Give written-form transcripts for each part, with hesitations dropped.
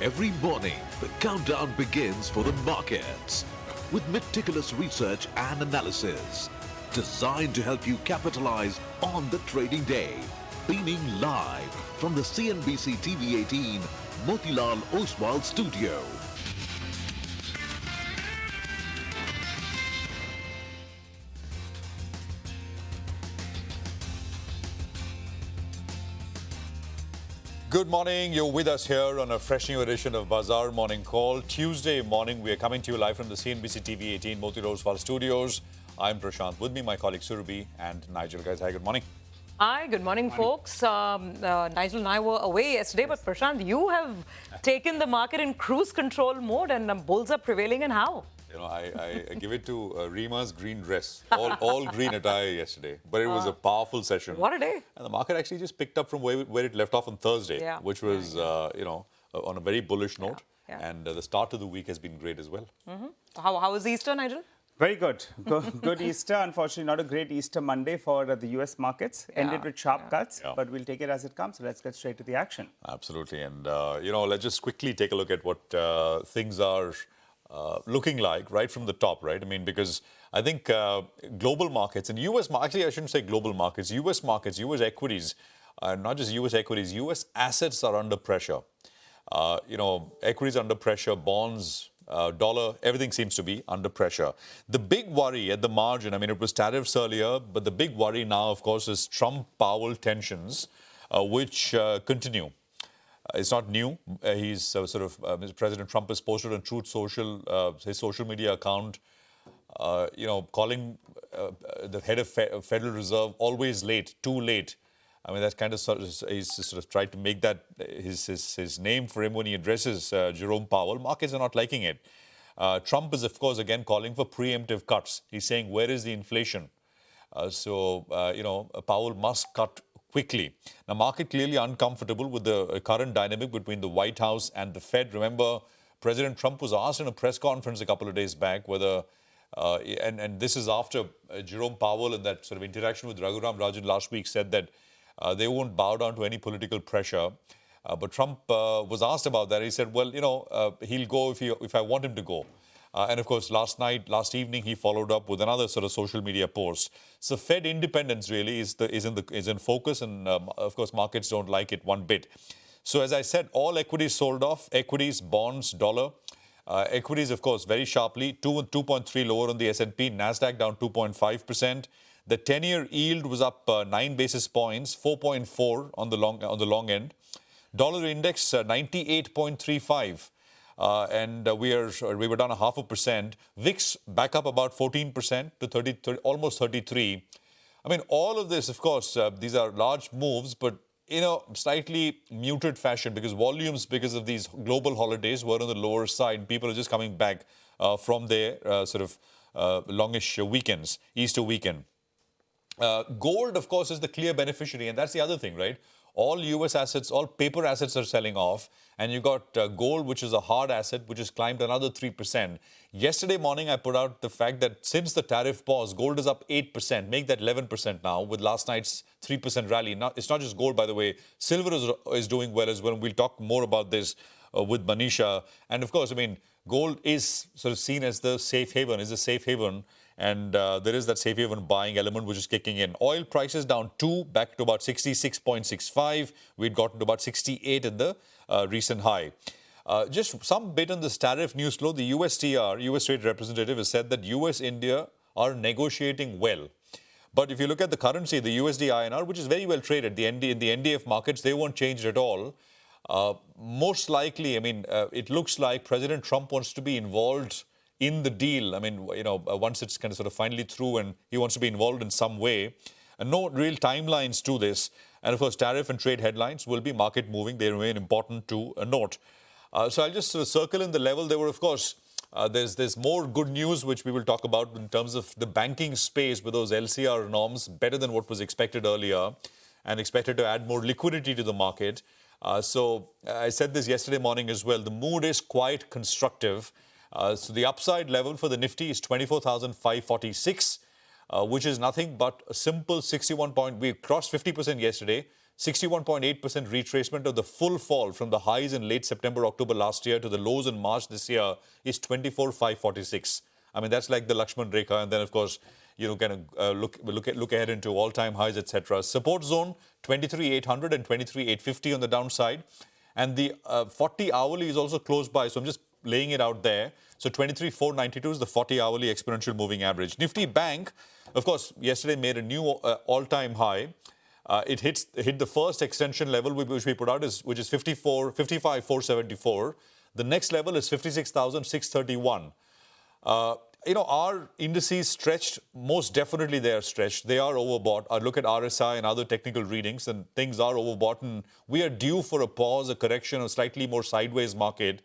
Every morning, the countdown begins for the markets with meticulous research and analysis designed to help you capitalize on the trading day. Beaming live from the CNBC-TV18 Motilal Oswal studio. Good morning. You're with us here on a fresh new edition of Bazaar Morning Call. Tuesday morning, we are coming to you live from the CNBC-TV18 Motilal Oswal studios. I'm Prashant. With me, my colleague Surabhi and Nigel. Guys, hi, good morning. Hi, good morning, folks. Nigel and I were away yesterday, but Prashant, you have taken the market in cruise control mode, and bulls are prevailing. And how? You know, I give it to Reema's green dress, all green attire yesterday. But it was a powerful session. What a day. And the market actually just picked up from where it left off on Thursday, which was, on a very bullish note. And the start of the week has been great as well. How was Easter, Nigel? Very good. Good Easter. Unfortunately, not a great Easter Monday for the US markets. Ended with sharp cuts, but we'll take it as it comes. So let's get straight to the action. Absolutely. And, let's just quickly take a look at what things are looking like right from the top, right? I mean, because I think global markets and actually, I shouldn't say global markets, US equities, not just US equities, US assets are under pressure. Equities under pressure, bonds, dollar, everything seems to be under pressure. The big worry at the margin, I mean, it was tariffs earlier, but the big worry now, of course, is Trump-Powell tensions, which continue. It's not new. President Trump has posted on Truth Social, his social media account, calling the head of Federal Reserve always late, too late. I mean, that's kind of he's sort of tried to make that his name for him when he addresses Jerome Powell. Markets are not liking it. Trump is, of course, again calling for preemptive cuts. He's saying, where is the inflation? Powell must cut quickly. Now, market clearly uncomfortable with the current dynamic between the White House and the Fed. Remember, President Trump was asked in a press conference a couple of days back whether, and this is after Jerome Powell and that sort of interaction with Raghuram Rajan last week said that they won't bow down to any political pressure. But Trump was asked about that. He said, well, he'll go if I want him to go. And of course, last evening, he followed up with another sort of social media post. So Fed independence really is in focus, and of course, markets don't like it one bit. So as I said, all equities sold off. Equities, bonds, dollar. Equities, of course, very sharply. 2.3 lower on the S&P. Nasdaq down 2.5%. The 10-year yield was up 9 basis points, 4.4 on the long end. Dollar index 98.35. And we were down 0.5%. VIX back up about 14% to almost 33. I mean, all of this, of course, these are large moves, but in a slightly muted fashion because volumes, because of these global holidays, were on the lower side. People are just coming back from their longish weekends, Easter weekend. Gold, of course, is the clear beneficiary, and that's the other thing, right? All US assets, all paper assets are selling off, and you got gold, which is a hard asset, which has climbed another 3%. Yesterday morning, I put out the fact that since the tariff pause, gold is up 8%, make that 11% now with last night's 3% rally. Now, it's not just gold, by the way. Silver is doing well as well, and we'll talk more about this with Manisha. And of course, I mean, gold is sort of seen as the safe haven, and there is that safe haven buying element which is kicking in. Oil prices down 2, back to about 66.65. We'd gotten to about 68 in the recent high. Just some bit on this tariff news flow. The USTR, US Trade Representative, has said that US-India are negotiating well. But if you look at the currency, the USD INR, which is very well traded, in the NDF markets, they won't change at all. Most likely, I mean, it looks like President Trump wants to be involved in the deal. I mean, once it's kind of sort of finally through and he wants to be involved in some way. And no real timelines to this. And of course, tariff and trade headlines will be market moving. They remain important to note. So I'll just sort of circle in the level. There were, of course, there's more good news, which we will talk about in terms of the banking space with those LCR norms, better than what was expected earlier and expected to add more liquidity to the market. So I said this yesterday morning as well. The mood is quite constructive. So the upside level for the Nifty is 24,546, which is nothing but a simple 61 point. We crossed 50% yesterday. 61.8% retracement of the full fall from the highs in late September, October last year to the lows in March this year is 24,546. I mean, that's like the Lakshman Rekha. And then, of course, kind of look ahead into all-time highs, etc. Support zone 23,800 and 23,850 on the downside. And the 40 hourly is also close by. So I'm just laying it out there. So 23,492 is the 40 hourly exponential moving average. Nifty Bank, of course, yesterday made a new all-time high. It hit the first extension level which we put out, which is 55,474. The next level is 56,631. Our indices stretched, most definitely they are stretched. They are overbought. I look at RSI and other technical readings and things are overbought, and we are due for a pause, a correction, a slightly more sideways market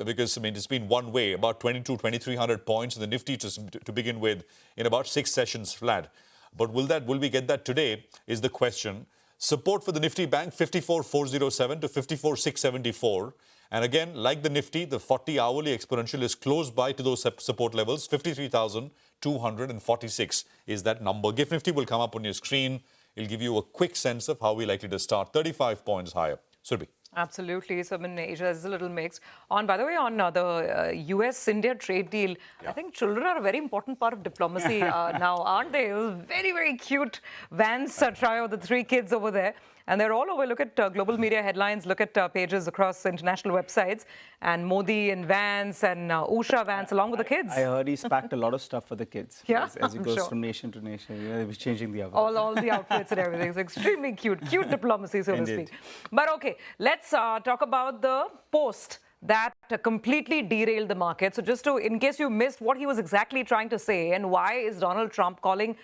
because, I mean, it's been one way, about 2,300 points in the Nifty to begin with in about 6 sessions flat. But will we get that today is the question. Support for the Nifty Bank, 54,407 to 54,674. And again, like the Nifty, the 40 hourly exponential is close by to those support levels. 53,246 is that number. GIFT Nifty will come up on your screen. It'll give you a quick sense of how we're likely to start. 35 points higher. Surbhi. Absolutely. So in Asia is a little mixed. By the way, on the US-India trade deal, I think children are a very important part of diplomacy now, aren't they? It was very, very cute Vans trio, the 3 kids over there. And they're all over. Look at global media headlines. Look at pages across international websites. And Modi and Vance and Usha Vance along with the kids. I heard he's packed a lot of stuff for the kids. Yeah, as he goes from nation to nation. He was changing the outfits. All the outfits and everything. It's extremely cute. Cute diplomacy, so to speak. But okay, let's talk about the post that completely derailed the market. So just in case you missed what he was exactly trying to say and why is Donald Trump calling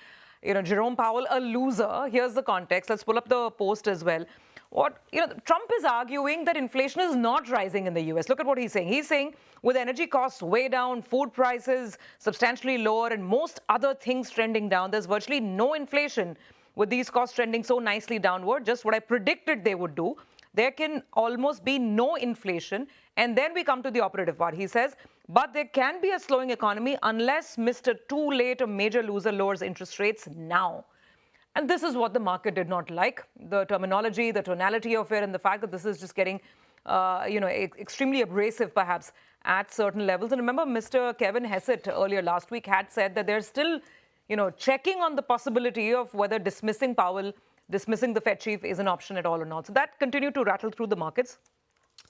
Jerome Powell a loser. Here's the context. Let's pull up the post as well. Trump is arguing that inflation is not rising in the US. Look at what he's saying. He's saying with energy costs way down, food prices substantially lower, and most other things trending down, there's virtually no inflation with these costs trending so nicely downward. Just what I predicted they would do. There can almost be no inflation. And then we come to the operative part. He says, but there can be a slowing economy unless Mr. Too Late, a major loser, lowers interest rates now. And this is what the market did not like. The terminology, the tonality of it, and the fact that this is just getting, extremely abrasive perhaps at certain levels. And remember, Mr. Kevin Hesset earlier last week had said that they're still, checking on the possibility of whether dismissing Powell, dismissing the Fed chief is an option at all or not. So that continued to rattle through the markets.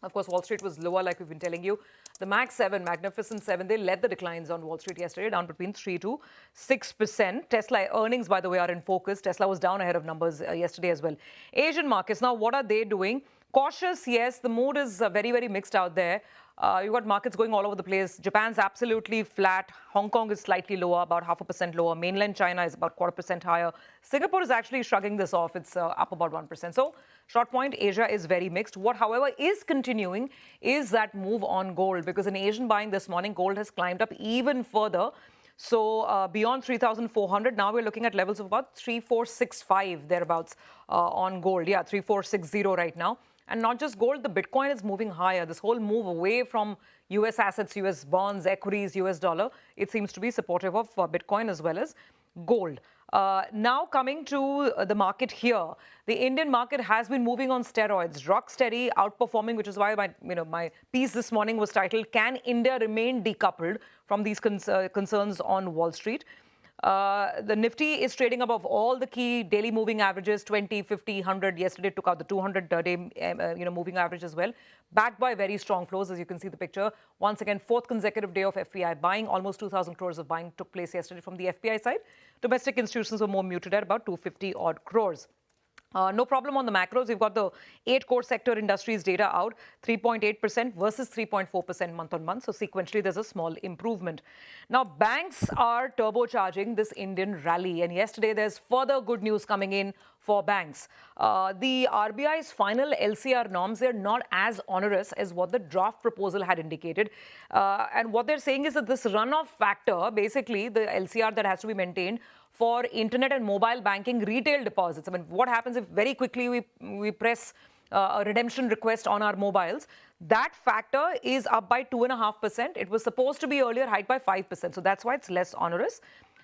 Of course, Wall Street was lower, like we've been telling you. The Magnificent 7, they led the declines on Wall Street yesterday, down between 3 to 6%. Tesla earnings, by the way, are in focus. Tesla was down ahead of numbers yesterday as well. Asian markets, now what are they doing? Cautious, yes. The mood is very, very mixed out there. You've got markets going all over the place. Japan's absolutely flat. Hong Kong is slightly lower, about 0.5% lower. Mainland China is about 0.25% higher. Singapore is actually shrugging this off. It's up about 1%. So short point, Asia is very mixed. What, however, is continuing is that move on gold, because in Asian buying this morning, gold has climbed up even further. So beyond 3,400, now we're looking at levels of about 3,465 thereabouts on gold. Yeah, 3,460 right now. And not just gold, the Bitcoin is moving higher. This whole move away from US assets, US bonds, equities, US dollar, it seems to be supportive of Bitcoin as well as gold. Now coming to the market here, the Indian market has been moving on steroids, rock steady, outperforming, which is why my piece this morning was titled, Can India Remain Decoupled from These Concerns on Wall Street? The Nifty is trading above all the key daily moving averages, 20, 50, 100. Yesterday took out the 200-day moving average as well, backed by very strong flows, as you can see the picture. Once again, 4th consecutive day of FPI buying. Almost 2,000 crores of buying took place yesterday from the FPI side. Domestic institutions were more muted at about 250-odd crores. No problem on the macros. We've got the 8 core sector industries data out, 3.8% versus 3.4% month on month. So sequentially, there's a small improvement. Now, banks are turbocharging this Indian rally. And yesterday, there's further good news coming in for banks. The RBI's final LCR norms, they're not as onerous as what the draft proposal had indicated. And what they're saying is that this runoff factor, basically the LCR that has to be maintained for internet and mobile banking retail deposits. I mean, what happens if very quickly we press a redemption request on our mobiles? That factor is up by 2.5%. It was supposed to be earlier hiked by 5%. So that's why it's less onerous.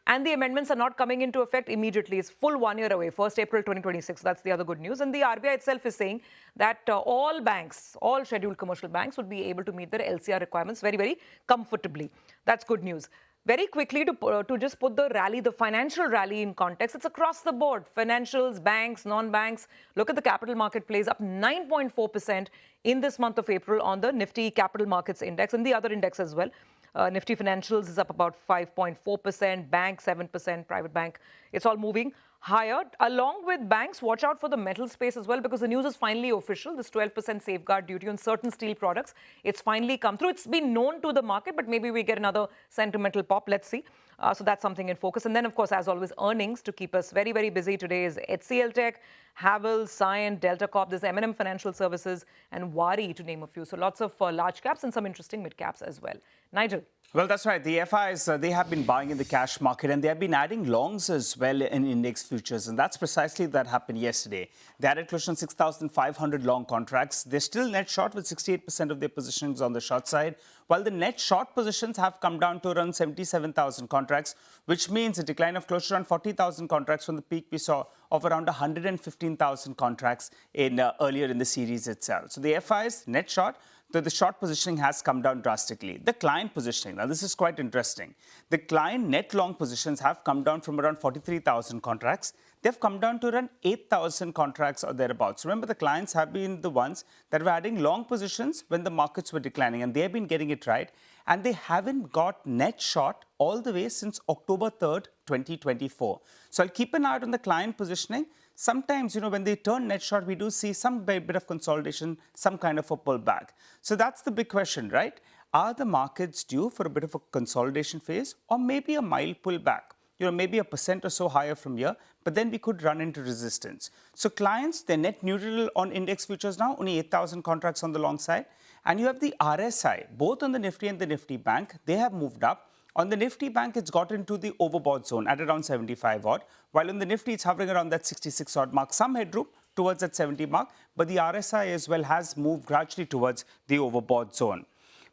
And the amendments are not coming into effect immediately. It's full 1 year away, 1st April 2026. That's the other good news. And the RBI itself is saying that all banks, all scheduled commercial banks would be able to meet their LCR requirements very, very comfortably. That's good news. Very quickly, to just put the rally, the financial rally in context, it's across the board. Financials, banks, non-banks. Look at the capital market plays up 9.4% in this month of April on the Nifty Capital Markets Index and the other index as well. Nifty Financials is up about 5.4%, bank 7%, private bank. It's all moving higher. Along with banks, watch out for the metal space as well, because the news is finally official. This 12% safeguard duty on certain steel products, it's finally come through. It's been known to the market, but maybe we get another sentimental pop. Let's see. So that's something in focus. And then, of course, as always, earnings to keep us very, very busy today is HCL Tech, Havells, Cyient, Delta Corp, there's M&M Financial Services, and Wari, to name a few. So lots of large caps and some interesting mid caps as well. Nigel. Well, that's right. The FIs, they have been buying in the cash market, and they have been adding longs as well in index futures. And that's precisely that happened yesterday. They added close to 6,500 long contracts. They're still net short with 68% of their positions on the short side, while the net short positions have come down to around 77,000 contracts, which means a decline of close to around 40,000 contracts from the peak we saw of around 115,000 contracts in earlier in the series itself. So the FIs net short, the short positioning has come down drastically. The client positioning, now this is quite interesting. The client net long positions have come down from around 43,000 contracts. They've come down to around 8,000 contracts or thereabouts. Remember, the clients have been the ones that were adding long positions when the markets were declining, and they've been getting it right. And they haven't got net short all the way since October 3rd, 2024. So I'll keep an eye out on the client positioning. Sometimes, when they turn net short, we do see some bit of consolidation, some kind of a pullback. So that's the big question, right? Are the markets due for a bit of a consolidation phase, or maybe a mild pullback? Maybe 1% or so higher from here, but then we could run into resistance. So clients, they're net neutral on index futures now, only 8,000 contracts on the long side. And you have the RSI, both on the Nifty and the Nifty Bank, they have moved up. On the Nifty Bank, it's got into the overbought zone at around 75 odd, while on the Nifty, it's hovering around that 66 odd mark. Some headroom towards that 70 mark, but the RSI as well has moved gradually towards the overbought zone.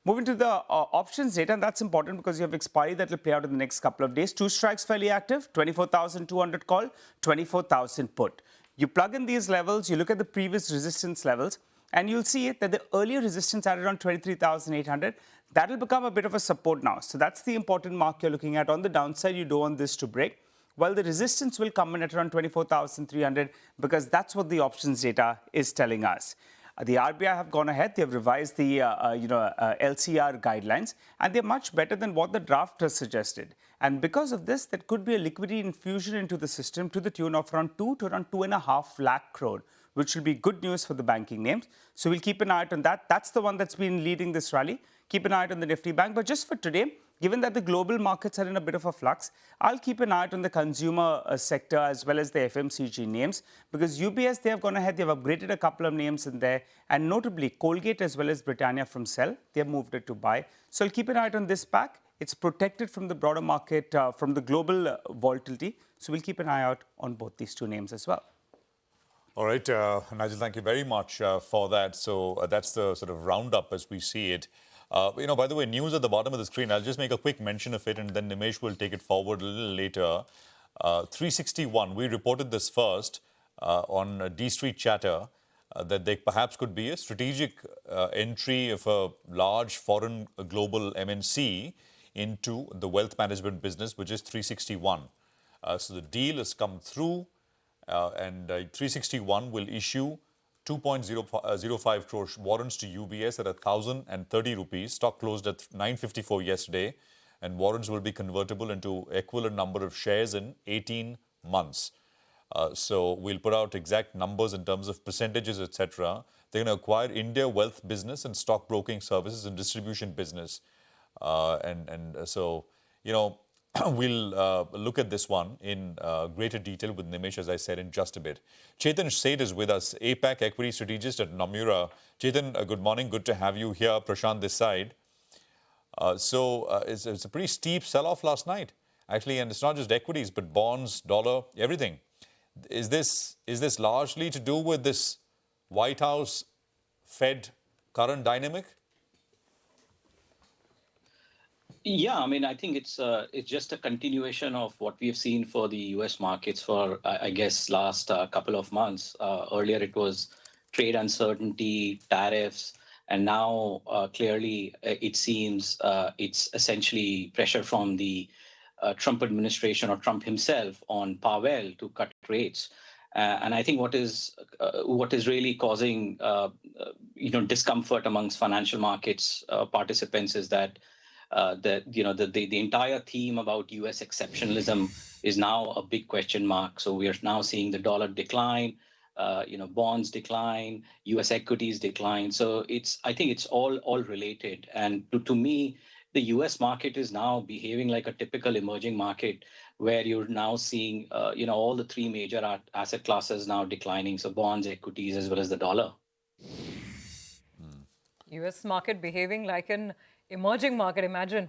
Moving to the options data, and that's important because you have expiry that will play out in the next couple of days. Two strikes fairly active, 24,200 call, 24,000 put. You plug in these levels, you look at the previous resistance levels, and you'll see that the earlier resistance at around 23,800, that will become a bit of a support now. So that's the important mark you're looking at. On the downside, you don't want this to break. Well, the resistance will come in at around 24,300 because that's what the options data is telling us. The RBI have gone ahead. They have revised the LCR guidelines, and they're much better than what the draft has suggested. And because of this, there could be a liquidity infusion into the system to the tune of around 2 to around 2.5 lakh crore, which will be good news for the banking names. So we'll keep an eye out on that. That's the one that's been leading this rally. Keep an eye out on the Nifty Bank. But just for today, given that the global markets are in a bit of a flux, I'll keep an eye out on the consumer sector as well as the FMCG names, because UBS, they have gone ahead, they've upgraded a couple of names in there, and notably Colgate as well as Britannia from sell, they have moved it to buy. So I'll keep an eye out on this pack. It's protected from the broader market, from the global volatility. So we'll keep an eye out on both these two names as well. All right, Nigel, thank you very much for that. So that's the sort of roundup as we see it. By the way, news at the bottom of the screen, I'll just make a quick mention of it and then Nimesh will take it forward a little later. 361, we reported this first on D Street Chatter that there perhaps could be a strategic entry of a large foreign global MNC into the wealth management business, which is 361. So the deal has come through and 361 will issue 2.05 crore warrants to UBS at 1,030 rupees. Stock closed at 954 yesterday, and warrants will be convertible into equivalent number of shares in 18 months. So we'll put out exact numbers in terms of percentages, etc. They're going to acquire India wealth business and stockbroking services and distribution business. So, we'll look at this one in greater detail with Nimesh, as I said, in just a bit. Chetan Seth is with us, APAC equity strategist at Nomura. Chetan, good morning. Good to have you here. Prashant this side. It's a pretty steep sell-off last night, actually, and it's not just equities, but bonds, dollar, everything. Is this largely to do with this White House Fed current dynamic? Yeah, I mean, I think it's just a continuation of what we've seen for the U.S. markets for, I guess, last couple of months. Earlier, it was trade uncertainty, tariffs, and now clearly it seems it's essentially pressure from the Trump administration or Trump himself on Powell to cut rates. And I think what is really causing discomfort amongst financial markets participants is that the entire theme about U.S. exceptionalism is now a big question mark. So we are now seeing the dollar decline, bonds decline, U.S. equities decline. So I think it's all related. And to me, the U.S. market is now behaving like a typical emerging market, where you're now seeing all the three major asset classes now declining. So bonds, equities, as well as the dollar. US market behaving like an emerging market. Imagine,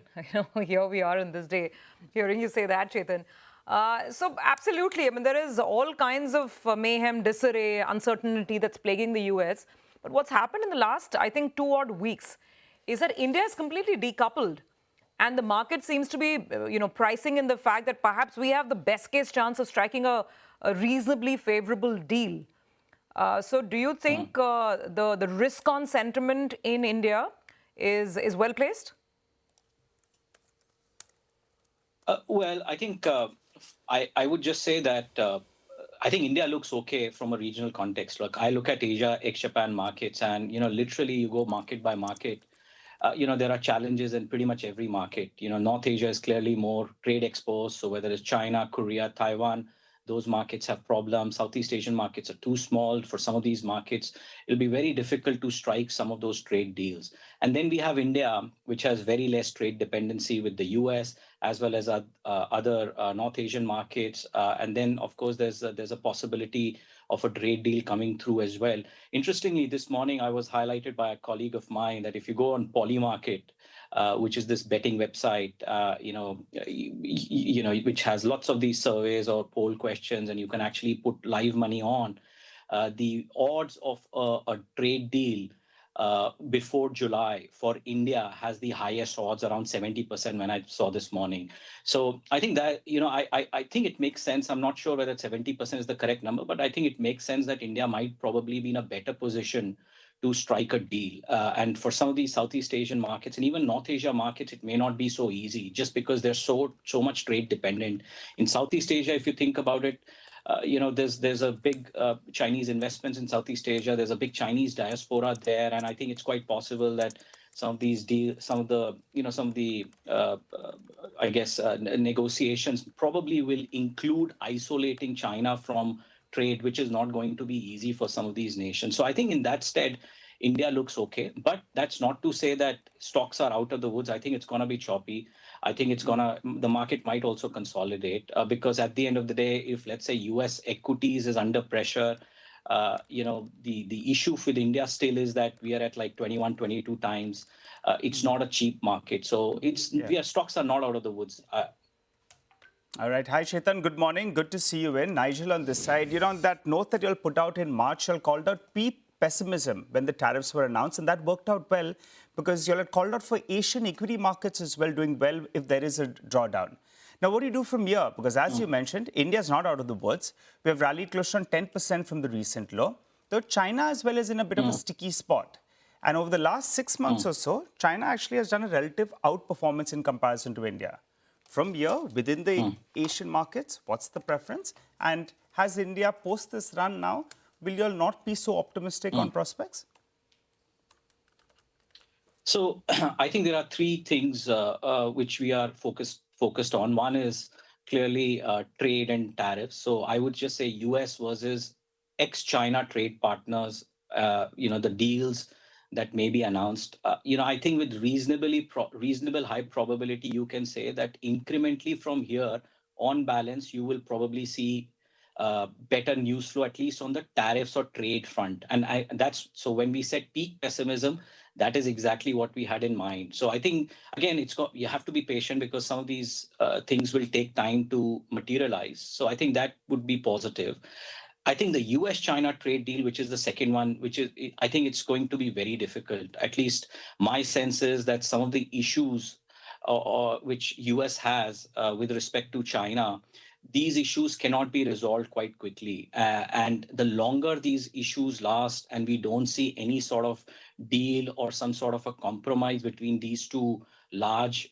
here we are in this day, hearing you say that, Chetan. So absolutely, I mean, there is all kinds of mayhem, disarray, uncertainty that's plaguing the US. But what's happened in the last, I think, 2 odd weeks is that India is completely decoupled. And the market seems to be, pricing in the fact that perhaps we have the best case chance of striking a reasonably favorable deal. So do you think the risk-on sentiment in India is well placed? Well, I think I would just say that I think India looks okay from a regional context. Look, I look at Asia, ex-Japan markets, and literally you go market by market. There are challenges in pretty much every market. North Asia is clearly more trade exposed. So whether it's China, Korea, Taiwan, those markets have problems. Southeast Asian markets are too small for some of these markets. It'll be very difficult to strike some of those trade deals. And then we have India, which has very less trade dependency with the US, as well as other North Asian markets. And then, of course, there's a possibility of a trade deal coming through as well. Interestingly, this morning I was highlighted by a colleague of mine that if you go on Polymarket, which is this betting website, which has lots of these surveys or poll questions, and you can actually put live money on. The odds of a trade deal before July for India has the highest odds, around 70% when I saw this morning. So I think that, I think it makes sense. I'm not sure whether 70% is the correct number, but I think it makes sense that India might probably be in a better position to strike a deal. And for some of these Southeast Asian markets and even North Asia markets, it may not be so easy just because they're so much trade dependent. In Southeast Asia, if you think about it, there's a big Chinese investments in Southeast Asia. There's a big Chinese diaspora there, and I think it's quite possible that some of these negotiations probably will include isolating China from trade, which is not going to be easy for some of these nations. So I think in that stead, India looks okay, but that's not to say that stocks are out of the woods. I think it's going to be choppy. I think the market might also consolidate because at the end of the day, if let's say US equities is under pressure, the issue with India still is that we are at like 21, 22 times. It's not a cheap market. So stocks are not out of the woods. All right. Hi, Chetan. Good morning. Good to see you in. Nigel on this side. On that note that you all put out in March, you all called out peak pessimism when the tariffs were announced, and that worked out well because you all had called out for Asian equity markets as well doing well if there is a drawdown. Now, what do you do from here? Because as you mentioned, India is not out of the woods. We have rallied close to 10% from the recent low, though China as well is in a bit of a sticky spot. And over the last 6 months or so, China actually has done a relative outperformance in comparison to India. From here, within the Asian markets, what's the preference? And has India, post this run now, will you all not be so optimistic on prospects? So I think there are three things which we are focused on. One is clearly trade and tariffs. So I would just say US versus ex-China trade partners, the deals that may be announced. I think with reasonable high probability, you can say that incrementally from here, on balance, you will probably see better news flow, at least on the tariffs or trade front. And so when we said peak pessimism, that is exactly what we had in mind. So I think, again, you have to be patient because some of these things will take time to materialize. So I think that would be positive. I think the US-China trade deal, which is the second one, I think it's going to be very difficult. At least my sense is that some of the issues or which US has with respect to China, these issues cannot be resolved quite quickly. And the longer these issues last and we don't see any sort of deal or some sort of a compromise between these two large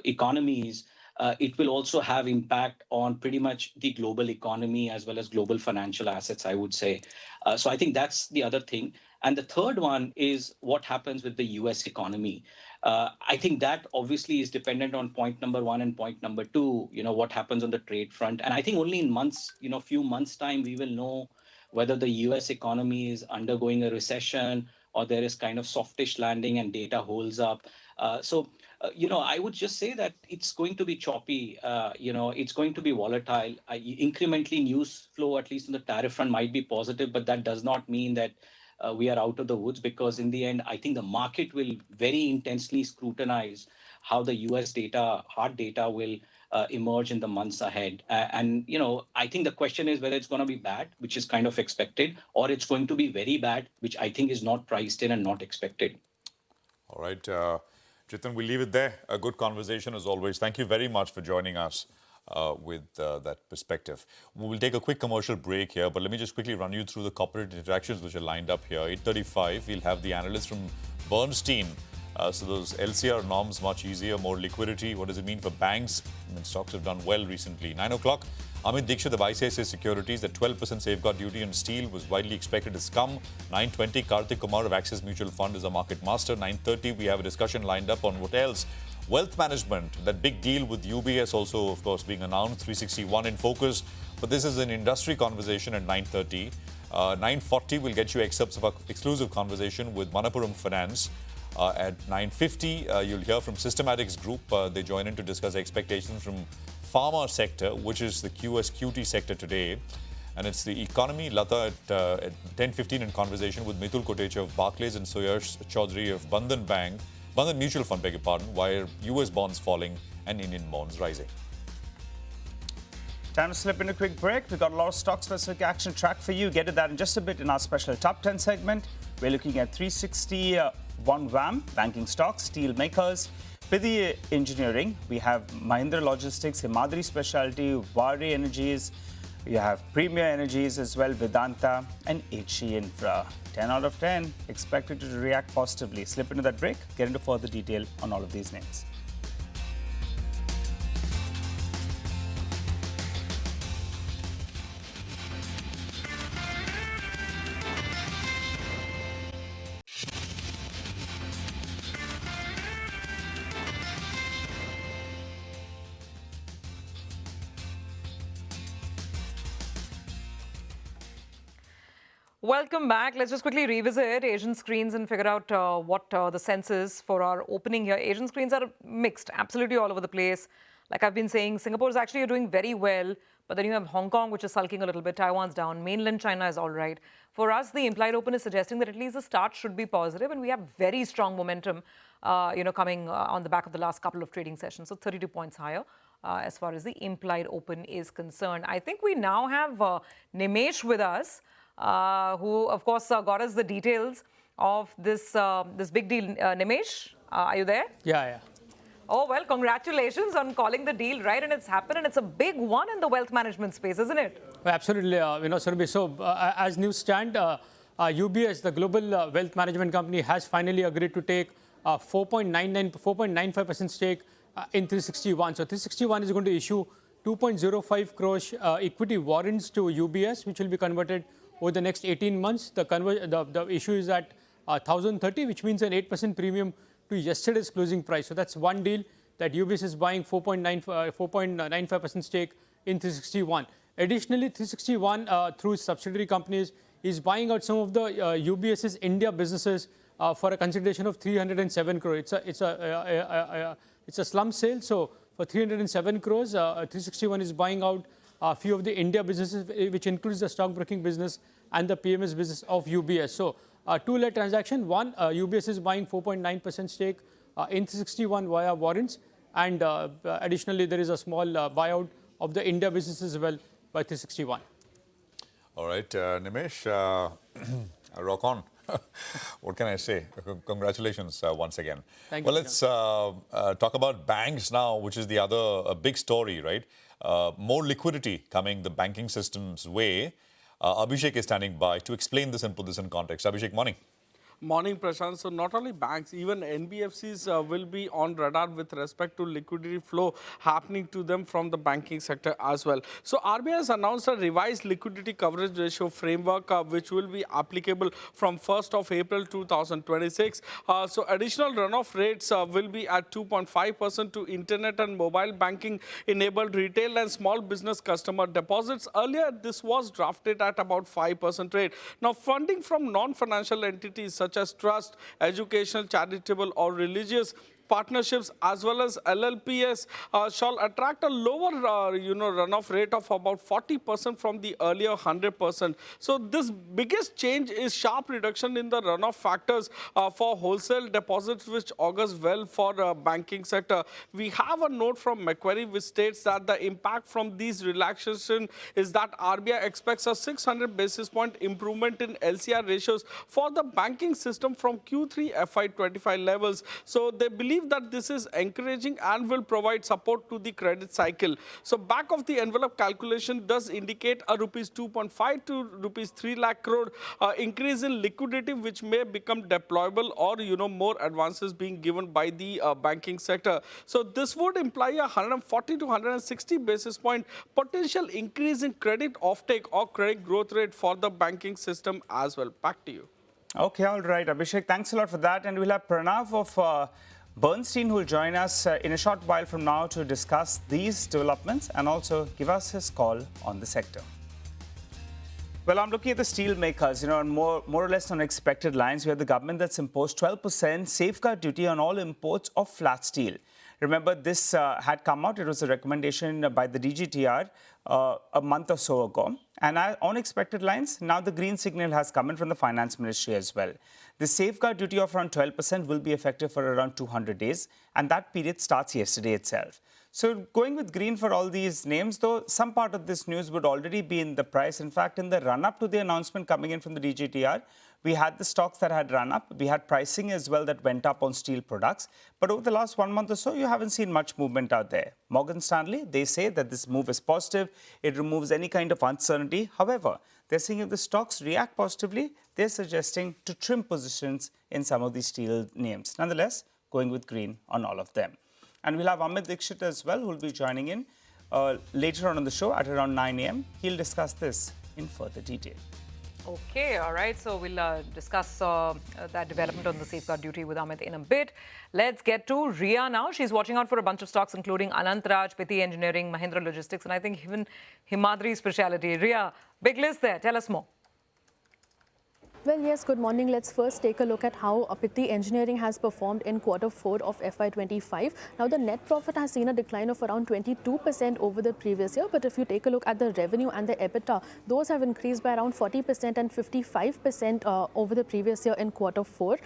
economies, it will also have impact on pretty much the global economy as well as global financial assets, I would say. So I think that's the other thing. And the third one is what happens with the US economy. I think that obviously is dependent on point number one and point number two, what happens on the trade front. And I think only in months, few months' time, we will know whether the US economy is undergoing a recession or there is kind of softish landing and data holds up. I would just say that it's going to be choppy. It's going to be volatile. Incrementally, news flow, at least on the tariff front, might be positive, but that does not mean that we are out of the woods, because in the end, I think the market will very intensely scrutinize how the US data, hard data, will emerge in the months ahead. I think the question is whether it's going to be bad, which is kind of expected, or it's going to be very bad, which I think is not priced in and not expected. All right. Jitan, we'll leave it there. A good conversation as always. Thank you very much for joining us with that perspective. We'll take a quick commercial break here, but let me just quickly run you through the corporate interactions which are lined up here. 8:35, we'll have the analyst from Bernstein. So those LCR norms much easier, more liquidity. What does it mean for banks? I mean, stocks have done well recently. 9 o'clock, Amit Dixit of ICICI Securities, the 12% safeguard duty on steel was widely expected to come. 9:20, Karthik Kumar of Axis Mutual Fund is a market master. 9:30, we have a discussion lined up on what else. Wealth management, that big deal with UBS also, of course, being announced. 361 in focus. But this is an industry conversation at 9:30. 9:40, we'll get you excerpts of our exclusive conversation with Manappuram Finance. At 9:50, you'll hear from Systematics Group. They join in to discuss expectations from pharma sector, which is the QSQT sector today. And it's the economy. Lata at 10:15 in conversation with Mitul Kotecha of Barclays and Suyash Chaudhary of Bandhan Mutual Fund, beg your pardon, why US bonds falling and Indian bonds rising. Time to slip in a quick break. We've got a lot of stock-specific action track for you. Get to that in just a bit in our special Top 10 segment. We're looking at 361 WAM, banking stocks, steel makers, Pidhi Engineering. We have Mahindra Logistics, Himadri Specialty, Wari Energies. You have Premier Energies as well, Vedanta, and HE Infra. 10 out of 10 expected to react positively. Slip into that break, get into further detail on all of these names. Welcome back. Let's just quickly revisit Asian screens and figure out what the sense is for our opening here. Asian screens are mixed, absolutely all over the place. Like I've been saying, Singapore is actually doing very well, but then you have Hong Kong, which is sulking a little bit. Taiwan's down. Mainland China is all right. For us, the implied open is suggesting that at least the start should be positive, and we have very strong momentum, coming on the back of the last couple of trading sessions. So 32 points higher. As far as the implied open is concerned. I think we now have Nimesh with us, who, of course, got us the details of this big deal. Nimesh, are you there? Yeah. Oh, well, congratulations on calling the deal, right? And it's happened, and it's a big one in the wealth management space, isn't it? Well, absolutely, Surabhi. So, as news stand, UBS, the global wealth management company, has finally agreed to take 4.95% stake in 361. So 361 is going to issue 2.05 crores equity warrants to UBS, which will be converted over the next 18 months. The issue is at 1,030, which means an 8% premium to yesterday's closing price. So that's one deal, that UBS is buying 4.95% stake in 361. Additionally, 361 through its subsidiary companies is buying out some of the UBS's India businesses for a consideration of 307 crore. It's a slump sale. So for 307 crores, 361 is buying out a few of the India businesses, which includes the stockbroking business and the PMS business of UBS. So two-layer transaction. One, UBS is buying 4.9% stake in 361 via warrants. And additionally, there is a small buyout of the India business as well by 361. All right, Nimesh, rock on. What can I say? Congratulations once again. Thank well, you, let's talk about banks now, which is the other big story, right? More liquidity coming the banking system's way. Abhishek is standing by to explain this and put this in context. Abhishek, morning. Morning, Prashant. So not only banks, even NBFCs will be on radar with respect to liquidity flow happening to them from the banking sector as well. So RBI has announced a revised liquidity coverage ratio framework, which will be applicable from 1st of April 2026. So additional runoff rates will be at 2.5% to internet and mobile banking enabled retail and small business customer deposits. Earlier, this was drafted at about 5% rate. Now, funding from non-financial entities such as trust, educational, charitable or religious partnerships as well as LLPS shall attract a lower runoff rate of about 40% from the earlier 100%. So this biggest change is sharp reduction in the runoff factors for wholesale deposits, which augurs well for banking sector. We have a note from Macquarie which states that the impact from these relaxation is that RBI expects a 600 basis point improvement in LCR ratios for the banking system from Q3 FY25 levels. So they believe that this is encouraging and will provide support to the credit cycle. So back of the envelope calculation does indicate a rupees 2.5 to rupees 3 lakh crore increase in liquidity, which may become deployable or more advances being given by the banking sector. So this would imply a 140 to 160 basis point potential increase in credit offtake or credit growth rate for the banking system as well. Back to you. Okay, all right, Abhishek, thanks a lot for that. And we'll have Pranav of Bernstein, who will join us in a short while from now to discuss these developments and also give us his call on the sector. Well, I'm looking at the steel makers, on more or less on expected lines. We have the government that's imposed 12% safeguard duty on all imports of flat steel. Remember, this had come out. It was a recommendation by the DGTR a month or so ago. And on expected lines, now the green signal has come in from the finance ministry as well. The safeguard duty of around 12% will be effective for around 200 days. And that period starts yesterday itself. So going with green for all these names, though, some part of this news would already be in the price. In fact, in the run-up to the announcement coming in from the DGTR, we had the stocks that had run up. We had pricing as well that went up on steel products. But over the last 1 month or so, you haven't seen much movement out there. Morgan Stanley, they say that this move is positive. It removes any kind of uncertainty. However, they're saying if the stocks react positively, they're suggesting to trim positions in some of these steel names. Nonetheless, going with green on all of them. And we'll have Amit Dixit as well, who will be joining in later on the show at around 9 a.m. He'll discuss this in further detail. Okay, all right. So we'll discuss that development on the safeguard duty with Amit in a bit. Let's get to Ria now. She's watching out for a bunch of stocks, including Anantraj, Pitti Engineering, Mahindra Logistics, and I think even Himadri Speciality. Ria, big list there. Tell us more. Well, yes, good morning. Let's first take a look at how Pitti Engineering has performed in Q4 of FY25. Now, the net profit has seen a decline of around 22% over the previous year. But if you take a look at the revenue and the EBITDA, those have increased by around 40% and 55% over the previous year in Q4.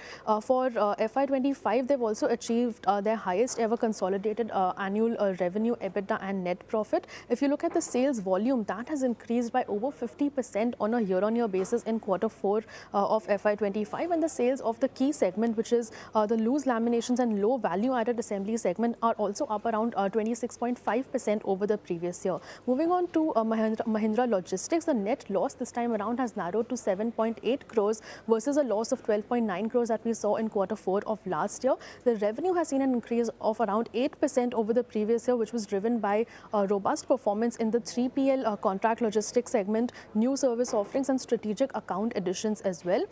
For FY25, they've also achieved their highest ever consolidated annual revenue, EBITDA and net profit. If you look at the sales volume, that has increased by over 50% on a year-on-year basis in Q4 of FY25, and the sales of the key segment, which is the loose laminations and low value added assembly segment, are also up around 26.5% over the previous year. Moving on to Mahindra Logistics, the net loss this time around has narrowed to 7.8 crores versus a loss of 12.9 crores that we saw in Q4 of last year. The revenue has seen an increase of around 8% over the previous year, which was driven by robust performance in the 3PL contract logistics segment, new service offerings and strategic account additions as well.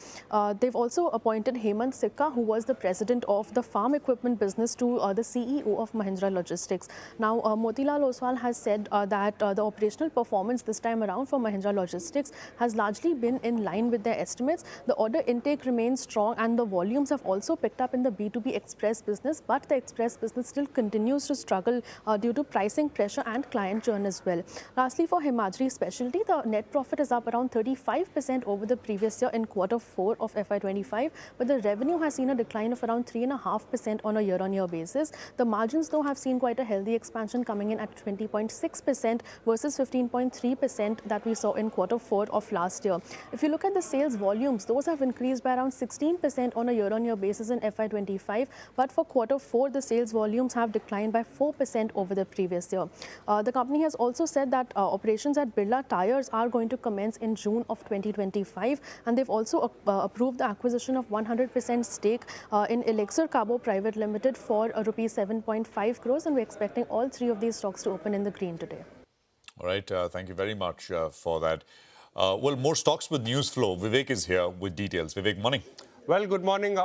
They've also appointed Hemant Sikka, who was the president of the farm equipment business, to the CEO of Mahindra Logistics. Now, Motilal Oswal has said that the operational performance this time around for Mahindra Logistics has largely been in line with their estimates. The order intake remains strong and the volumes have also picked up in the B2B express business, but the express business still continues to struggle due to pricing pressure and client churn as well. Lastly, for Himadri Specialty, the net profit is up around 35% over the previous year in quarter 4 of FY25, but the revenue has seen a decline of around 3.5% on a year-on-year basis. The margins, though, have seen quite a healthy expansion, coming in at 20.6% versus 15.3% that we saw in quarter 4 of last year. If you look at the sales volumes, those have increased by around 16% on a year-on-year basis in FY25, but for quarter 4, the sales volumes have declined by 4% over the previous year. The company has also said that operations at Birla Tyres are going to commence in June of 2025, and they've also approved the acquisition of 100% stake in Elixir Carbo Private Limited for rupees 7.5 crores, and we're expecting all 3 of these stocks to open in the green today. All right, thank you very much for that. Well, more stocks with news flow. Vivek is here with details. Vivek, morning. Well, good morning.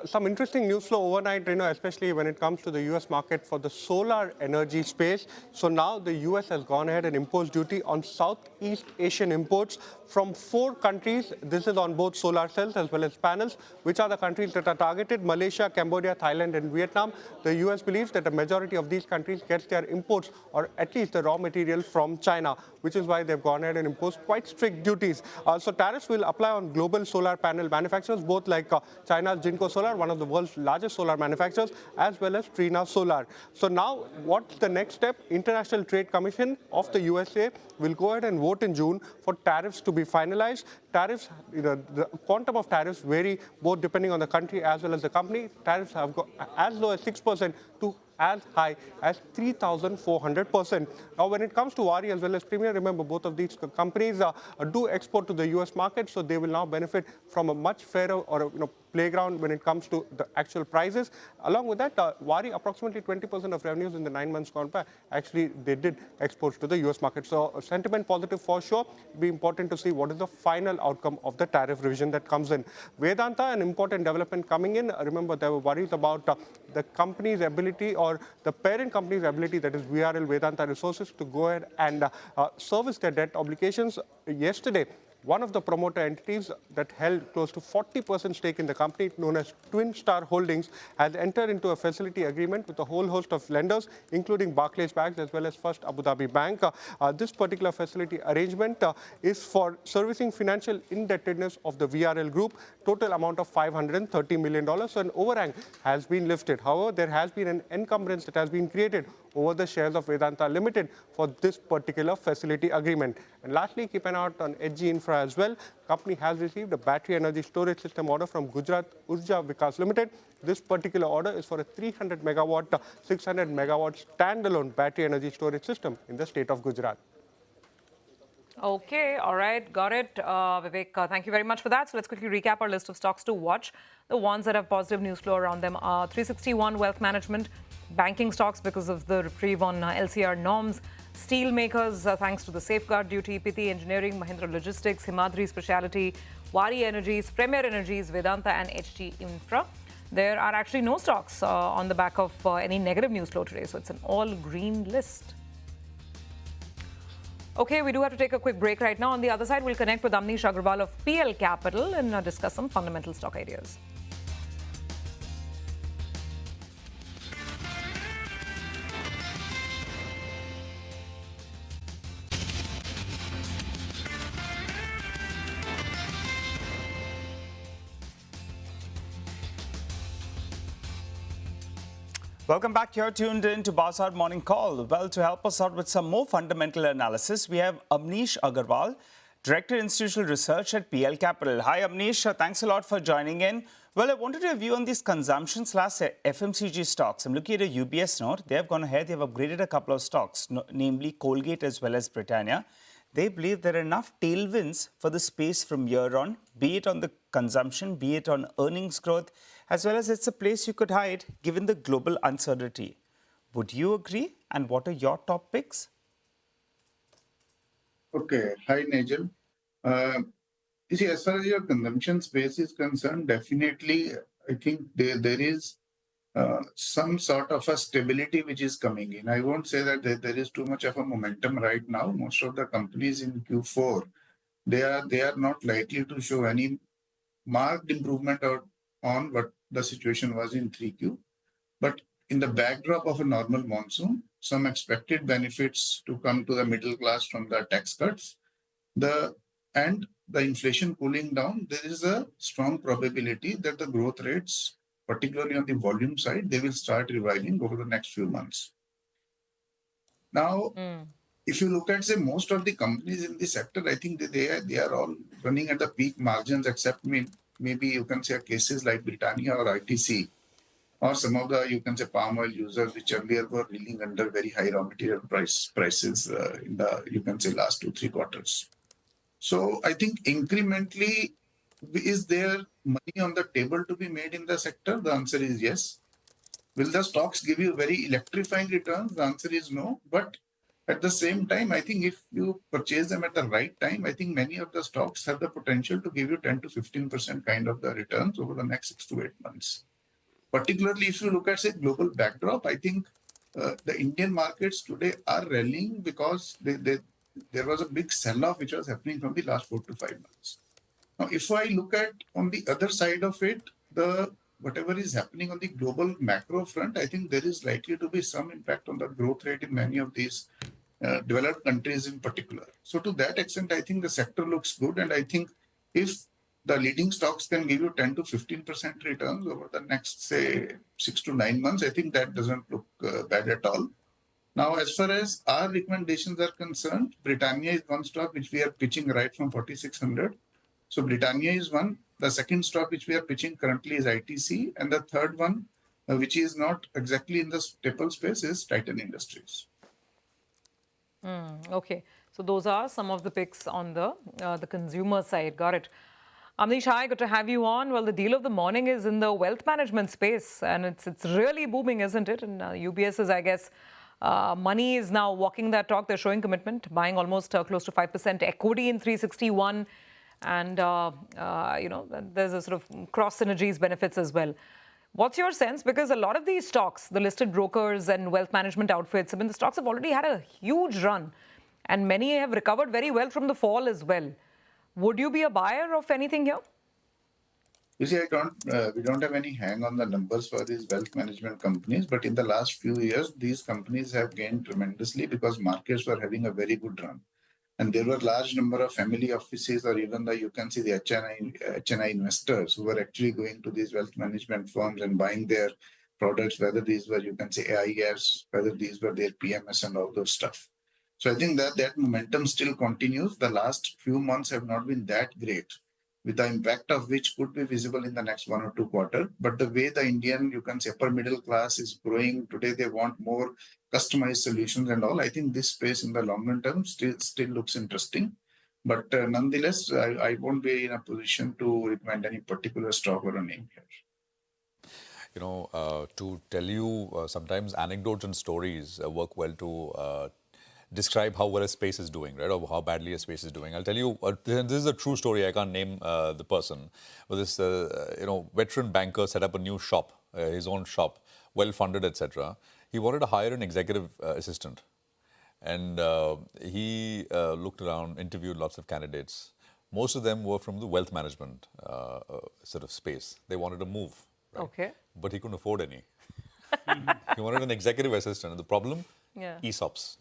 Some interesting news flow overnight, especially when it comes to the U.S. market for the solar energy space. So now the U.S. has gone ahead and imposed duty on Southeast Asian imports from 4 countries. This is on both solar cells as well as panels, which are the countries that are targeted: Malaysia, Cambodia, Thailand, and Vietnam. The U.S. believes that a majority of these countries gets their imports, or at least the raw material, from China, which is why they've gone ahead and imposed quite strict duties. So tariffs will apply on global solar panel manufacturers, both like China's Jinko Solar, one of the world's largest solar manufacturers, as well as Trina Solar. So now, what's the next step? International Trade Commission of the USA will go ahead and vote in June for tariffs to be finalized. Tariffs, the quantum of tariffs vary both depending on the country as well as the company. Tariffs have got as low as 6% to as high as 3,400%. Now, when it comes to Waaree as well as Premier, remember, both of these companies do export to the U.S. market, so they will now benefit from a much fairer or playground when it comes to the actual prices. Along with that, Waaree, approximately 20% of revenues in the 9 months gone by, actually they did exports to the U.S. market. So sentiment positive for sure. It'll be important to see what is the final outcome of the tariff revision that comes in. Vedanta, an important development coming in. Remember, there were worries about the company's ability, or the parent company's ability, that is VRL Vedanta Resources, to go ahead and service their debt obligations. Yesterday, one of the promoter entities that held close to 40% stake in the company, known as Twin Star Holdings, has entered into a facility agreement with a whole host of lenders, including Barclays Bank as well as First Abu Dhabi Bank. This particular facility arrangement is for servicing financial indebtedness of the VRL group, total amount of $530 million. So an overhang has been lifted. However, there has been an encumbrance that has been created over the shares of Vedanta Limited for this particular facility agreement. And lastly, keep an eye out on HG Infra as well. Company has received a battery energy storage system order from Gujarat Urja Vikas Limited. This particular order is for a 300 megawatt, 600 megawatt standalone battery energy storage system in the state of Gujarat. Okay, all right, got it. Vivek, thank you very much for that. So let's quickly recap our list of stocks to watch. The ones that have positive news flow around them are 361 Wealth Management, banking stocks because of the reprieve on LCR norms, steel makers thanks to the safeguard duty, PT Engineering, Mahindra Logistics, Himadri Speciality, Waaree Energies, Premier Energies, Vedanta and HG Infra. There are actually no stocks on the back of any negative news flow today, so it's an all-green list. Okay, we do have to take a quick break right now. On the other side, we'll connect with Amnesh Agarwal of PL Capital and discuss some fundamental stock ideas. Welcome back. You're tuned in to Bazaar Morning Call. Well, to help us out with some more fundamental analysis, we have Amnesh Agarwal, Director Institutional Research at PL Capital. Hi, Amnesh. Thanks a lot for joining in. Well, I wanted your view on these consumption/FMCG stocks. I'm looking at a UBS note. They have gone ahead. They have upgraded a couple of stocks, namely Colgate as well as Britannia. They believe there are enough tailwinds for the space from here on, be it on the consumption, be it on earnings growth, as well as it's a place you could hide given the global uncertainty. Would you agree? And what are your top picks? Okay. Hi, Nigel. You see, as far as your consumption space is concerned, definitely, I think there is some sort of a stability which is coming in. I won't say that there is too much of a momentum right now. Most of the companies in Q4, they are not likely to show any marked improvement on what the situation was in 3Q. But in the backdrop of a normal monsoon, some expected benefits to come to the middle class from the tax cuts, the and the inflation cooling down, there is a strong probability that the growth rates, particularly on the volume side, they will start reviving over the next few months. Now, if you look at, say, most of the companies in the sector, I think they are all running at the peak margins, except maybe you can say cases like Britannia or ITC, or some of the, you can say, palm oil users, which earlier were reeling under very high raw material prices in the, you can say, last 2-3 quarters. So I think incrementally, is there money on the table to be made in the sector? The answer is yes. Will the stocks give you very electrifying returns? The answer is no. But at the same time, I think if you purchase them at the right time, I think many of the stocks have the potential to give you 10 to 15% kind of the returns over the next 6 to 8 months. Particularly if you look at, say, global backdrop, I think the Indian markets today are rallying because there was a big sell-off which was happening from the last 4 to 5 months. Now, if I look at on the other side of it, whatever is happening on the global macro front, I think there is likely to be some impact on the growth rate in many of these developed countries in particular. So to that extent, I think the sector looks good. And I think if the leading stocks can give you 10 to 15% returns over the next, say, 6 to 9 months, I think that doesn't look bad at all. Now, as far as our recommendations are concerned, Britannia is one stock which we are pitching right from 4,600. So Britannia is one. The second stock which we are pitching currently is ITC. And the third one, which is not exactly in the staple space, is Titan Industries. Okay. So those are some of the picks on the consumer side. Got it. Amnish, hi, good to have you on. Well, the deal of the morning is in the wealth management space, and it's really booming, isn't it? And UBS is, I guess, money is now walking that talk. They're showing commitment, buying almost close to 5% equity in 361. And, there's a sort of cross synergies benefits as well. What's your sense? Because a lot of these stocks, the listed brokers and wealth management outfits, I mean, the stocks have already had a huge run, and many have recovered very well from the fall as well. Would you be a buyer of anything here? You see, we don't have any hang on the numbers for these wealth management companies, but in the last few years, these companies have gained tremendously because markets were having a very good run. And there were a large number of family offices or even you can see the HNI investors who were actually going to these wealth management firms and buying their products, whether these were, you can say, AIFs, whether these were their PMS and all those stuff. So I think that momentum still continues. The last few months have not been that great, with the impact of which could be visible in the next 1 or 2 quarters. But the way the Indian, you can say, upper middle class is growing today, they want more customized solutions and all. I think this space in the longer term still looks interesting. But nonetheless, I won't be in a position to recommend any particular stock or a name here. You know, to tell you, sometimes anecdotes and stories work well to describe how well a space is doing, right, or how badly a space is doing. I'll tell you, this is a true story. I can't name the person, but this, veteran banker set up a new shop, his own shop, well-funded, etc. He wanted to hire an executive assistant, and he looked around, interviewed lots of candidates. Most of them were from the wealth management sort of space. They wanted to move, right? Okay, but he couldn't afford any. He wanted an executive assistant, and the problem, ESOPs.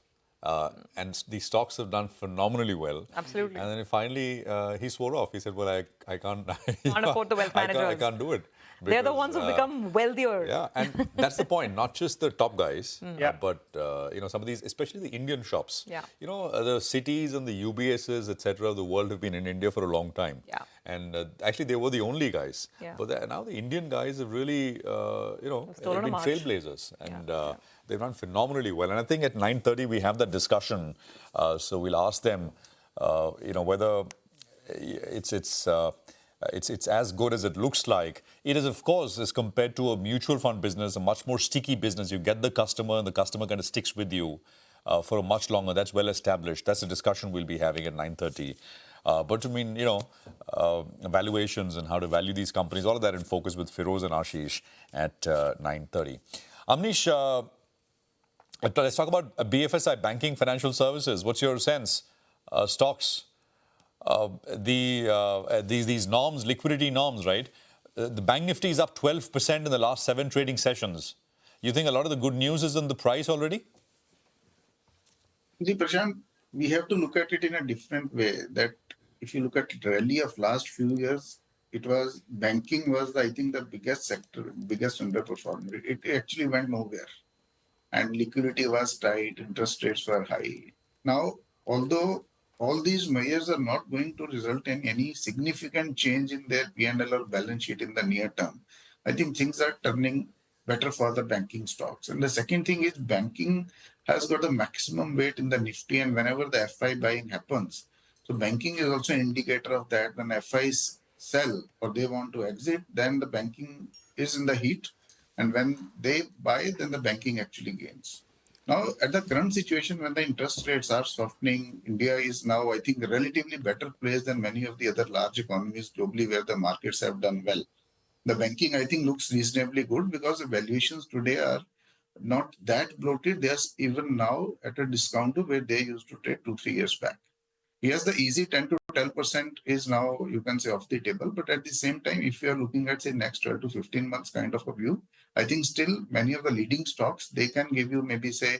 And the stocks have done phenomenally well. Absolutely. And then finally, he swore off. He said, well, I can't afford the wealth managers. I can't do it. Because, they're the ones who become wealthier. Yeah, and that's the point. Not just the top guys, but some of these, especially the Indian shops. Yeah. The cities and the UBSs, etc. of the world have been in India for a long time. Yeah. And actually, they were the only guys. Yeah. But now the Indian guys have really, been trailblazers, and they've done phenomenally well. And I think at 9:30 we have that discussion. So we'll ask them, whether it's as good as it looks like. It is, of course, as compared to a mutual fund business, a much more sticky business. You get the customer, and the customer kind of sticks with you for a much longer. That's well established. That's a discussion we'll be having at 9:30. But I mean, valuations and how to value these companies, all of that in focus with Feroz and Ashish at 9:30. Amnish, let's talk about BFSI, banking, financial services. What's your sense? Stocks, these norms, liquidity norms, right? The bank Nifty is up 12% in the last 7 trading sessions. You think a lot of the good news is in the price already? See, Prashant, we have to look at it in a different way. That if you look at rally of last few years, it was banking was, I think, the biggest sector, biggest underperformer. It actually went nowhere. And liquidity was tight, interest rates were high. Now, although all these measures are not going to result in any significant change in their P&L or balance sheet in the near term, I think things are turning better for the banking stocks. And the second thing is banking has got the maximum weight in the Nifty, and whenever the FI buying happens, so banking is also an indicator of that. When FIs sell or they want to exit, then the banking is in the heat. And when they buy, then the banking actually gains. Now, at the current situation, when the interest rates are softening, India is now, I think, relatively better placed than many of the other large economies globally where the markets have done well. The banking, I think, looks reasonably good because the valuations today are not that bloated. They are even now at a discount to where they used to trade 2-3 years back. Yes, the easy 10 to 12% is now, you can say, off the table. But at the same time, if you are looking at, say, next 12 to 15 months kind of a view, I think still many of the leading stocks, they can give you maybe, say,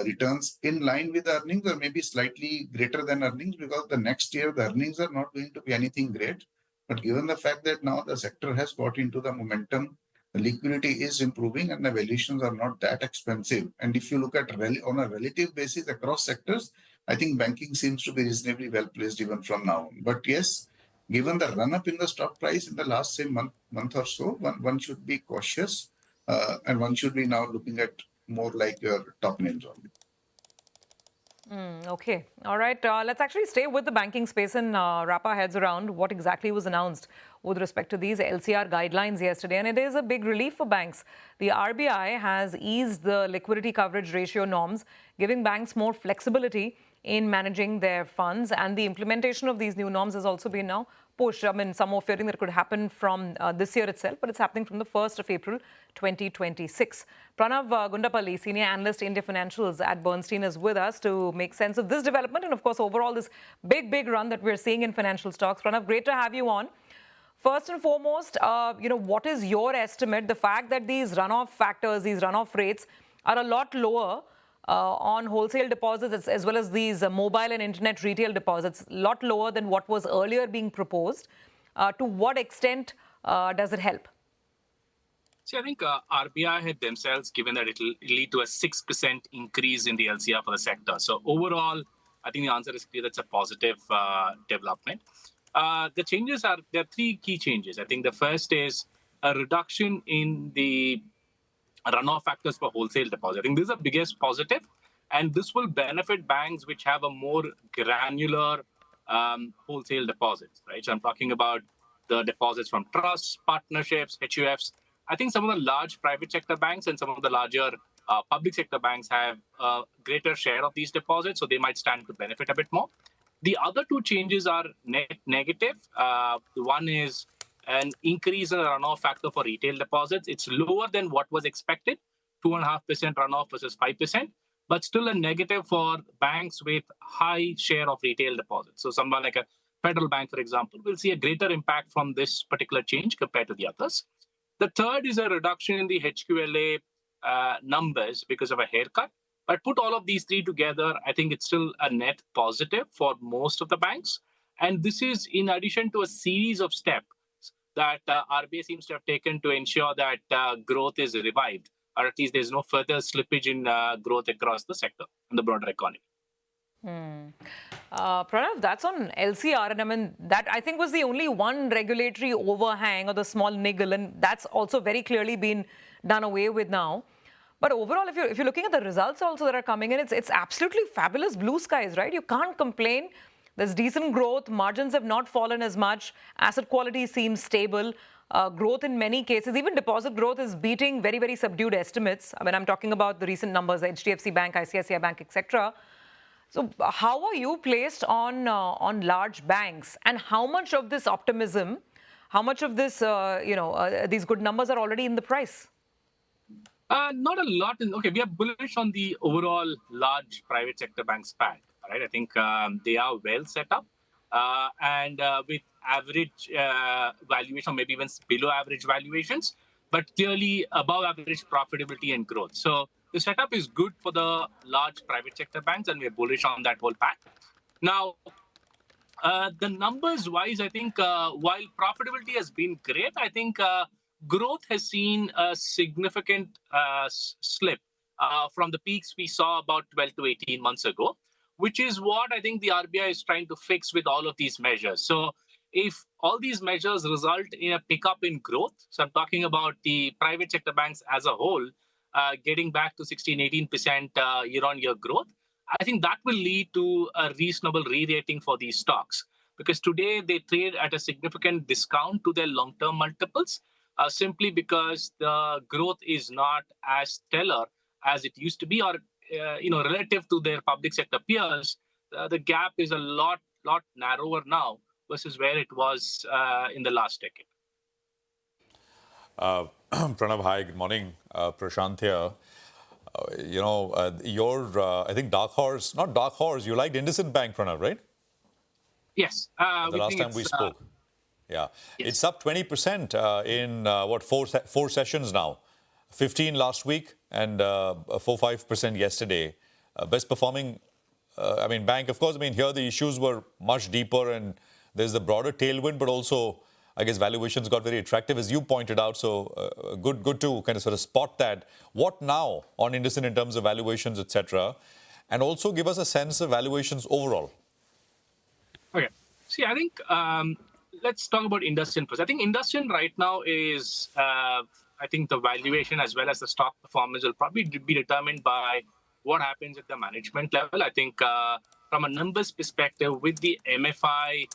returns in line with earnings or maybe slightly greater than earnings, because the next year the earnings are not going to be anything great. But given the fact that now the sector has got into the momentum, the liquidity is improving and the valuations are not that expensive. And if you look at on a relative basis across sectors, I think banking seems to be reasonably well placed even from now on. But yes, given the run up in the stock price in the last, say, month or so, one should be cautious and one should be now looking at more like your top names only. Okay. All right. Let's actually stay with the banking space and wrap our heads around what exactly was announced with respect to these LCR guidelines yesterday. And it is a big relief for banks. The RBI has eased the liquidity coverage ratio norms, giving banks more flexibility in managing their funds. And the implementation of these new norms has also been now pushed. I mean, some are fearing that it could happen from this year itself, but it's happening from the 1st of April, 2026. Pranav Gundapalli, Senior Analyst, India Financials at Bernstein, is with us to make sense of this development and, of course, overall this big run that we're seeing in financial stocks. Pranav, great to have you on. First and foremost, what is your estimate? The fact that these runoff factors, these runoff rates are a lot lower on wholesale deposits as well as these mobile and internet retail deposits, a lot lower than what was earlier being proposed. To what extent does it help? See, I think RBI had themselves given that it will lead to a 6% increase in the LCR for the sector. So overall, I think the answer is clear. That's a positive development. The changes there are three key changes. I think the first is a reduction in the runoff factors for wholesale deposits. I think this is the biggest positive, and this will benefit banks which have a more granular wholesale deposits, right? So I'm talking about the deposits from trusts, partnerships, HUFs. I think some of the large private sector banks and some of the larger public sector banks have a greater share of these deposits, so they might stand to benefit a bit more. The other two changes are net negative. One is an increase in the runoff factor for retail deposits. It's lower than what was expected, 2.5% runoff versus 5%, but still a negative for banks with high share of retail deposits. So someone like a Federal Bank, for example, will see a greater impact from this particular change compared to the others. The third is a reduction in the HQLA numbers because of a haircut. But put all of these three together, I think it's still a net positive for most of the banks. And this is in addition to a series of steps that RBI seems to have taken to ensure that growth is revived, or at least there's no further slippage in growth across the sector and the broader economy. Pranav, that's on LCR, and I mean that I think was the only one regulatory overhang or the small niggle, and that's also very clearly been done away with now. But overall, if you're looking at the results also that are coming in, it's absolutely fabulous blue skies, right? You can't complain. There's decent growth. Margins have not fallen as much. Asset quality seems stable. Growth in many cases, even deposit growth is beating very subdued estimates. I mean, I'm talking about the recent numbers, HDFC Bank, ICICI Bank, etc. So how are you placed on large banks, and how much of this optimism, how much of this, these good numbers are already in the price? Not a lot. Okay, we are bullish on the overall large private sector bank SPAC, right? I think they are well set up and with average valuation, maybe even below average valuations, but clearly above average profitability and growth. So the setup is good for the large private sector banks, and we're bullish on that whole pack. Now, The numbers wise, I think while profitability has been great, I think growth has seen a significant slip from the peaks we saw about 12 to 18 months ago, which is what I think the RBI is trying to fix with all of these measures. So if all these measures result in a pickup in growth, so I'm talking about the private sector banks as a whole, getting back to 16, 18% year-on-year growth, I think that will lead to a reasonable re-rating for these stocks, because today they trade at a significant discount to their long-term multiples, simply because the growth is not as stellar as it used to be, or relative to their public sector peers, the gap is a lot narrower now versus where it was in the last decade. Pranav, hi, good morning. Prashant here. I think not dark horse, you liked IndusInd Bank, Pranav, right? Yes. The last time we spoke. Yeah. Yes. It's up 20% in, four sessions now. 15 last week and 4-5% yesterday. Best performing, bank. Of course, here the issues were much deeper and there's the broader tailwind, but also I guess valuations got very attractive, as you pointed out. So good to kind of sort of spot that. What now on IndusInd in terms of valuations, etc., and also give us a sense of valuations overall. Okay. See, I think let's talk about IndusInd first. I think IndusInd right now is, I think the valuation as well as the stock performance will probably be determined by what happens at the management level. I think from a numbers perspective, with the MFI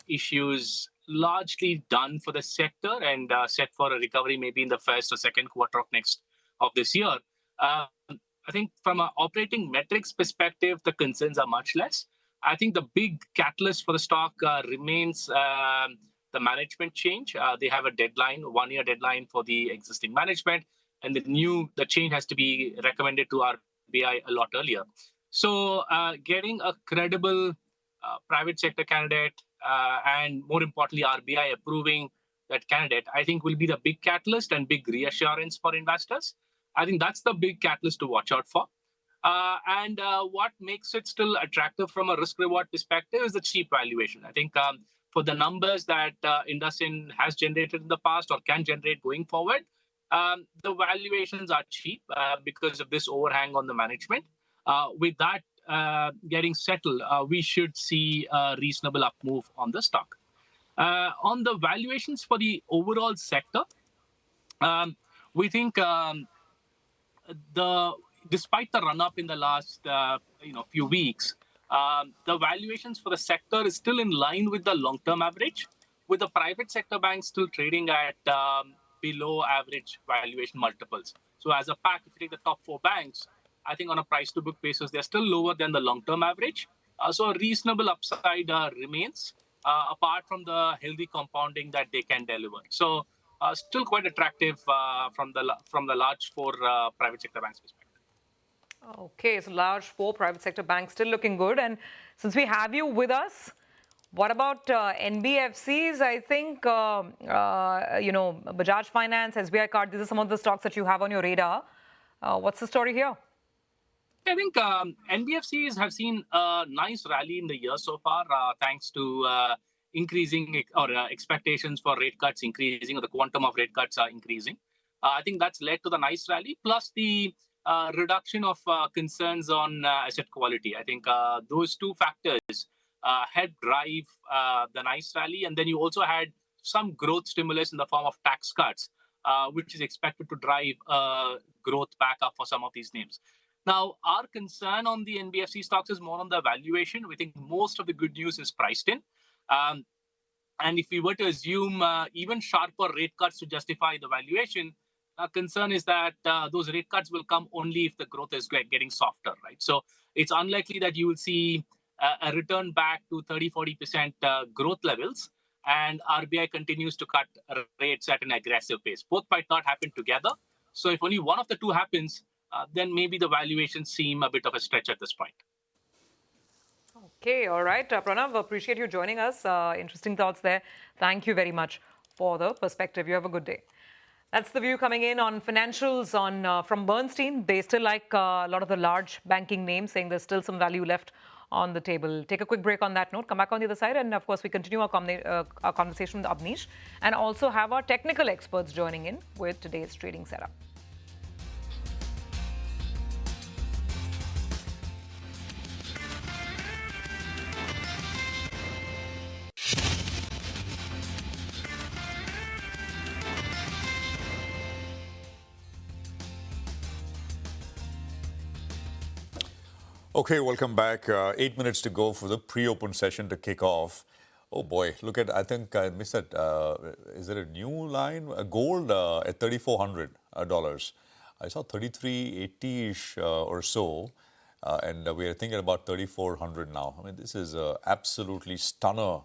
issues largely done for the sector and set for a recovery maybe in the first or second quarter of this year, I think from an operating metrics perspective, the concerns are much less. I think the big catalyst for the stock remains the management change. They have a deadline, 1-year deadline for the existing management, and the change has to be recommended to RBI a lot earlier. So getting a credible private sector candidate and more importantly, RBI approving that candidate, I think will be the big catalyst and big reassurance for investors. I think that's the big catalyst to watch out for. And what makes it still attractive from a risk-reward perspective is the cheap valuation. I think for the numbers that IndusInd has generated in the past or can generate going forward, the valuations are cheap because of this overhang on the management. With that getting settled, we should see a reasonable up move on the stock. On the valuations for the overall sector, we think despite the run-up in the last few weeks, the valuations for the sector is still in line with the long-term average, with the private sector banks still trading at below average valuation multiples. So as a pack, if you take the top 4 banks, I think on a price-to-book basis, they're still lower than the long-term average. So a reasonable upside remains, apart from the healthy compounding that they can deliver. So still quite attractive from the large 4 private sector banks perspective. Okay, so large 4 private sector banks still looking good. And since we have you with us, what about NBFCs? I think, Bajaj Finance, SBI Card, these are some of the stocks that you have on your radar. What's the story here? I think NBFCs have seen a nice rally in the year so far, thanks to increasing or expectations for rate cuts increasing, or the quantum of rate cuts are increasing. I think that's led to the nice rally, plus the reduction of concerns on asset quality. I think those 2 factors helped drive the nice rally. And then you also had some growth stimulus in the form of tax cuts, which is expected to drive growth back up for some of these names. Now, our concern on the NBFC stocks is more on the valuation. We think most of the good news is priced in. And if we were to assume even sharper rate cuts to justify the valuation, our concern is that those rate cuts will come only if the growth is getting softer, right? So it's unlikely that you will see a return back to 30-40% growth levels, and RBI continues to cut rates at an aggressive pace. Both might not happen together. So if only one of the 2 happens, then maybe the valuations seem a bit of a stretch at this point. Okay, all right. Pranav, appreciate you joining us. Interesting thoughts there. Thank you very much for the perspective. You have a good day. That's the view coming in on financials from Bernstein. They still like a lot of the large banking names, saying there's still some value left on the table. Take a quick break on that note, come back on the other side, and of course, we continue our conversation with Amnish and also have our technical experts joining in with today's trading setup. Okay, welcome back. 8 minutes to go for the pre-open session to kick off. Oh boy, look at, I think I missed that. Is there a new line? Gold at $3,400. I saw 3380-ish or so. And we are thinking about 3,400 now. I mean, this is absolutely stunner.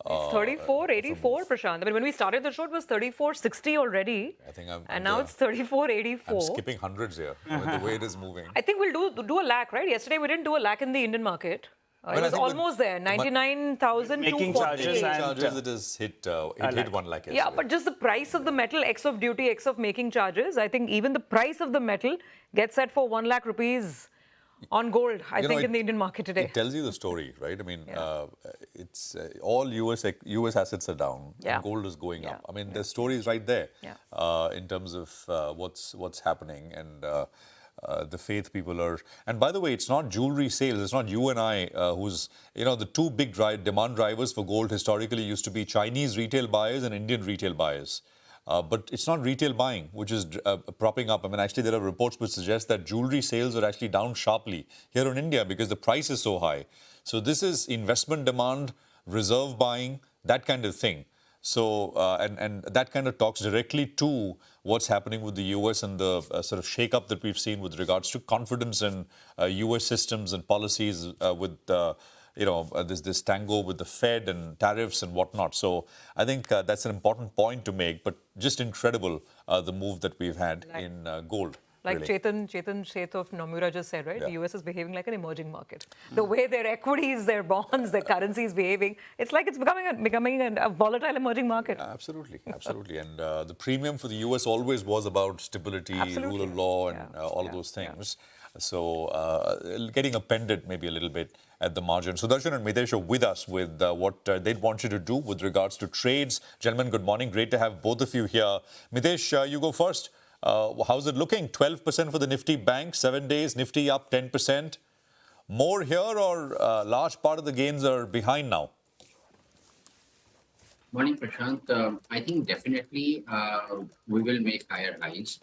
It's 34.84, Prashant. I mean, when we started the show, it was 34.60 already. I think and now it's 34.84. I'm skipping hundreds here with the way it is moving. I think we'll do a lakh, right? Yesterday we didn't do a lakh in the Indian market. It was almost there, 99,248. Making charges It has hit 1 lakh yesterday. Yeah, but just the price of the metal, X of duty, X of making charges, I think even the price of the metal gets set for 1 lakh rupees on gold, I think, in the Indian market today. It tells you the story, right? I mean, it's all US assets are down, and gold is going up. I mean, the story is right there in terms of what's happening, and the faith people are. And by the way, it's not jewelry sales. It's not you and I who's, the two big demand drivers for gold historically used to be Chinese retail buyers and Indian retail buyers. But it's not retail buying, which is propping up. I mean, actually, there are reports which suggest that jewelry sales are actually down sharply here in India because the price is so high. So this is investment demand, reserve buying, that kind of thing. So, and that kind of talks directly to what's happening with the US and the sort of shake-up that we've seen with regards to confidence in US systems and policies with this tango with the Fed and tariffs and whatnot. So I think that's an important point to make, but just incredible the move that we've had in gold. Like really. Chetan Sheth of Nomura just said, right? The US is behaving like an emerging market. The way their equities, their bonds, their currency is behaving, it's like it's becoming a volatile emerging market. Absolutely. And the premium for the US always was about stability, rule of law, and all of those things. So getting appended maybe a little bit at the margin. Sudarshan and Mitesh are with us with what they'd want you to do with regards to trades. Gentlemen, good morning. Great to have both of you here. Mitesh, you go first. How's it looking? 12% for the Nifty bank, 7 days, Nifty up 10%. More here, or large part of the gains are behind now? Morning, Prashant. I think definitely we will make higher highs.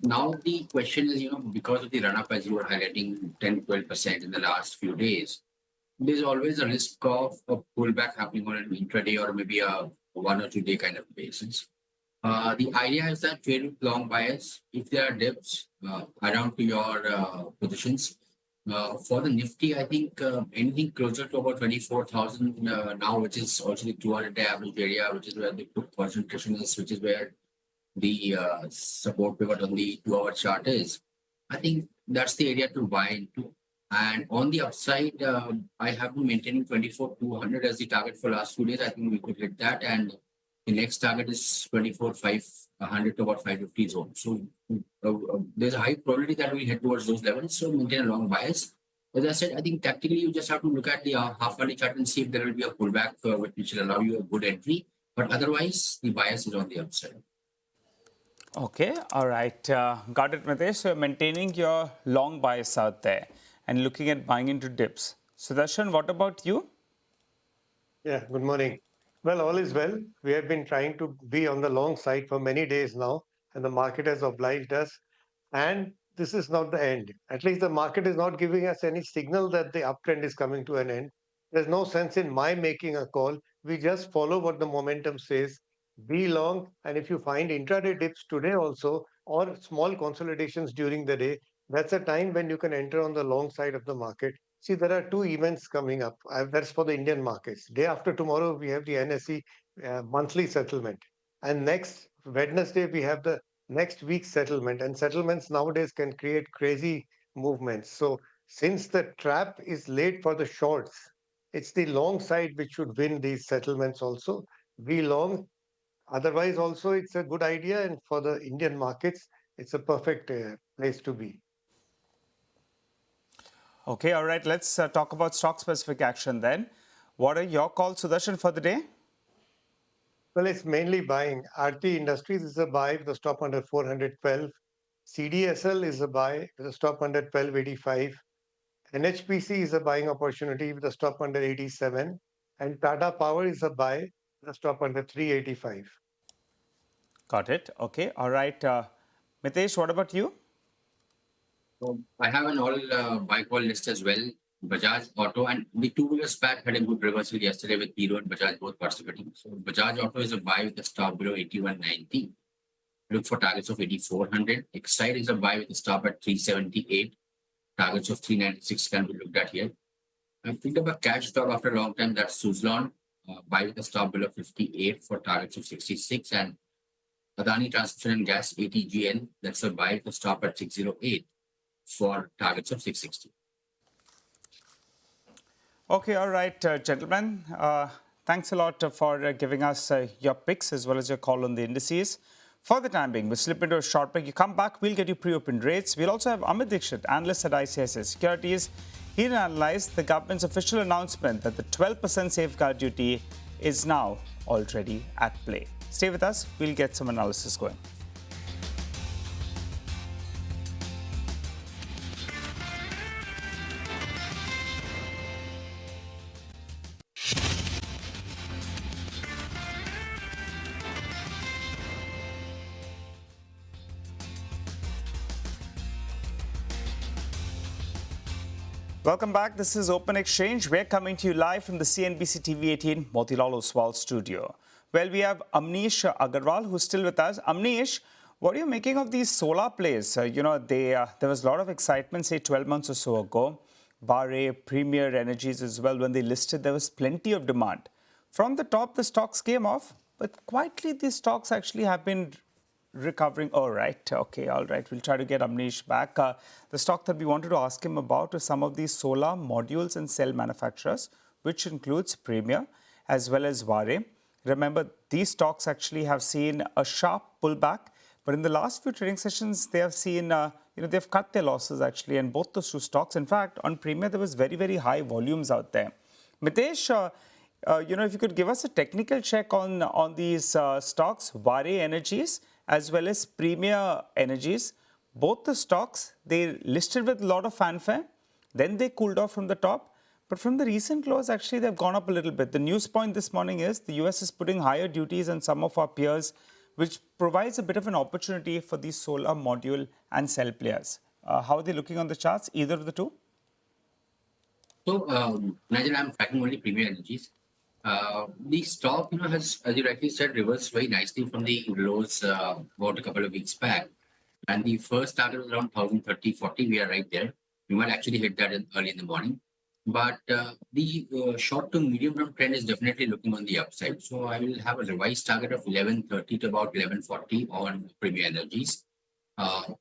Now the question is, because of the run-up, as you were highlighting, 10-12% in the last few days, there's always a risk of a pullback happening on an intraday or maybe a 1 or 2 day kind of basis. The idea is that trade with long bias, if there are dips around to your positions. For the Nifty, I think anything closer to about 24,000 now, which is also the 200-day average area, which is where the put concentration is, which is where the support pivot on the 2-hour chart is. I think that's the area to buy into. And on the upside, I have been maintaining 24,200 as the target for last 2 days. I think we could hit that. And the next target is 24,500 to about 550 zone. So there's a high probability that we'll head towards those levels. So maintain a long bias. As I said, I think tactically you just have to look at the half-hourly chart and see if there will be a pullback which will allow you a good entry. But otherwise, the bias is on the upside. Okay, all right. Got it, Mitesh. So maintaining your long bias out there and looking at buying into dips. Sudarshan, what about you? Yeah, good morning. Well, all is well. We have been trying to be on the long side for many days now, and the market has obliged us. And this is not the end. At least the market is not giving us any signal that the uptrend is coming to an end. There's no sense in my making a call. We just follow what the momentum says. Be long, and if you find intraday dips today also, or small consolidations during the day, that's a time when you can enter on the long side of the market. See, there are 2 events coming up. That's for the Indian markets. Day after tomorrow, we have the NSE monthly settlement. And next Wednesday, we have the next week's settlement. And settlements nowadays can create crazy movements. So since the trap is laid for the shorts, it's the long side which should win these settlements also. Be long. Otherwise, also, it's a good idea. And for the Indian markets, it's a perfect place to be. Okay, all right. Let's talk about stock-specific action then. What are your calls, Sudarshan, for the day? Well, it's mainly buying. Aarti Industries is a buy with a stop under 412. CDSL is a buy with a stop under 1285. NHPC is a buying opportunity with a stop under 87. And Tata Power is a buy with a stop under 385. Got it. Okay, all right. Mitesh, what about you? So I have an all buy call list as well. Bajaj Auto and the two-wheeler SPAC had a good reversal yesterday with Hero and Bajaj both participating. So Bajaj Auto is a buy with a stop below 81.90. Look for targets of 8,400. Excite is a buy with a stop at 378. Targets of 396 can be looked at here. I picked up a cash stock after a long time. That's Suzlon. Buy with a stop below 58 for targets of 66. And Adani Transmission and Gas, ATGN, that's a buy with a stop at 608 for targets of 660. Okay, all right, gentlemen. Thanks a lot for giving us your picks as well as your call on the indices. For the time being, we'll slip into a short break. You come back, we'll get you pre-opened rates. We'll also have Amit Dixit, analyst at ICICI Securities. He'll analyze the government's official announcement that the 12% safeguard duty is now already at play. Stay with us. We'll get some analysis going. Welcome back. This is Open Exchange. We're coming to you live from the CNBC-TV18 Motilal Oswal studio. Well, we have Amnesh Agarwal, who's still with us. Amnesh, what are you making of these solar plays? There was a lot of excitement, say, 12 months or so ago. Barre, Premier Energies as well, when they listed, there was plenty of demand. From the top, the stocks came off, but quietly, these stocks actually have been recovering. All right. Okay. All right. We'll try to get Amnish back. The stock that we wanted to ask him about is some of these solar modules and cell manufacturers, which includes Premier as well as Vare. Remember, these stocks actually have seen a sharp pullback, but in the last few trading sessions, they have seen, they've cut their losses actually, and both those two stocks. In fact, on Premier, there was very, very high volumes out there. Mitesh, if you could give us a technical check on these stocks, Vare Energies, as well as Premier Energies. Both the stocks, they listed with a lot of fanfare. Then they cooled off from the top. But from the recent close, actually, they've gone up a little bit. The news point this morning is the US is putting higher duties on some of our peers, which provides a bit of an opportunity for these solar module and cell players. How are they looking on the charts, either of the two? So, Nigel, I'm tracking only Premier Energies. The stock, has, as you rightly said, reversed very nicely from the lows about a couple of weeks back. And the first target was around 1,030.40. We are right there. We might actually hit that early in the morning. But the short to medium term trend is definitely looking on the upside. So I will have a revised target of 1130 to about 1140 on Premier Energies.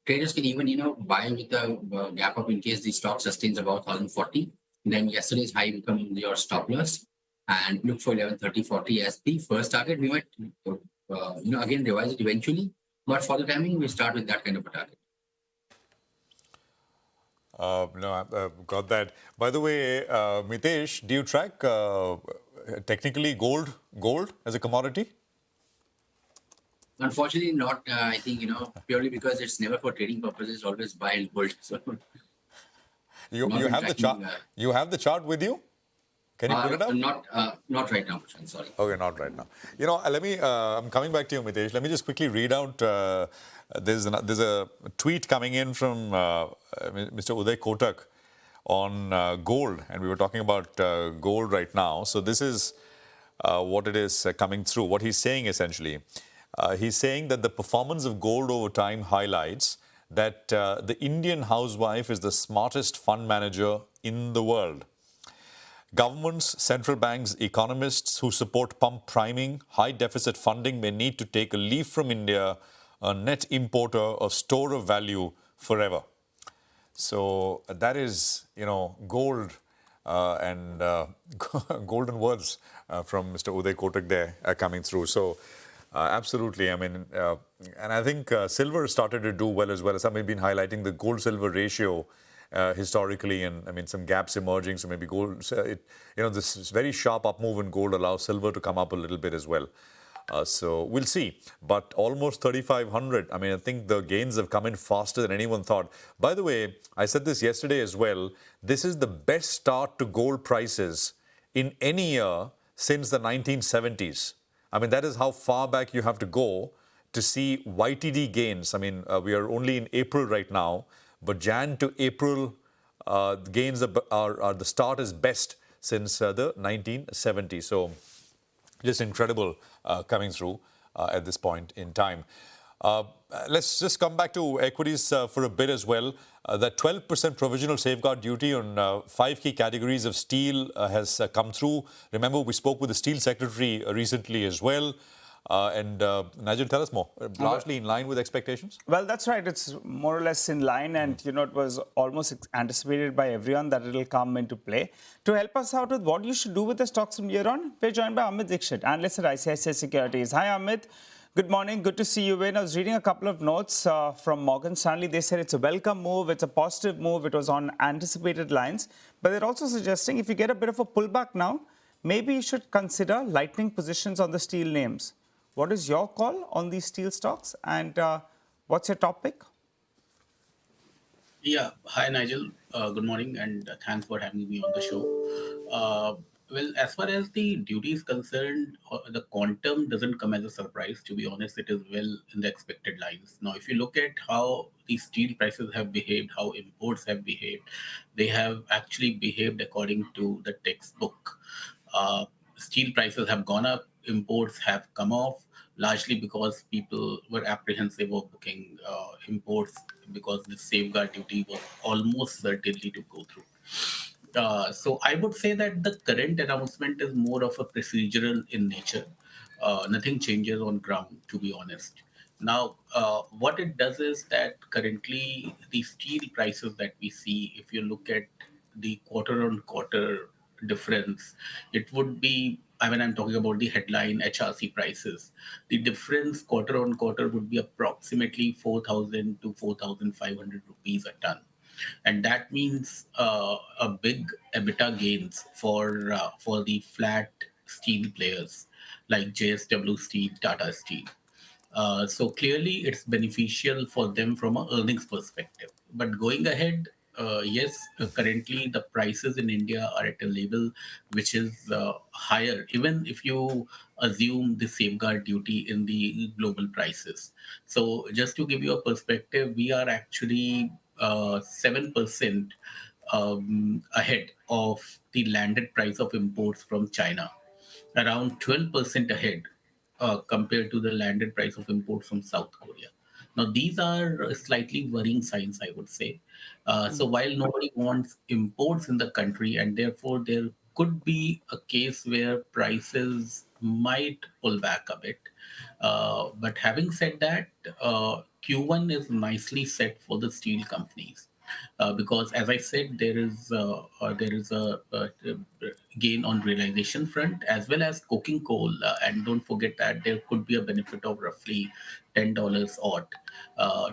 Traders can even, buy with a gap up in case the stock sustains about 1,040. Then yesterday's high become your stop loss. And look for 1130.40 as the first target. We might, again revise it eventually. But for the timing, we start with that kind of a target. Got that. By the way, Mitesh, do you track technically gold as a commodity? Unfortunately, not. I think, purely because it's never for trading purposes, always buy and hold. So you have the chart. You have the chart with you? Can you put it up? Not right now, Prashant, sorry. Okay, not right now. Let me, I'm coming back to you, Mitesh. Let me just quickly read out, there's a tweet coming in from Mr. Uday Kotak on gold, and we were talking about gold right now. So this is what it is coming through, what he's saying essentially. He's saying that the performance of gold over time highlights that the Indian housewife is the smartest fund manager in the world. Governments, central banks, economists who support pump priming, high deficit funding may need to take a leaf from India, a net importer, a store of value forever. So that is, gold and golden words from Mr. Uday Kotak there coming through. So absolutely, and I think silver started to do well as well. Some have been highlighting the gold-silver ratio historically, and I mean some gaps emerging. So maybe gold, this very sharp up move in gold allows silver to come up a little bit as well. So we'll see. But almost 3,500. I mean, I think the gains have come in faster than anyone thought. By the way, I said this yesterday as well. This is the best start to gold prices in any year since the 1970s. I mean, that is how far back you have to go to see YTD gains. I mean, we are only in April right now, but Jan to April gains are the start is best since the 1970s. So just incredible coming through at this point in time. Let's just come back to equities for a bit as well. That 12% provisional safeguard duty on 5 key categories of steel has come through. Remember, we spoke with the steel secretary recently as well. Nigel, tell us more. Largely in line with expectations? Well, that's right. It's more or less in line, and it was almost anticipated by everyone that it'll come into play. To help us out with what you should do with the stocks from here on, we're joined by Amit Dixit, analyst at ICICI Securities. Hi, Amit. Good morning. Good to see you in. I was reading a couple of notes from Morgan Stanley. They said it's a welcome move. It's a positive move. It was on anticipated lines. But they're also suggesting if you get a bit of a pullback now, maybe you should consider lightening positions on the steel names. What is your call on these steel stocks, and what's your topic? Yeah. Hi, Nigel. Good morning, and thanks for having me on the show. Well, as far as the duty is concerned, the quantum doesn't come as a surprise. To be honest, it is well in the expected lines. Now, if you look at how the steel prices have behaved, how imports have behaved, they have actually behaved according to the textbook. Steel prices have gone up, imports have come off, largely because people were apprehensive of booking imports because the safeguard duty was almost certainly to go through. So I would say that the current announcement is more of a procedural in nature. Nothing changes on ground, to be honest. Now, what it does is that currently the steel prices that we see, if you look at the quarter-on-quarter difference, it would be, I mean, I'm talking about the headline HRC prices. The difference quarter-on-quarter would be approximately 4,000 to 4,500 rupees a ton. And that means a big EBITDA gains for the flat steel players like JSW Steel, Tata Steel. So clearly, it's beneficial for them from an earnings perspective. But going ahead, yes, currently the prices in India are at a level which is higher, even if you assume the safeguard duty in the global prices. So just to give you a perspective, we are actually 7% ahead of the landed price of imports from China, around 12% ahead compared to the landed price of imports from South Korea. Now, these are slightly worrying signs, I would say. So while nobody wants imports in the country, and therefore there could be a case where prices might pull back a bit. But having said that, Q1 is nicely set for the steel companies. Because, as I said, there is a gain on realization front as well as coking coal, and don't forget that there could be a benefit of roughly $10 odd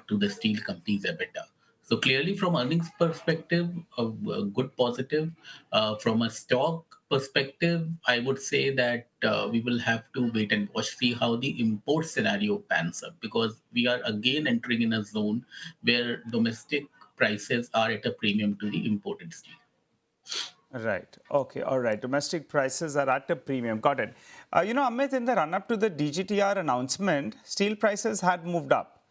to the steel companies' EBITDA. So clearly, from earnings perspective, a good positive. From a stock perspective, I would say that we will have to wait and watch, see how the import scenario pans up, because we are again entering in a zone where domestic prices are at a premium to the imported steel. Right. Okay. All right. Domestic prices are at a premium. Got it. Amit, in the run-up to the DGTR announcement, steel prices had moved up.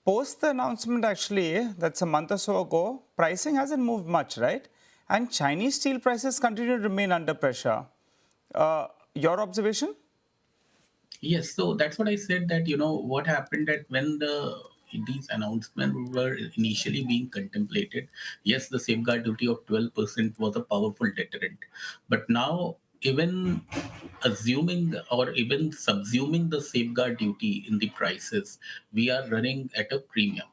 Post the announcement, actually, that's a month or so ago, pricing hasn't moved much, right? And Chinese steel prices continue to remain under pressure. Your observation? Yes, so that's what I said, that, what happened that when these announcements were initially being contemplated, yes, the safeguard duty of 12% was a powerful deterrent. But now, even assuming or even subsuming the safeguard duty in the prices, we are running at a premium.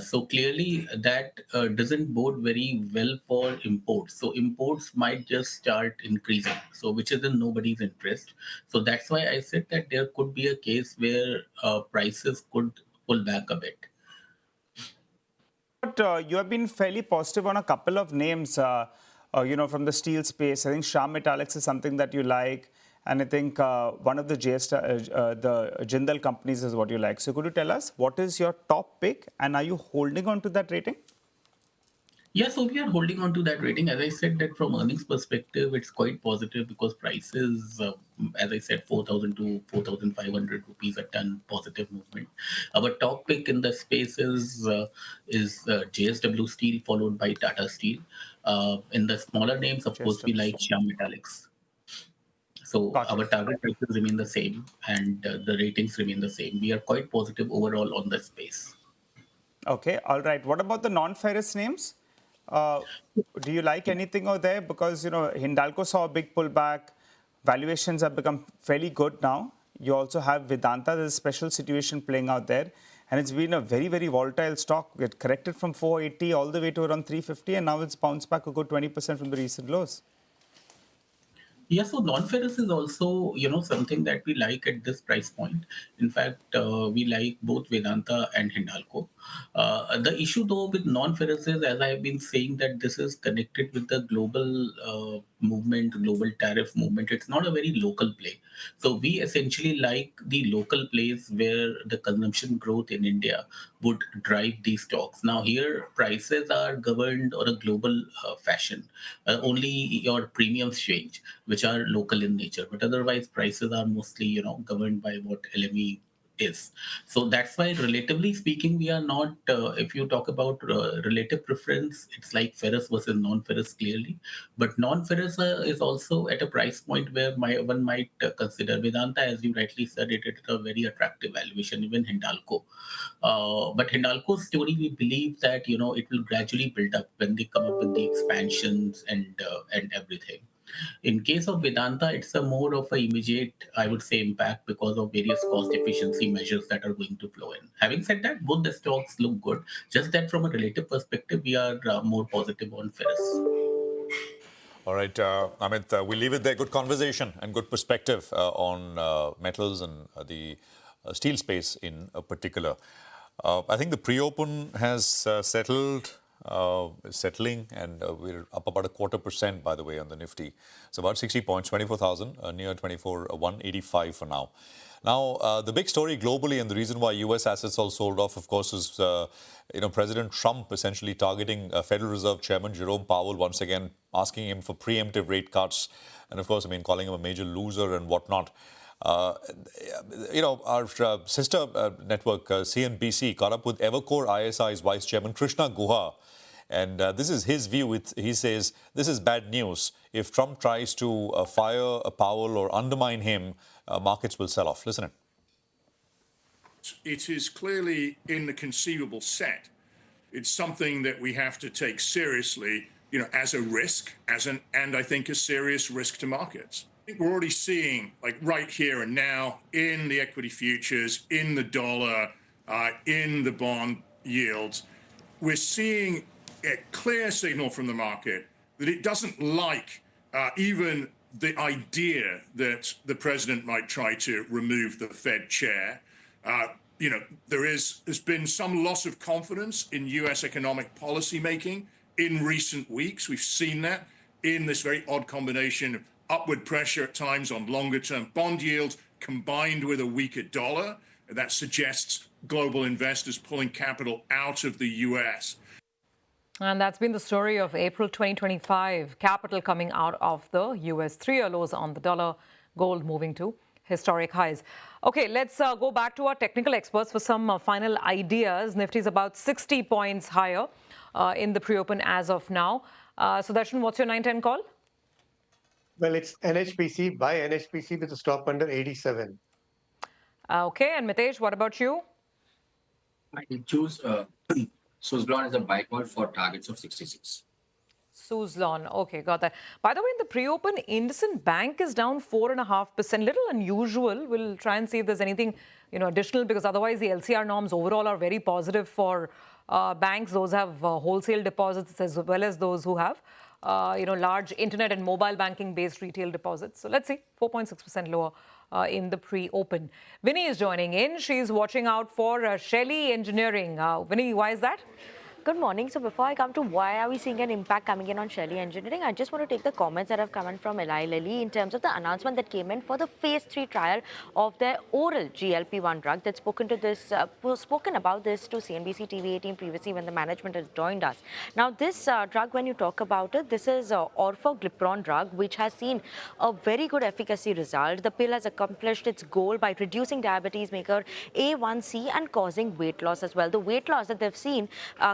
So clearly that doesn't bode very well for imports. So imports might just start increasing, so which is in nobody's interest. So that's why I said that there could be a case where prices could pull back a bit. what? You have been fairly positive on a couple of names, from the steel space. I think Shah Metallics is something that you like. And I think one of the the Jindal companies is what you like. So could you tell us what is your top pick and are you holding on to that rating? Yeah, so we are holding on to that rating. As I said, that from earnings perspective, it's quite positive because prices, as I said, 4,000 to 4,500 rupees a ton positive movement. Our top pick in the space is JSW Steel, followed by Tata Steel. In the smaller names, of course, we like Shyam Metallics. So our target prices remain the same and the ratings remain the same. We are quite positive overall on the space. Okay, all right. What about the non-ferrous names? Do you like anything over there? Because, Hindalco saw a big pullback. Valuations have become fairly good now. You also have Vedanta. There's a special situation playing out there. And it's been a very, very volatile stock. It corrected from 480 all the way to around 350. And now it's bounced back a good 20% from the recent lows. Yeah, so non-ferrous is also, something that we like at this price point. In fact, we like both Vedanta and Hindalco. The issue, though, with non-ferrous is, as I have been saying, that this is connected with the global movement, global tariff movement. It's not a very local play. So we essentially like the local plays where the consumption growth in India would drive these stocks. Now here, prices are governed on a global fashion. Only your premiums change, which are local in nature. But otherwise, prices are mostly, governed by what LME is. So that's why, relatively speaking, we are not, if you talk about relative preference, it's like ferrous versus non-ferrous clearly. But non-ferrous is also at a price point where one might consider Vedanta, as you rightly said, it at a very attractive valuation, even Hindalco. But Hindalco's story, we believe that, it will gradually build up when they come up with the expansions and everything. In case of Vedanta, it's a more of an immediate, I would say, impact because of various cost efficiency measures that are going to flow in. Having said that, both the stocks look good. Just that from a relative perspective, we are more positive on ferrous. All right, Amit, we'll leave it there. Good conversation and good perspective on metals and the steel space in particular. I think the pre-open has settled. Settling, and we're up about 0.25%, by the way, on the Nifty. It's about 60 points, 24,000, near 185 for now. Now, the big story globally and the reason why U.S. assets all sold off, of course, is President Trump essentially targeting Federal Reserve Chairman Jerome Powell, once again asking him for preemptive rate cuts, and of course, calling him a major loser and whatnot. Our sister network, CNBC, caught up with Evercore ISI's Vice Chairman Krishna Guha. And this is his view. He says this is bad news. If Trump tries to fire Powell or undermine him, markets will sell off. Listen in. It is clearly in the conceivable set. It's something that we have to take seriously, as a risk, and I think a serious risk to markets. I think we're already seeing, like right here and now, in the equity futures, in the dollar, in the bond yields, we're seeing a clear signal from the market that it doesn't like even the idea that the president might try to remove the Fed chair. There's been some loss of confidence in U.S. economic policy making in recent weeks. We've seen that in this very odd combination of upward pressure at times on longer-term bond yields combined with a weaker dollar. That suggests global investors pulling capital out of the U.S. And that's been the story of April 2025. Capital coming out of the U.S. 3-year lows on the dollar, gold moving to historic highs. Okay, let's go back to our technical experts for some final ideas. Nifty is about 60 points higher in the pre-open as of now. Sudarshan, what's your 9-10 call? Well, it's NHPC. Buy NHPC with a stop under 87. Okay, and Mitesh, what about you? I choose Suzlon as a buy call for targets of 66. Suzlon. Okay, got that. By the way, in the pre-open, IndusInd Bank is down 4.5%. Little unusual. We'll try and see if there's anything additional, because otherwise the LCR norms overall are very positive for banks. Those have wholesale deposits as well as those who have large internet and mobile banking based retail deposits. So let's see, 4.6% lower in the pre-open. Vinny is joining in. She's watching out for Shelley Engineering. Vinny, why is that? Good morning. So before I come to why are we seeing an impact coming in on Shelly Engineering, I just want to take the comments that have come in from Eli Lilly in terms of the announcement that came in for the phase 3 trial of their oral GLP-1 drug. That's spoken about this to CNBC-TV18 previously when the management has joined us. Now this drug, when you talk about it, this is orforglipron drug which has seen a very good efficacy result. The pill has accomplished its goal by reducing diabetes maker A1C and causing weight loss as well. The weight loss that they've seen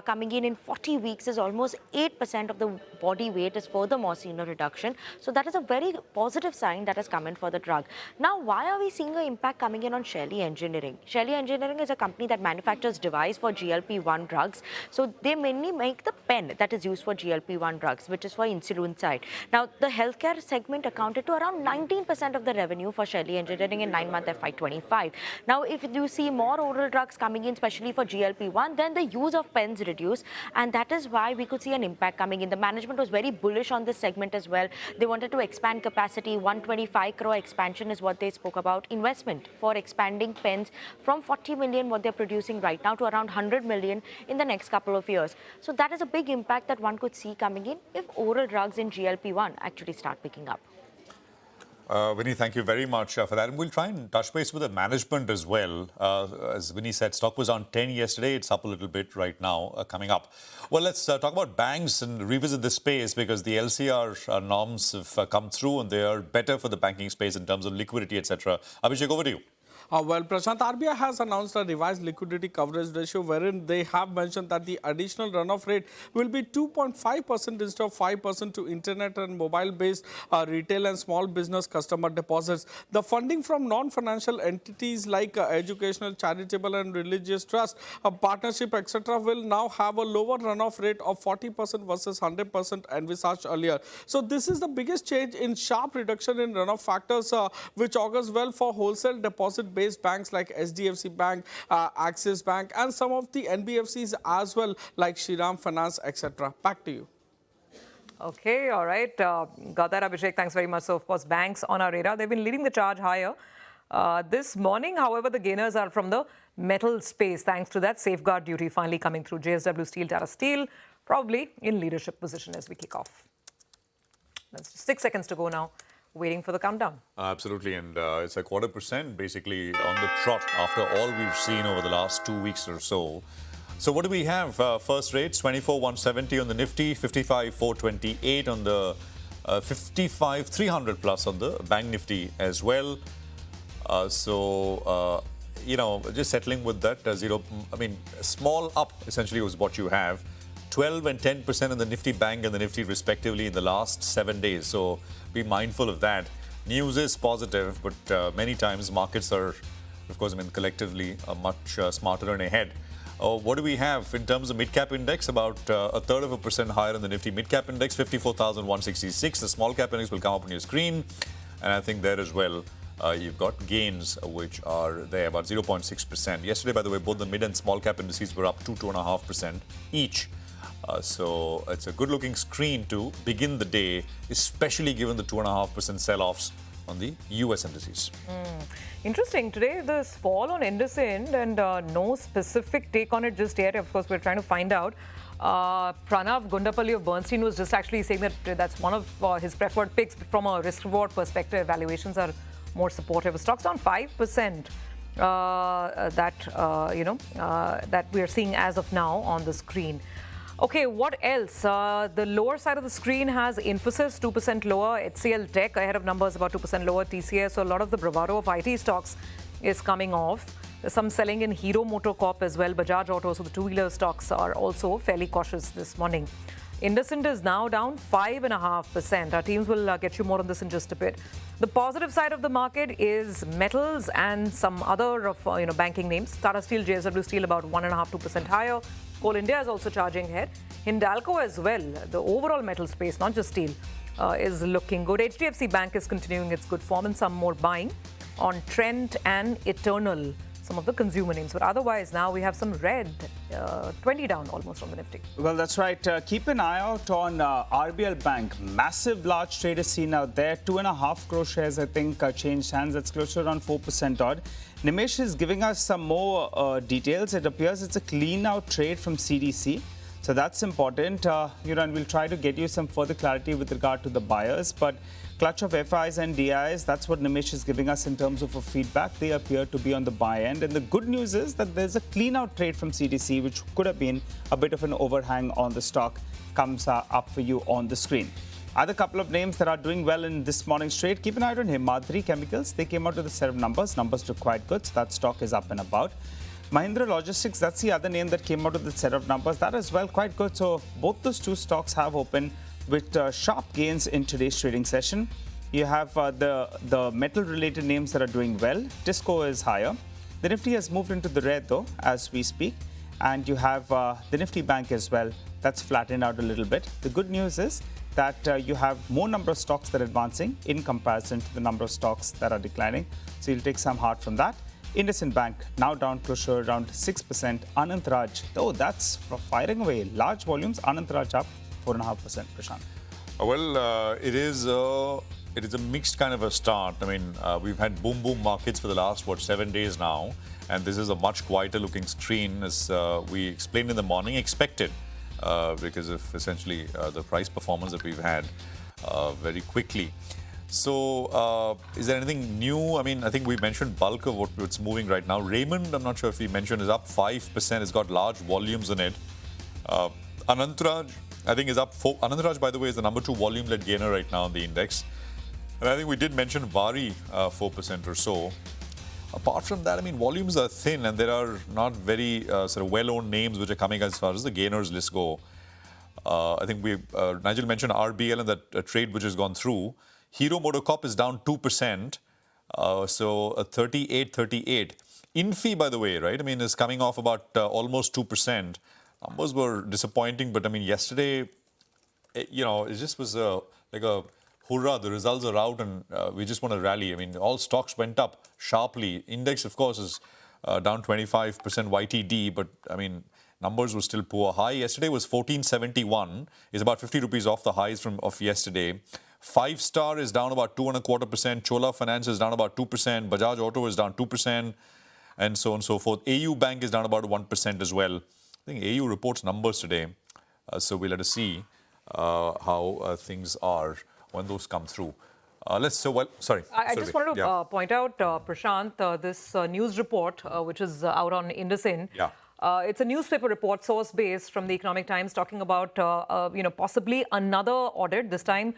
coming in 40 weeks is almost 8% of the body weight is furthermore seen a reduction. So that is a very positive sign that has come in for the drug. Now, why are we seeing an impact coming in on Shelly Engineering? Shelly Engineering is a company that manufactures device for GLP-1 drugs. So they mainly make the pen that is used for GLP-1 drugs, which is for insulin side. Now, the healthcare segment accounted to around 19% of the revenue for Shelly Engineering in 9-month FY25. Now, if you see more oral drugs coming in, especially for GLP-1, then the use of pens reduce, and that is why we could see an impact coming in. The management was very bullish on this segment as well. They wanted to expand capacity. 125 crore expansion is what they spoke about. Investment for expanding pens from 40 million, what they're producing right now, to around 100 million in the next couple of years. So that is a big impact that one could see coming in if oral drugs in GLP-1 actually start picking up. Vinny, thank you very much for that. And we'll try and touch base with the management as well. As Vinny said, stock was on 10 yesterday. It's up a little bit right now, coming up. Well, let's talk about banks and revisit this space because the LCR norms have come through and they are better for the banking space in terms of liquidity, etc. Abhishek, over to you. Well, Prashant, RBI has announced a revised liquidity coverage ratio wherein they have mentioned that the additional runoff rate will be 2.5% instead of 5% to internet and mobile-based retail and small business customer deposits. The funding from non-financial entities like educational, charitable and religious trust, partnership, etc. will now have a lower runoff rate of 40% versus 100% envisaged earlier. So this is the biggest change in sharp reduction in runoff factors, which augurs well for wholesale deposit-based banks like SDFC Bank, Axis Bank, and some of the NBFCs as well, like Shriram Finance, etc. Back to you. Okay, all right. Got that, Abhishek. Thanks very much. So, of course, banks on our radar. They've been leading the charge higher. This morning, however, the gainers are from the metal space, thanks to that safeguard duty finally coming through. JSW Steel, Tata Steel, probably in leadership position as we kick off. That's 6 seconds to go now. Waiting for the countdown. Absolutely, and it's a 0.25% basically on the trot after all we've seen over the last 2 weeks or so. So what do we have? First rates, 24,170 on the Nifty, 55,428 on the 55,300 plus on the Bank Nifty as well. You know, just settling with that, small up essentially was what you have. 12 and 10% in the Nifty Bank and the Nifty respectively in the last 7 days. So be mindful of that. News is positive, but many times markets are, of course, collectively much smarter and ahead. What do we have in terms of mid-cap index? About 1/3% higher in the Nifty mid-cap index, 54,166. The small-cap index will come up on your screen. And I think there as well, you've got gains which are there, about 0.6%. Yesterday, by the way, both the mid and small-cap indices were up 2.5% each. So it's a good-looking screen to begin the day, especially given the 2.5% sell-offs on the US indices. Interesting. Today, this fall on IndusInd and no specific take on it just yet. Of course, we're trying to find out. Pranav Gundapalli of Bernstein was just actually saying that that's one of his preferred picks from a risk-reward perspective. Valuations are more supportive. Stocks down 5%. That we are seeing as of now on the screen. Okay, what else? The lower side of the screen has Infosys, 2% lower. HCL Tech ahead of numbers, about 2% lower. TCS, so a lot of the bravado of IT stocks is coming off. There's some selling in Hero MotoCorp as well. Bajaj Auto, so the two-wheeler stocks are also fairly cautious this morning. IndusInd is now down 5.5%. Our teams will get you more on this in just a bit. The positive side of the market is metals and some other of banking names. Tata Steel, JSW Steel about 1.5-2% higher. Coal India is also charging ahead. Hindalco as well. The overall metal space, not just steel, is looking good. HDFC Bank is continuing its good form and some more buying on Trent and Eternal, some of the consumer names. But otherwise, now we have some red, 20 down almost on the Nifty. Well, that's right. Keep an eye out on RBL Bank. Massive large trader seen out there. 2.5 crore shares, I think, changed hands. That's close to around 4% odd. Nimesh is giving us some more details. It appears it's a clean out trade from CDC. So that's important. And we'll try to get you some further clarity with regard to the buyers. But clutch of FIs and DIs, that's what Nimish is giving us in terms of a feedback. They appear to be on the buy end. And the good news is that there's a clean out trade from CDC, which could have been a bit of an overhang on the stock, comes up for you on the screen. Other couple of names that are doing well in this morning's trade. Keep an eye on Himadri Chemicals. They came out with a set of numbers. Numbers look quite good. So that stock is up and about. Mahindra Logistics, that's the other name that came out with a set of numbers. That is well quite good. So both those two stocks have opened with sharp gains in today's trading session. You have the metal-related names that are doing well. Tisco is higher. The Nifty has moved into the red though as we speak. And you have the Nifty Bank as well. That's flattened out a little bit. The good news is that you have more number of stocks that are advancing in comparison to the number of stocks that are declining. So you'll take some heart from that. IndusInd Bank now down closer around 6%. Anant Raj, though that's firing away. Large volumes. Anant Raj up 4.5%. Prashant. Well, it is a mixed kind of a start. I mean, we've had boom markets for the last 7 days now, and this is a much quieter looking screen, as we explained in the morning, expected because of essentially the price performance that we've had very quickly. So, is there anything new? I mean, I think we mentioned bulk of what's moving right now. Raymond, I'm not sure if we mentioned, is up 5%. It's got large volumes in it. Anantraj, I think, is up 4%. Anantraj, by the way, is the number 2 volume-led gainer right now on the index. And I think we did mention Vari, 4% or so. Apart from that, I mean, volumes are thin and there are not very sort of well-owned names which are coming as far as the gainers list go. I think Nigel mentioned RBL and that trade which has gone through. Hero MotoCorp is down 2%, so 38. Infi, by the way, right? I mean, is coming off about almost 2%. Numbers were disappointing, but I mean, yesterday, it just was like a hurrah, the results are out and we just want to rally. I mean, all stocks went up sharply. Index, of course, is down 25% YTD, but I mean, numbers were still poor. High yesterday was 1471, is about 50 rupees off the highs of yesterday. 5-star is down about 2.25%. Chola Finance is down about 2%. Bajaj Auto is down 2%, and so on and so forth. AU Bank is down about 1% as well. I think AU reports numbers today, so we'll have to see how things are when those come through. I just wanted to point out, Prashant, this news report, which is out on IndusInd. Yeah. It's a newspaper report, source-based, from the Economic Times, talking about possibly another audit, this time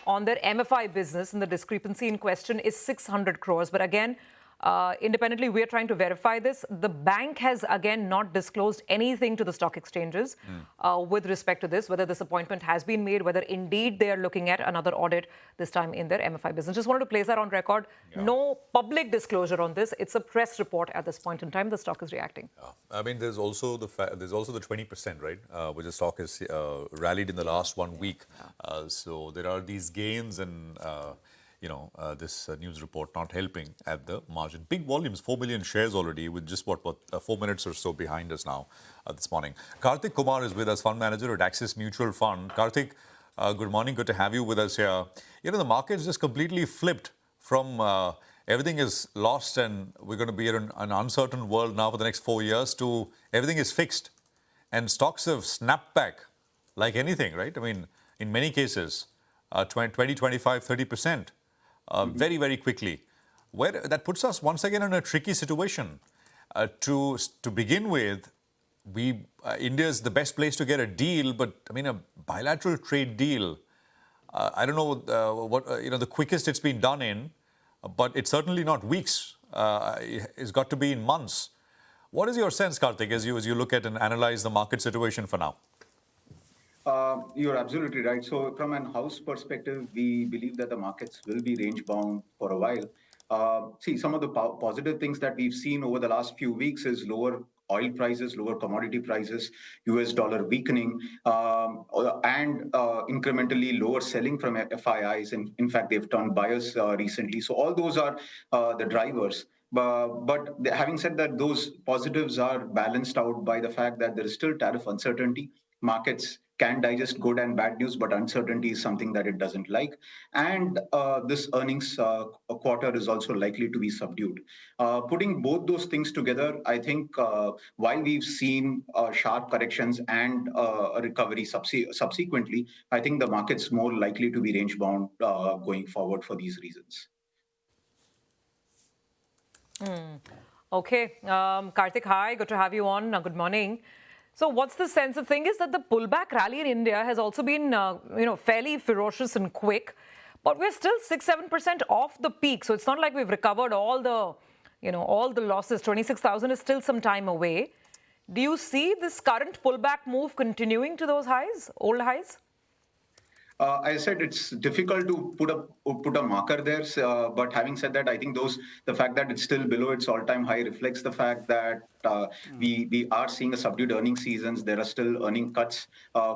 on their MFI business, and the discrepancy in question is 600 crores. But again, independently, we are trying to verify this. The bank has, again, not disclosed anything to the stock exchanges with respect to this, whether this appointment has been made, whether indeed they are looking at another audit, this time in their MFI business. Just wanted to place that on record. Yeah. No public disclosure on this. It's a press report at this point in time. The stock is reacting. I mean, there's also the 20%, right, which the stock has rallied in the last 1 week. So there are these gains and this news report not helping at the margin. Big volumes, 4 million shares already, with just 4 minutes or so behind us now this morning. Karthik Kumar is with us, fund manager at Axis Mutual Fund. Karthik, good morning. Good to have you with us here. The market's just completely flipped from everything is lost and we're going to be in an uncertain world now for the next 4 years to everything is fixed. And stocks have snapped back like anything, right? I mean, in many cases, 20, 25, 30%. Very, very quickly. Where that puts us once again in a tricky situation. To begin with, India is the best place to get a deal, but I mean a bilateral trade deal. I don't know what the quickest it's been done in, but it's certainly not weeks. It's got to be in months. What is your sense, Karthik, as you look at and analyze the market situation for now? You're absolutely right. So from an house perspective, we believe that the markets will be range bound for a while. See, some of the positive things that we've seen over the last few weeks is lower oil prices, lower commodity prices, US dollar weakening, and incrementally lower selling from FIIs. And in fact, they've turned buyers recently. So all those are the drivers. But having said that, those positives are balanced out by the fact that there is still tariff uncertainty. Markets can digest good and bad news, but uncertainty is something that it doesn't like. And this earnings quarter is also likely to be subdued. Putting both those things together, I think while we've seen sharp corrections and a recovery subsequently, I think the market's more likely to be range bound going forward for these reasons. Okay. Karthik, hi. Good to have you on. Good morning. So what's the sense? The thing is that the pullback rally in India has also been, fairly ferocious and quick, but we're still 6-7% off the peak. So it's not like we've recovered all the losses. 26,000 is still some time away. Do you see this current pullback move continuing to those highs, old highs? I said it's difficult to put a marker there, but having said that, I think the fact that it's still below its all-time high reflects the fact that we are seeing a subdued earnings seasons. There are still earning cuts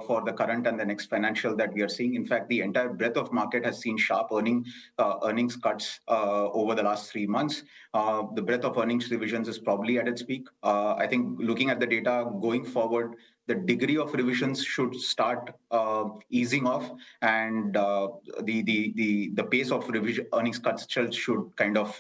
for the current and the next financial that we are seeing. In fact, the entire breadth of market has seen sharp earnings cuts over the last 3 months. The breadth of earnings revisions is probably at its peak. I think looking at the data going forward, the degree of revisions should start easing off, and the pace of earnings cuts should kind of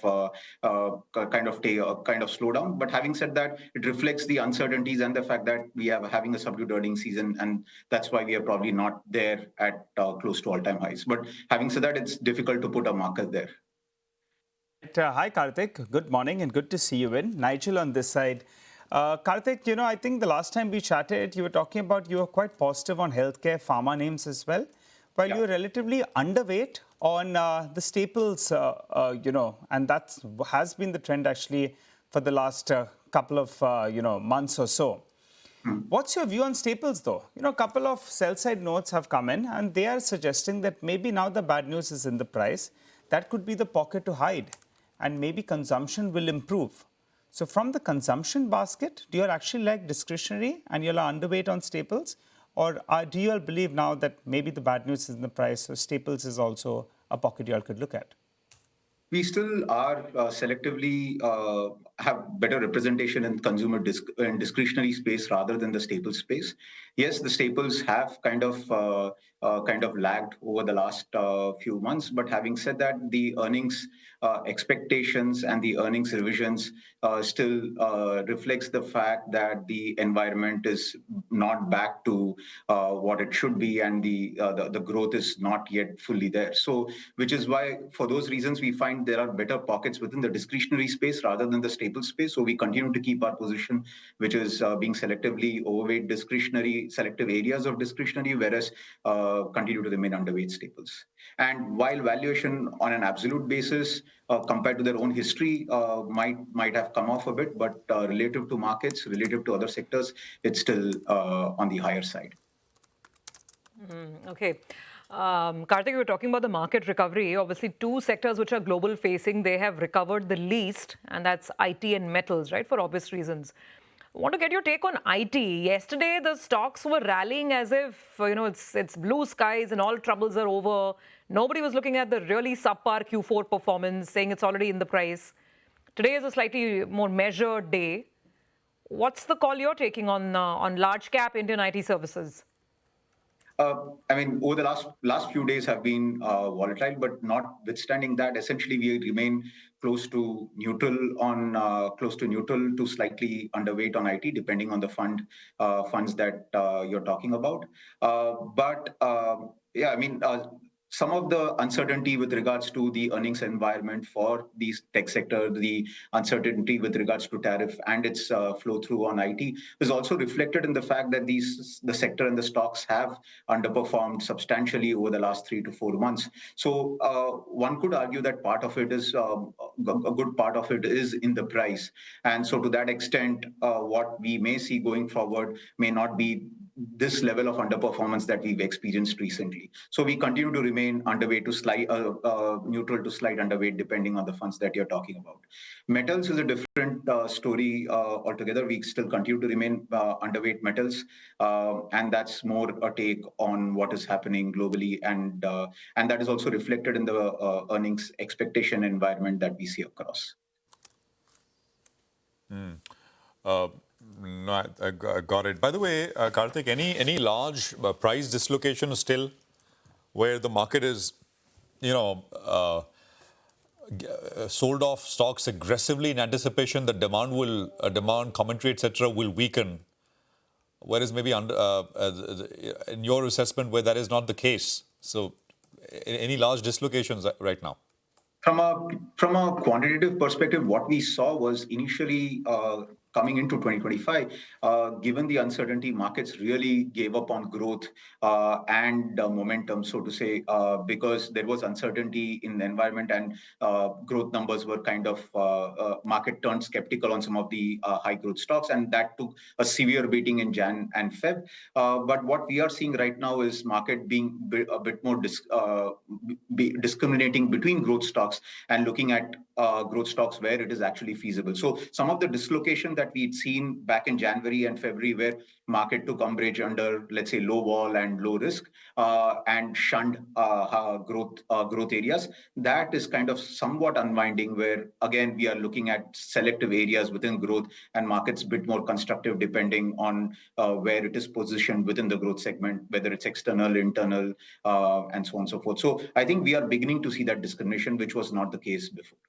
slow down. But having said that, it reflects the uncertainties and the fact that we are having a subdued earnings season, and that's why we are probably not there at close to all-time highs. But having said that, it's difficult to put a marker there. Hi, Karthik. Good morning and good to see you in. Nigel on this side. Karthik, I think the last time we chatted, you were talking about you were quite positive on healthcare, pharma names as well, while you were relatively underweight on the staples, and that has been the trend actually for the last couple of, months or so. What's your view on staples, though? A couple of sell-side notes have come in, and they are suggesting that maybe now the bad news is in the price. That could be the pocket to hide, and maybe consumption will improve. So from the consumption basket, do you actually like discretionary and you're underweight on staples? Or do you all believe now that maybe the bad news is in the price, so staples is also a pocket you all could look at? We still are selectively have better representation in consumer and discretionary space rather than the staples space. Yes, the staples have kind of lagged over the last few months. But having said that, the earnings expectations and the earnings revisions still reflects the fact that the environment is not back to what it should be, and the growth is not yet fully there. So, which is why, for those reasons, we find there are better pockets within the discretionary space rather than the staple space. So we continue to keep our position, which is being selectively overweight discretionary, selective areas of discretionary, whereas continue to remain underweight staples. And while valuation on an absolute basis compared to their own history might have come off a bit, but relative to markets, relative to other sectors, it's still on the higher side. Okay. Karthik, we were talking about the market recovery. Obviously, two sectors which are global facing, they have recovered the least, and that's IT and metals, right, for obvious reasons. I want to get your take on IT. Yesterday, the stocks were rallying as if, it's blue skies and all troubles are over. Nobody was looking at the really subpar Q4 performance, saying it's already in the price. Today is a slightly more measured day. What's the call you're taking on large cap Indian IT services? Over the last few days have been volatile, but notwithstanding that, essentially we remain close to neutral to slightly underweight on IT, depending on the funds that you're talking about. Some of the uncertainty with regards to the earnings environment for these tech sector, the uncertainty with regards to tariff and its flow through on IT is also reflected in the fact that the sector and the stocks have underperformed substantially over the last 3 to 4 months. So one could argue that part of it is a good part of it is in the price. And so to that extent, what we may see going forward may not be this level of underperformance that we've experienced recently. So we continue to remain underweight to neutral to slight underweight, depending on the funds that you're talking about. Metals is a different story altogether. We still continue to remain underweight metals, and that's more a take on what is happening globally, and that is also reflected in the earnings expectation environment that we see across. No, I got it. By the way, Karthik, any large price dislocation still where the market is, sold off stocks aggressively in anticipation that demand commentary, etc., will weaken? Whereas maybe in your assessment, where that is not the case. So, any large dislocations right now? From a quantitative perspective, what we saw was initially coming into 2025, given the uncertainty, markets really gave up on growth and momentum, so to say, because there was uncertainty in the environment and growth numbers were kind of, market turned skeptical on some of the high growth stocks, and that took a severe beating in Jan and Feb. But what we are seeing right now is market being a bit more discriminating between growth stocks and looking at growth stocks where it is actually feasible. So some of the dislocation that we'd seen back in January and February, where market took umbrage under, let's say, low vol and low risk and shunned growth areas, that is kind of somewhat unwinding, where again we are looking at selective areas within growth and markets a bit more constructive depending on where it is positioned within the growth segment, whether it's external, internal, and so on and so forth. So I think we are beginning to see that discrimination, which was not the case before.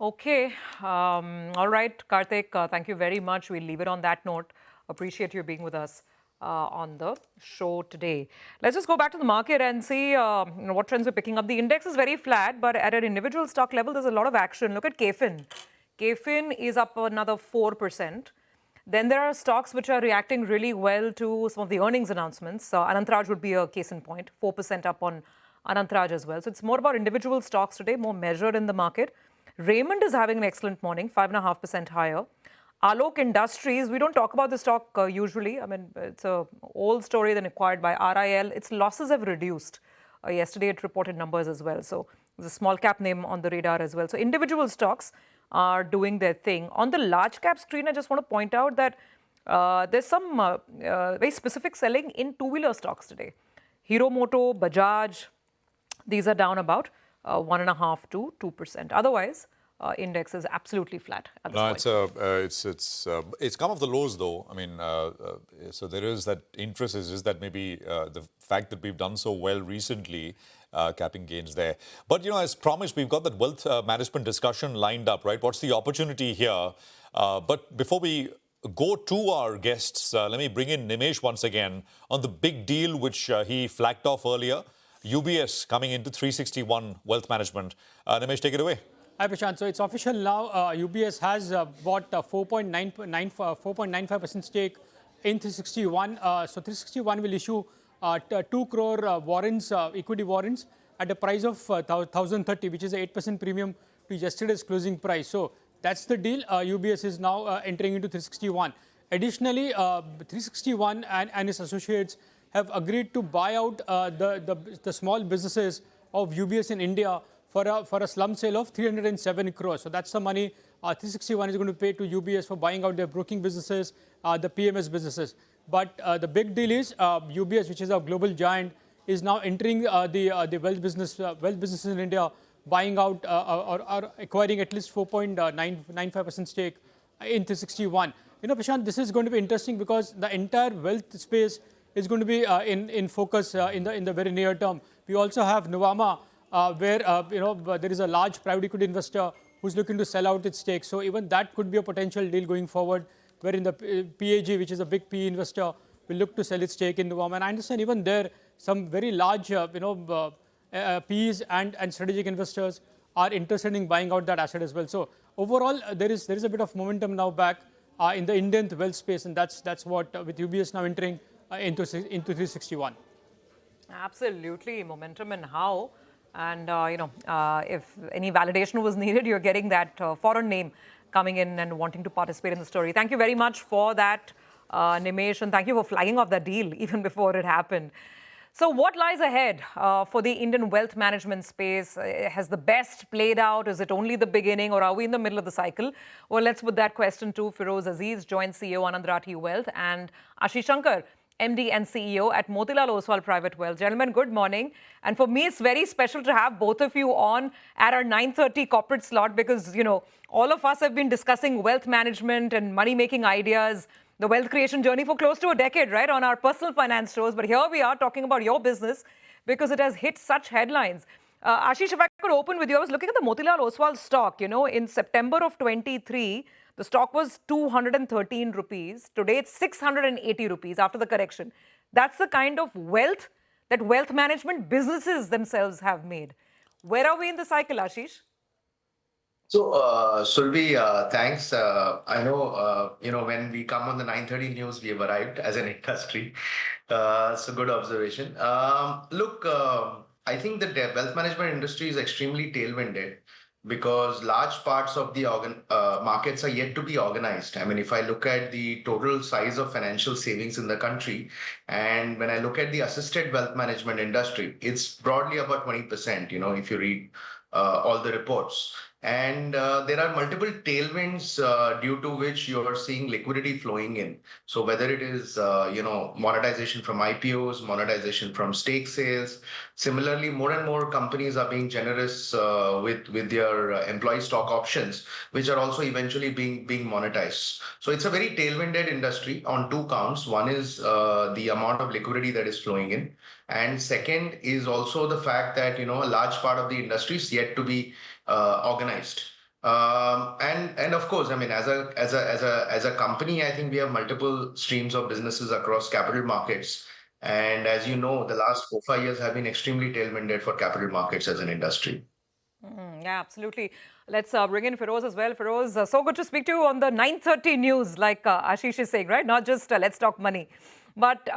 Okay. All right, Karthik, thank you very much. We'll leave it on that note. Appreciate you being with us on the show today. Let's just go back to the market and see what trends are picking up. The index is very flat, but at an individual stock level, there's a lot of action. Look at KFIN. KFIN is up another 4%. Then there are stocks which are reacting really well to some of the earnings announcements. Anantraj would be a case in point, 4% up on Anantraj as well. So it's more about individual stocks today, more measured in the market. Raymond is having an excellent morning, 5.5% higher. Alok Industries, we don't talk about the stock usually. I mean, it's an old story then acquired by RIL. Its losses have reduced. Yesterday it reported numbers as well. So it's a small cap name on the radar as well. So individual stocks are doing their thing. On the large cap screen, I just want to point out that there's some very specific selling in two-wheeler stocks today. Hero Moto, Bajaj, these are down about 1.5 to 2%. Otherwise, index is absolutely flat at this point. It's come off the lows though. I mean, so there is that interest is that maybe the fact that we've done so well recently, capping gains there. But as promised, we've got that wealth management discussion lined up, right? What's the opportunity here? But before we go to our guests, let me bring in Nimesh once again on the big deal which he flagged off earlier. UBS coming into 361 Wealth Management. Nimesh, take it away. Hi, Prashant. So it's official now. UBS has bought 4.95% stake in 361. So 361 will issue 2 crore warrants, equity warrants, at a price of 1,030, which is an 8% premium to yesterday's closing price. So that's the deal. UBS is now entering into 361. Additionally, 361 and its associates have agreed to buy out the small businesses of UBS in India for a slump sale of 307 crores. So that's the money 361 is going to pay to UBS for buying out their broking businesses, the PMS businesses. But the big deal is UBS, which is a global giant, is now entering the wealth businesses in India, buying out or acquiring at least 4.95% stake in 361. Prashant, this is going to be interesting because the entire wealth space is going to be in focus in the very near term. We also have Nuvama, where there is a large private equity investor who's looking to sell out its stake. So even that could be a potential deal going forward, wherein the PAG, which is a big PE investor, will look to sell its stake in Nuvama. And I understand even there, some very large PEs and strategic investors are interested in buying out that asset as well. So overall, there is a bit of momentum now back in the Indian wealth space, and that's what with UBS now entering into 361. Absolutely, momentum and how. And, if any validation was needed, you're getting that foreign name coming in and wanting to participate in the story. Thank you very much for that, Nimesh, and thank you for flagging off that deal even before it happened. So what lies ahead for the Indian wealth management space? Has the best played out? Is it only the beginning, or are we in the middle of the cycle? Well, let's put that question to Feroz Aziz, Joint CEO, Anand Rathi Wealth, and Ashish Shankar, MD and CEO at Motilal Oswal Private Wealth. Gentlemen, good morning. And for me, it's very special to have both of you on at our 9:30 corporate slot because, you know, all of us have been discussing wealth management and money-making ideas, the wealth creation journey for close to a decade, right, on our personal finance shows. But here we are talking about your business because it has hit such headlines. Ashish, if I could open with you, I was looking at the Motilal Oswal stock, you know, in September of 23, the stock was 213 rupees. Today, it's 680 rupees after the correction. That's the kind of wealth that wealth management businesses themselves have made. Where are we in the cycle, Ashish? So, Sulvi, thanks. I know, when we come on the 9:30 news, we have arrived as an industry. So good observation. Look, I think the wealth management industry is extremely tailwinded because large parts of the markets are yet to be organized. I mean, if I look at the total size of financial savings in the country, and when I look at the assisted wealth management industry, it's broadly about 20%, if you read all the reports. And there are multiple tailwinds due to which you are seeing liquidity flowing in. So whether it is, monetization from IPOs, monetization from stake sales. Similarly, more and more companies are being generous with their employee stock options, which are also eventually being monetized. So it's a very tailwinded industry on two counts. One is the amount of liquidity that is flowing in. And second is also the fact that, a large part of the industry is yet to be organized. And of course, I mean, as a company, I think we have multiple streams of businesses across capital markets. And as you know, the last 4-5 years have been extremely tailwinded for capital markets as an industry. Yeah, absolutely. Let's bring in Feroz as well. Feroz, so good to speak to you on the 9:30 news, like Ashish is saying, right? Not just let's talk money. But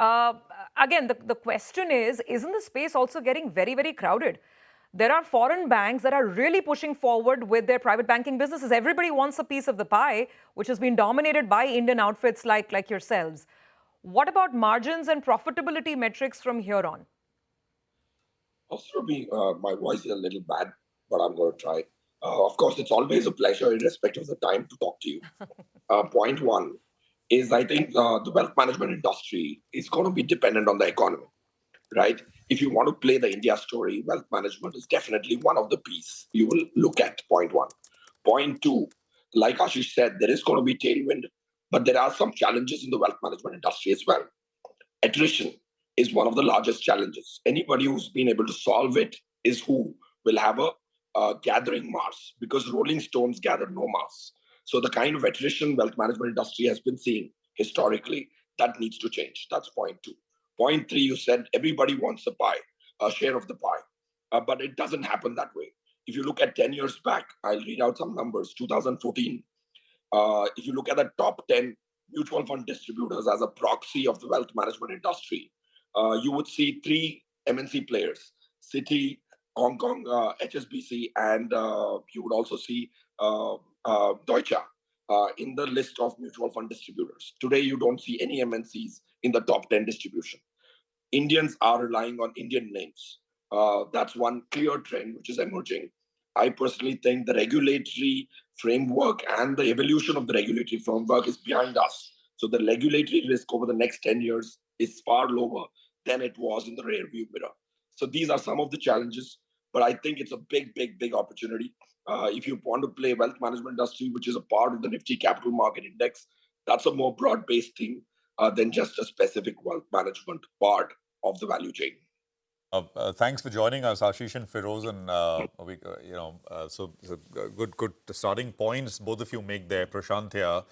again, the question is, isn't the space also getting very, very crowded? There are foreign banks that are really pushing forward with their private banking businesses. Everybody wants a piece of the pie, which has been dominated by Indian outfits like yourselves. What about margins and profitability metrics from here on? Also, my voice is a little bad, but I'm going to try. Of course, it's always a pleasure, irrespective of the time, to talk to you. Point one is I think the wealth management industry is going to be dependent on the economy, right? If you want to play the India story, wealth management is definitely one of the pieces you will look at, point one. Point two, like Ashish said, there is going to be tailwind, but there are some challenges in the wealth management industry as well. Attrition is one of the largest challenges. Anybody who's been able to solve it is who will have a gathering mass, because rolling stones gather no mass. So the kind of attrition wealth management industry has been seeing historically, that needs to change. That's point two. Point three, you said everybody wants a pie, a share of the pie, but it doesn't happen that way. If you look at 10 years back, I'll read out some numbers. 2014, if you look at the top 10 mutual fund distributors as a proxy of the wealth management industry, you would see 3 MNC players, Citi, Hong Kong, HSBC, and you would also see Deutsche in the list of mutual fund distributors. Today, you don't see any MNCs in the top 10 distribution. Indians are relying on Indian names. That's one clear trend which is emerging. I personally think the regulatory framework and the evolution of the regulatory framework is behind us. So the regulatory risk over the next 10 years is far lower than it was in the rear view mirror. So these are some of the challenges, but I think it's a big opportunity. If you want to play wealth management industry, which is a part of the Nifty Capital Market Index, that's a more broad-based thing than just a specific wealth management part of the value chain. Thanks for joining us, Ashish and Feroz, and so good starting points both of you make there. Prashant here.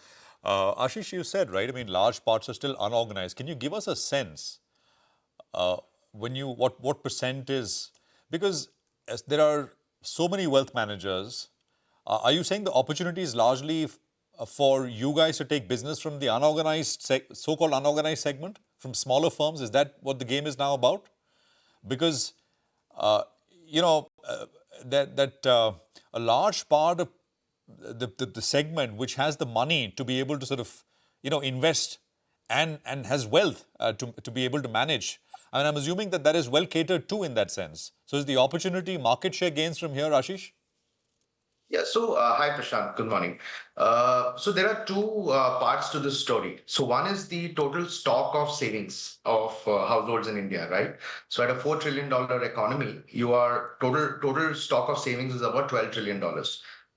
Ashish, you said, right? I mean, large parts are still unorganized. Can you give us a sense what percent is, because as there are so many wealth managers, are you saying the opportunity is largely for you guys to take business from the unorganized, so-called unorganized segment, from smaller firms? Is that what the game is now about? Because, a large part of the segment which has the money to be able to sort of, invest and has wealth to be able to manage. I mean, I'm assuming that is well catered to in that sense. So is the opportunity market share gains from here, Ashish? Yeah, so hi Prashant, good morning. So there are two parts to this story. So one is the total stock of savings of households in India, right? So at a $4 trillion economy, total stock of savings is about $12 trillion.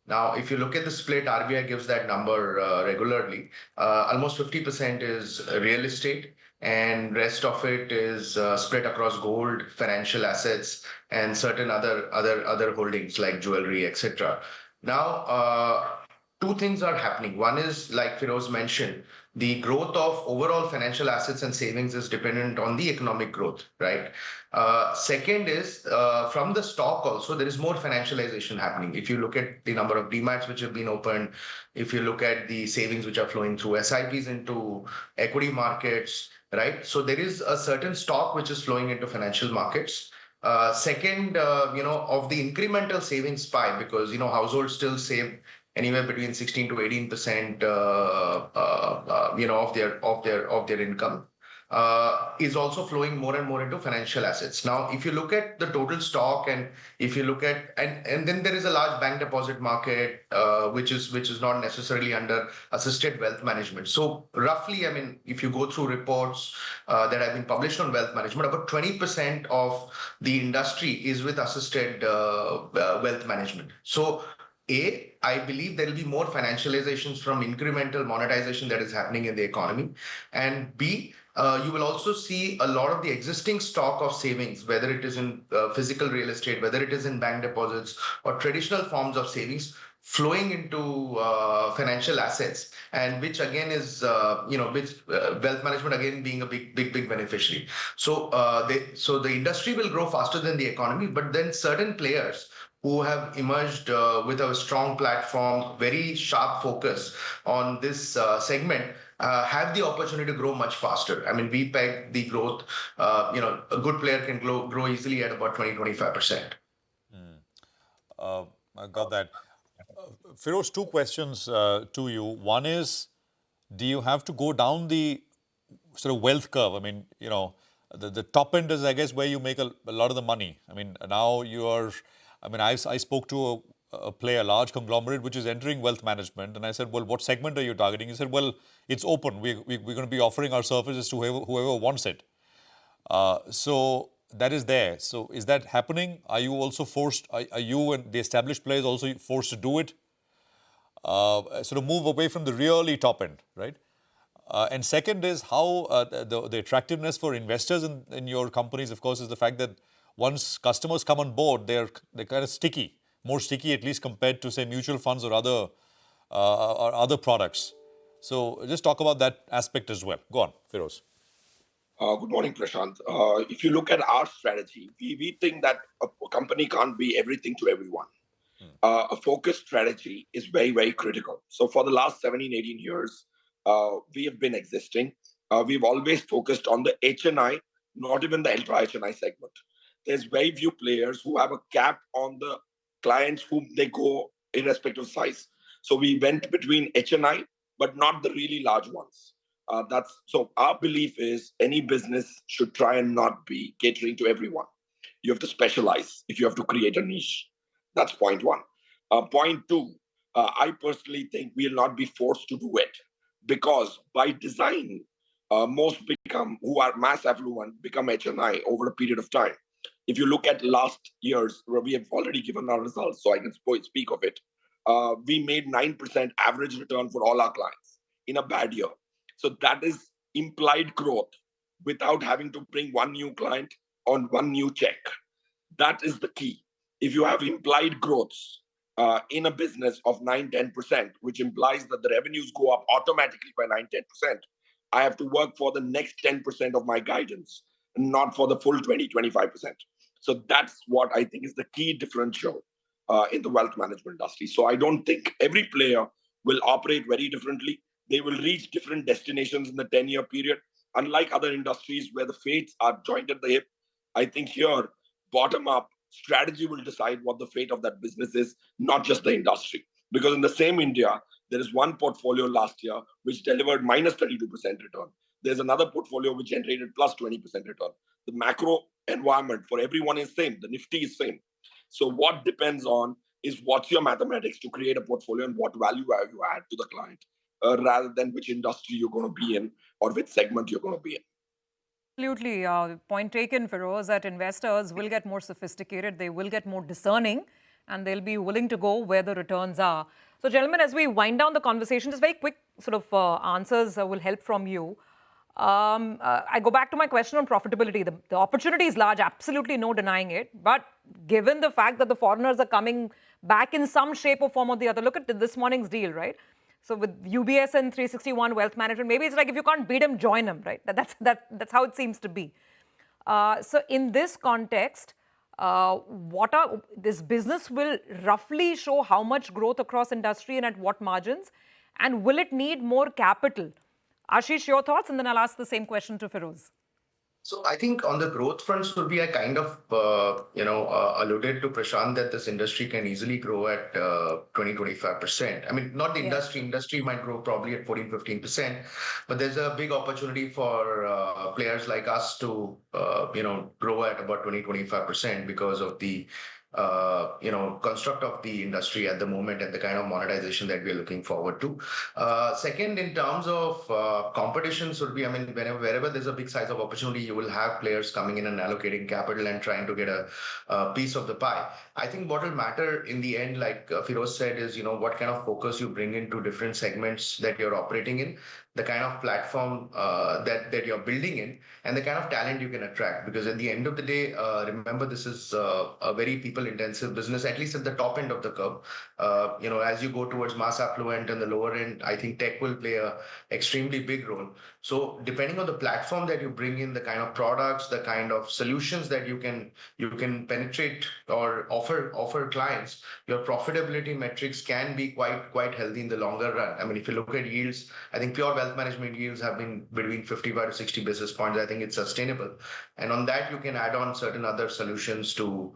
Now, if you look at the split, RBI gives that number regularly. Almost 50% is real estate, and rest of it is spread across gold, financial assets, and certain other holdings like jewelry, etc. Now, two things are happening. One is, like Firoz mentioned, the growth of overall financial assets and savings is dependent on the economic growth, right? Second is, from the stock also, there is more financialization happening. If you look at the number of demats which have been opened, if you look at the savings which are flowing through SIPs into equity markets, right? So there is a certain stock which is flowing into financial markets. Second, of the incremental savings pie, because households still save anywhere between 16 to 18%, of their income, is also flowing more and more into financial assets. Now, if you look at the total stock, and if you look at and then there is a large bank deposit market, which is not necessarily under assisted wealth management. So roughly, I mean, if you go through reports that have been published on wealth management, about 20% of the industry is with assisted wealth management. So I believe there will be more financializations from incremental monetization that is happening in the economy. And B, you will also see a lot of the existing stock of savings, whether it is in physical real estate, whether it is in bank deposits or traditional forms of savings, flowing into financial assets, and which again is, wealth management again being a big beneficiary. So, the industry will grow faster than the economy, but then certain players who have emerged with a strong platform, very sharp focus on this segment, have the opportunity to grow much faster. I mean, we peg the growth, a good player can grow easily at about 20-25%. I got that. Firoz, two questions to you. One is, do you have to go down the sort of wealth curve? I mean, the top end is, I guess, where you make a lot of the money. I mean, now I spoke to a player, a large conglomerate, which is entering wealth management. And I said, well, what segment are you targeting? He said, well, it's open. We're going to be offering our services to whoever wants it. So that is there. So is that happening? Are you also forced, are you and the established players also forced to do it? Sort of move away from the really top end, right? And second is how the attractiveness for investors in your companies, of course, is the fact that once customers come on board, they're kind of sticky, more sticky at least compared to, say, mutual funds or other products. So just talk about that aspect as well. Go on, Firoz. Good morning, Prashant. If you look at our strategy, we think that a company can't be everything to everyone. A focused strategy is very, very critical. So for the last 17, 18 years, we have been existing. We've always focused on the HNI, not even the ultra HNI segment. There's very few players who have a cap on the clients whom they go irrespective of size. So we went between HNI, but not the really large ones. So our belief is any business should try and not be catering to everyone. You have to specialize if you have to create a niche. That's point one. Point two, I personally think we'll not be forced to do it because by design, most who are mass affluent become HNI over a period of time. If you look at last year's, where we have already given our results, so I can speak of it, we made 9% average return for all our clients in a bad year. So that is implied growth without having to bring one new client on one new check. That is the key. If you have implied growths in a business of 9-10%, which implies that the revenues go up automatically by 9-10%, I have to work for the next 10% of my guidance, not for the full 20-25%. So that's what I think is the key differential in the wealth management industry. So I don't think every player will operate very differently. They will reach different destinations in the 10-year period. Unlike other industries where the fates are joined at the hip, I think here, bottom-up strategy will decide what the fate of that business is, not just the industry. Because in the same India, there is one portfolio last year which delivered minus 32% return. There's another portfolio which generated plus 20% return. The macro environment for everyone is same. The Nifty is same. So what depends on is what's your mathematics to create a portfolio and what value you add to the client, rather than which industry you're going to be in or which segment you're going to be in. Absolutely. Point taken, Feroz, that investors will get more sophisticated, they will get more discerning, and they'll be willing to go where the returns are. So, gentlemen, as we wind down the conversation, just very quick sort of answers will help from you. I go back to my question on profitability. The opportunity is large, absolutely no denying it. But given the fact that the foreigners are coming back in some shape or form or the other, look at this morning's deal, right? So with UBS and 361 Wealth Management, maybe it's like if you can't beat them, join them, right? That's how it seems to be. So in this context, this business will roughly show how much growth across industry and at what margins, and will it need more capital? Ashish, your thoughts, and then I'll ask the same question to Feroz. So I think on the growth fronts would be I kind of, alluded to Prashant that this industry can easily grow at 20-25%. I mean, not the industry. Industry might grow probably at 14-15%, but there's a big opportunity for players like us to, grow at about 20-25% because of the construct of the industry at the moment and the kind of monetization that we're looking forward to. Second, in terms of competition, should be, I mean, wherever there's a big size of opportunity, you will have players coming in and allocating capital and trying to get a piece of the pie. I think what will matter in the end, like Feroz said, is, what kind of focus you bring into different segments that you're operating in, the kind of platform that you're building in, and the kind of talent you can attract. Because at the end of the day, remember, this is a very people-intensive business, at least at the top end of the curve. As you go towards mass affluent and the lower end, I think tech will play a extremely big role. So depending on the platform that you bring in, the kind of products, the kind of solutions that you can penetrate or offer clients, your profitability metrics can be quite healthy in the longer run. I mean, if you look at yields, I think pure wealth management yields have been between 55 to 60 basis points. I think it's sustainable. And on that, you can add on certain other solutions to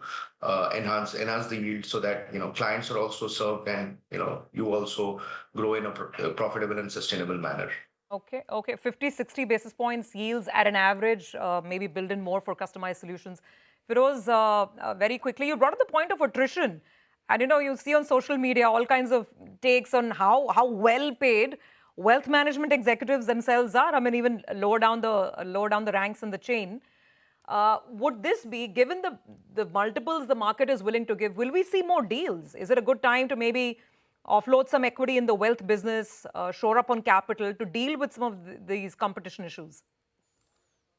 enhance the yield so that, clients are also served and, you also grow in a profitable and sustainable manner. Okay. 50, 60 basis points yields at an average, maybe build in more for customized solutions. Feroz, very quickly, you brought up the point of attrition. And, you see on social media all kinds of takes on how well paid wealth management executives themselves are. I mean, even lower down the ranks in the chain. Would this be, given the multiples the market is willing to give, will we see more deals? Is it a good time to maybe offload some equity in the wealth business, shore up on capital to deal with some of these competition issues?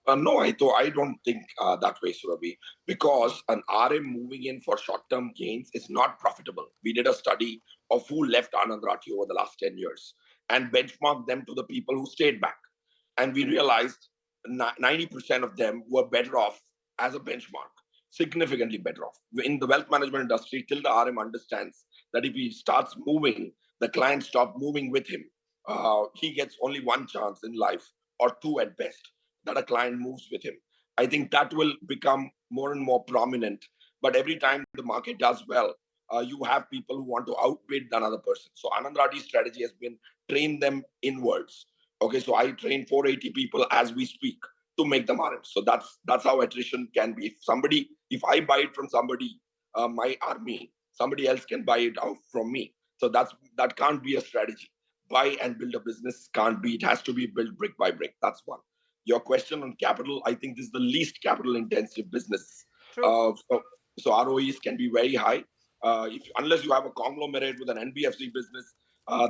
No, I don't think that way, Surabhi, because an RM moving in for short-term gains is not profitable. We did a study of who left Anand Rathi over the last 10 years and benchmarked them to the people who stayed back. And we realized 90% of them were better off as a benchmark, significantly better off. In the wealth management industry, till the RM understands that if he starts moving, the client stops moving with him. He gets only one chance in life, or two at best, that a client moves with him. I think that will become more and more prominent. But every time the market does well, you have people who want to outbid another person. So Anand Rathi's strategy has been train them inwards. Okay, so I train 480 people as we speak to make them RMs. So that's how attrition can be. If I buy it from somebody, my army, somebody else can buy it out from me. So that can't be a strategy. Buy and build a business can't be. It has to be built brick by brick. That's one. Your question on capital, I think this is the least capital intensive business. So ROEs can be very high. Unless you have a conglomerate with an NBFC business,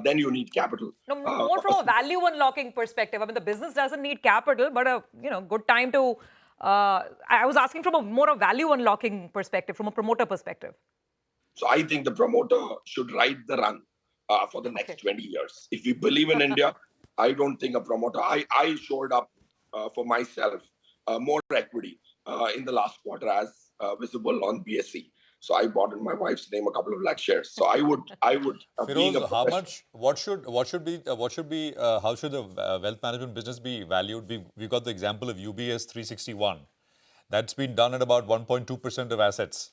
then you need capital. No, more from a value unlocking perspective. I mean, the business doesn't need capital, but a good time to. I was asking from a more value unlocking perspective, from a promoter perspective. So I think the promoter should ride the run for the next 20 years. If we believe in India, I don't think a promoter. I shored up for myself more equity in the last quarter as visible on BSE. So I bought in my wife's name a couple of lakh shares. So I would. Feroz, how much? How should the wealth management business be valued? We've got the example of UBS 361. That's been done at about 1.2% of assets.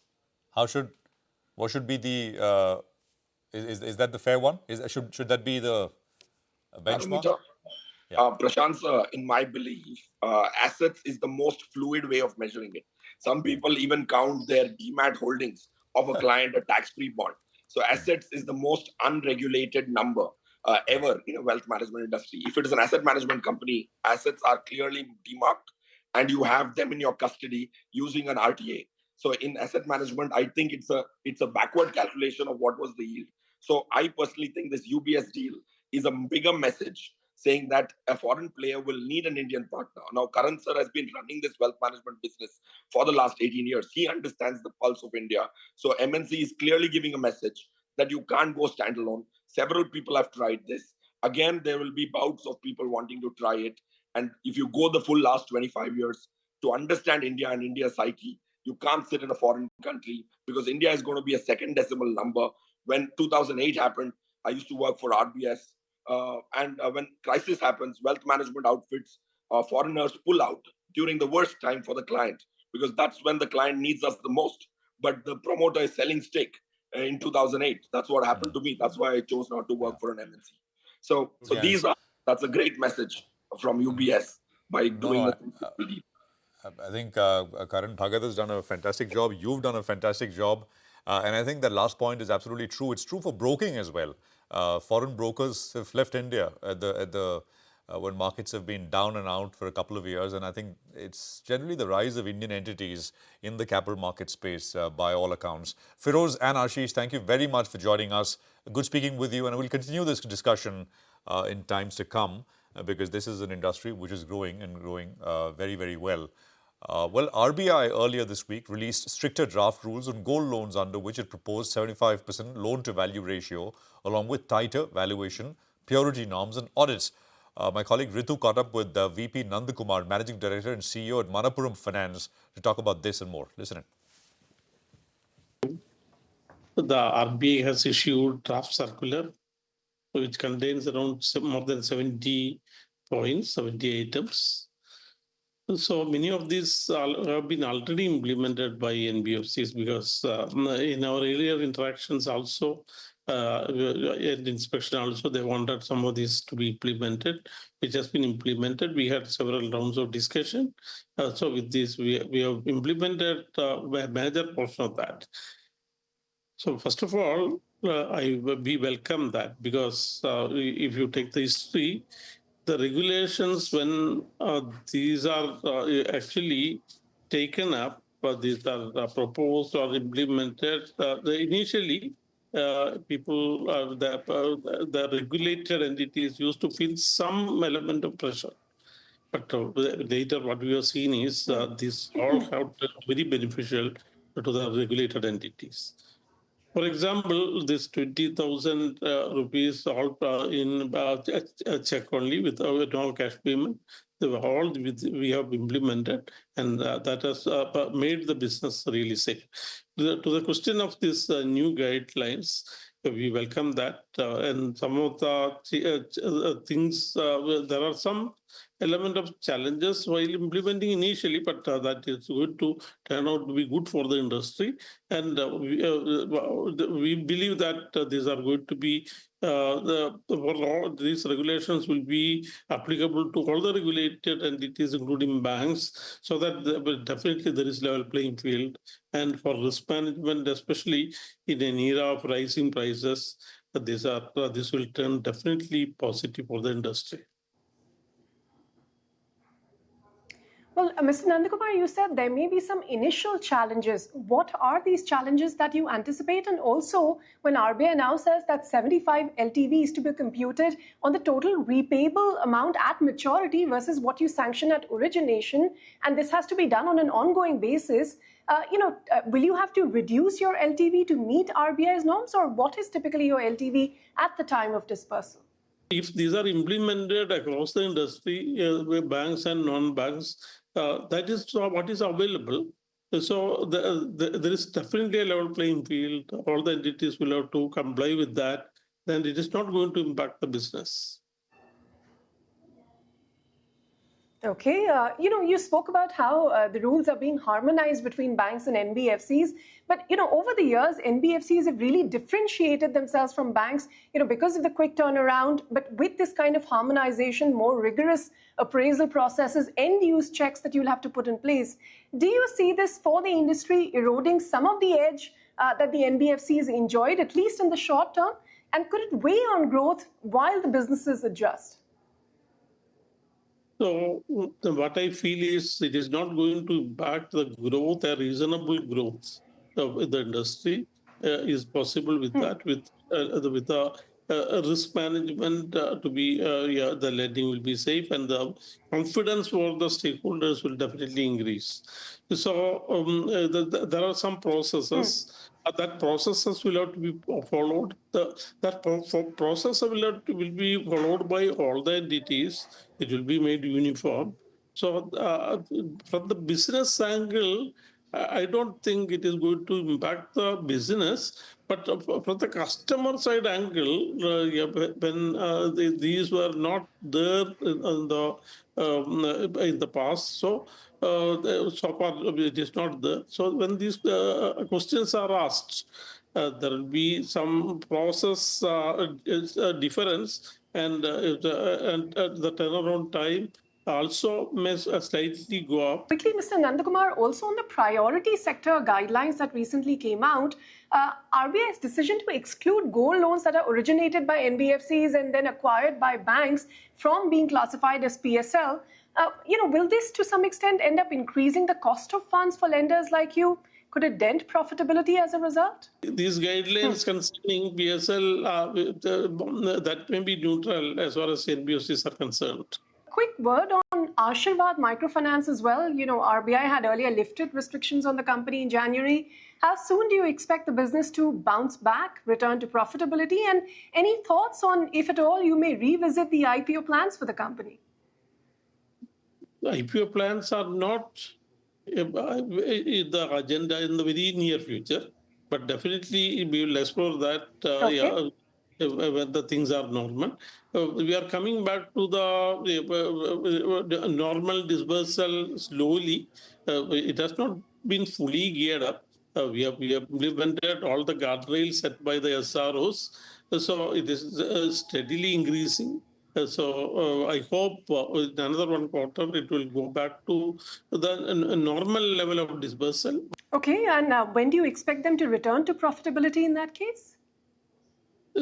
What should be the? Is that the fair one? Should that be the benchmark? Prashant, in my belief, assets is the most fluid way of measuring it. Some people even count their demat holdings of a client a tax-free bond. So assets is the most unregulated number ever in a wealth management industry. If it is an asset management company, assets are clearly demarked and you have them in your custody using an RTA. So in asset management, I think it's a backward calculation of what was the yield. So I personally think this UBS deal is a bigger message saying that a foreign player will need an Indian partner. Now, Karan sir has been running this wealth management business for the last 18 years. He understands the pulse of India. So MNC is clearly giving a message that you can't go standalone. Several people have tried this. Again, there will be bouts of people wanting to try it. And if you go the full last 25 years to understand India and India's psyche, you can't sit in a foreign country because India is going to be a second decimal number. When 2008 happened, I used to work for RBS. When crisis happens, wealth management outfits, foreigners pull out during the worst time for the client because that's when the client needs us the most. But the promoter is selling stake in 2008. That's what happened to me. That's why I chose not to work for an MNC. So that's a great message from UBS by doing the things that we did. I think Karan Bhagat has done a fantastic job. You've done a fantastic job. And I think that last point is absolutely true. It's true for broking as well. Foreign brokers have left India when markets have been down and out for a couple of years. And I think it's generally the rise of Indian entities in the capital market space by all accounts. Feroz and Ashish, thank you very much for joining us. Good speaking with you. And we'll continue this discussion in times to come because this is an industry which is growing and growing very, very well. RBI earlier this week released stricter draft rules on gold loans under which it proposed 75% loan-to-value ratio along with tighter valuation, purity norms and audits. My colleague Ritu caught up with VP Nandakumar, Managing Director and CEO at Manappuram Finance to talk about this and more. Listen in. The RBI has issued draft circular which contains around more than 70 points, 70 items. So many of these have been already implemented by NBFCs because in our earlier interactions also, and inspection also, they wanted some of these to be implemented, which has been implemented. We had several rounds of discussion. So with this, we have implemented a major portion of that. So first of all, we welcome that because if you take the history, the regulations when these are actually taken up, these are proposed or implemented, initially people, the regulated entities used to feel some element of pressure. But later what we have seen is these all have been very beneficial to the regulated entities. For example, this 20,000 rupees all in a check only with no cash payment, all we have implemented, and that has made the business really safe. To the question of these new guidelines, we welcome that, and some of the things, there are some element of challenges while implementing initially, but that is going to turn out to be good for the industry. And we believe that these are going to be, these regulations will be applicable to all the regulated entities, including banks, so that definitely there is level playing field. And for risk management, especially in an era of rising prices, this will turn definitely positive for the industry. Well, Mr. Nandakumar, you said there may be some initial challenges. What are these challenges that you anticipate? And also, when RBI now says that 75 LTV is to be computed on the total repayable amount at maturity versus what you sanction at origination, and this has to be done on an ongoing basis, will you have to reduce your LTV to meet RBI's norms, or what is typically your LTV at the time of dispersal? If these are implemented across the industry, banks and non-banks, that is what is available. So there is definitely a level playing field. All the entities will have to comply with that. Then it is not going to impact the business. Okay, you spoke about how the rules are being harmonized between banks and NBFCs. But, over the years, NBFCs have really differentiated themselves from banks, because of the quick turnaround. But with this kind of harmonization, more rigorous appraisal processes, end-use checks that you'll have to put in place, do you see this for the industry eroding some of the edge that the NBFCs enjoyed, at least in the short term? And could it weigh on growth while the businesses adjust? So what I feel is it is not going to impact the growth, a reasonable growth of the industry is possible with that, with risk management to be, the lending will be safe and the confidence for the stakeholders will definitely increase. So there are some processes. That processes will have to be followed. That process will be followed by all the entities. It will be made uniform. So from the business angle, I don't think it is going to impact the business, but from the customer side angle, when these were not there in the past, so far it is not there. So when these questions are asked, there will be some process difference, and the turnaround time also may slightly go up. Quickly, Mr. Nandakumar, also on the priority sector guidelines that recently came out, RBI's decision to exclude gold loans that are originated by NBFCs and then acquired by banks from being classified as PSL, will this to some extent end up increasing the cost of funds for lenders like you? Could it dent profitability as a result? These guidelines concerning PSL, that may be neutral as far as NBFCs are concerned. Quick word on Ashirvad Microfinance as well. RBI had earlier lifted restrictions on the company in January. How soon do you expect the business to bounce back, return to profitability? And any thoughts on, if at all, you may revisit the IPO plans for the company? The IPO plans are not in the agenda in the very near future, but definitely we will explore that when the things are normal. We are coming back to the normal dispersal slowly. It has not been fully geared up. We have implemented all the guardrails set by the SROs, so it is steadily increasing. So I hope in another 1 quarter it will go back to the normal level of dispersal. Okay, and when do you expect them to return to profitability in that case?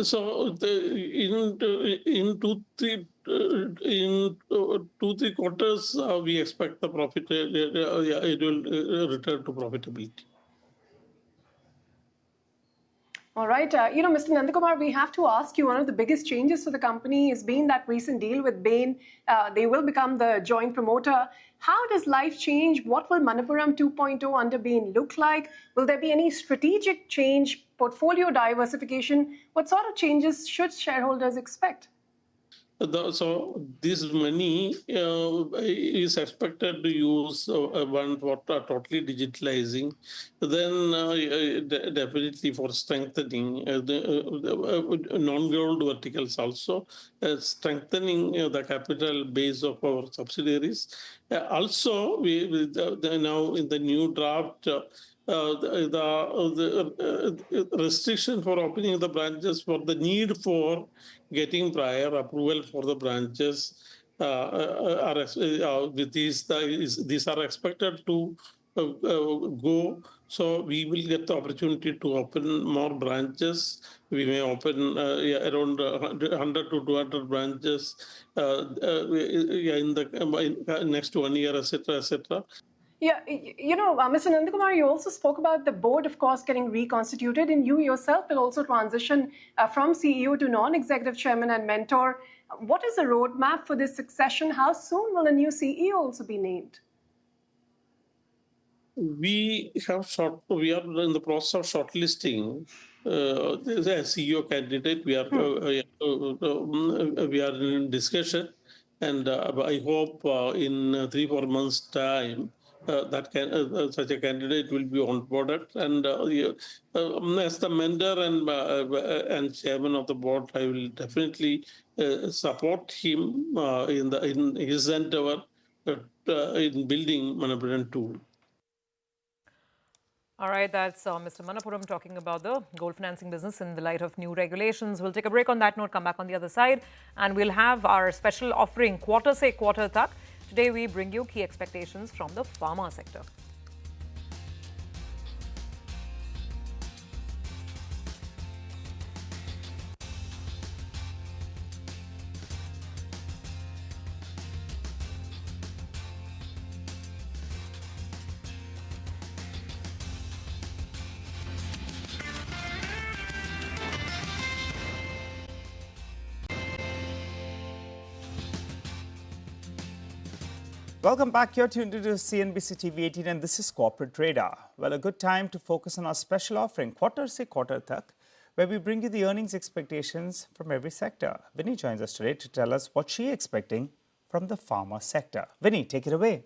So in 2-3 quarters, we expect the profit. It will return to profitability. All right. Mr. Nandakumar, we have to ask you, one of the biggest changes for the company has been that recent deal with Bain. They will become the joint promoter. How does life change? What will Manappuram 2.0 under Bain look like? Will there be any strategic change, portfolio diversification? What sort of changes should shareholders expect? So this money is expected to use one for totally digitalizing, then definitely for strengthening the non-gold verticals also, strengthening the capital base of our subsidiaries. Also, we now in the new draft, the restriction for opening the branches for the need for getting prior approval for the branches these are expected to go. So we will get the opportunity to open more branches. We may open around 100 to 200 branches in the next 1 year, etc., etc. Yeah, Mr. Nandakumar, you also spoke about the board, of course, getting reconstituted, and you yourself will also transition from CEO to non-executive chairman and mentor. What is the roadmap for this succession? How soon will a new CEO also be named? We are in the process of shortlisting the CEO candidate. We are in discussion, and I hope in 3-4 months' time such a candidate will be onboarded. And as the mentor and chairman of the board, I will definitely support him in his endeavor in building Manappuram 2. All right, that's Mr. Manappuram talking about the gold financing business in the light of new regulations. We'll take a break on that note, come back on the other side, and we'll have our special offering, Quarter Se Quarter Tak. Today, we bring you key expectations from the pharma sector. Welcome back. You're tuned into CNBC-TV18 and this is Corporate Radar. Well, a good time to focus on our special offering, Quarter Se Quarter Tak, where we bring you the earnings expectations from every sector. Vinny joins us today to tell us what she's expecting from the pharma sector. Vinny, take it away.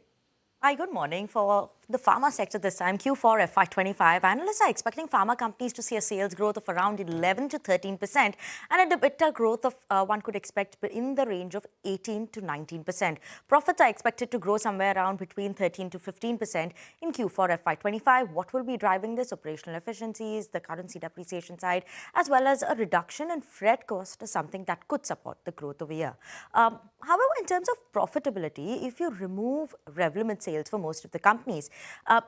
Hi, good morning. For the pharma sector this time, Q4 FY25, analysts are expecting pharma companies to see a sales growth of around 11 to 13% and a EBITDA growth of one could expect in the range of 18 to 19%. Profits are expected to grow somewhere around between 13 to 15% in Q4 FY25. What will be driving this? Operational efficiencies, the currency depreciation side, as well as a reduction in freight cost is something that could support the growth of a year. However, in terms of profitability, if you remove Revlimid sales for most of the companies,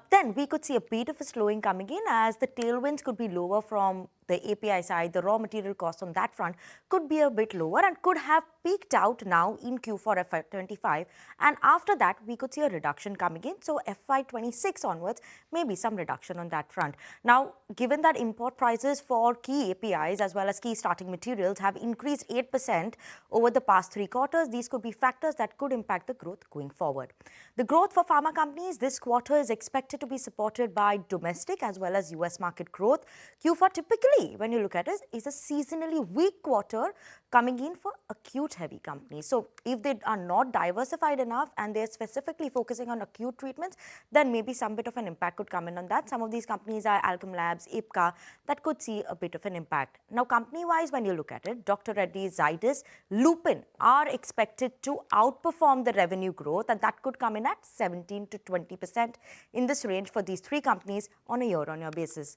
then we could see a bit of a slowing coming in as the tailwinds could be lower from the API side. The raw material cost on that front could be a bit lower and could have peaked out now in Q4 FY25. And after that, we could see a reduction coming in. So FY26 onwards, maybe some reduction on that front. Now, given that import prices for key APIs as well as key starting materials have increased 8% over the past 3 quarters, these could be factors that could impact the growth going forward. The growth for pharma companies this quarter is expected to be supported by domestic as well as US market growth. Q4 typically, when you look at it, is a seasonally weak quarter coming in for acute heavy companies. So if they are not diversified enough and they're specifically focusing on acute treatments, then maybe some bit of an impact could come in on that. Some of these companies are Alchem Labs, Ipca, that could see a bit of an impact. Now, company-wise, when you look at it, Dr. Reddy's, Zydus, Lupin are expected to outperform the revenue growth, and that could come in at 17 to 20% in this range for these 3 companies on a year-on-year basis.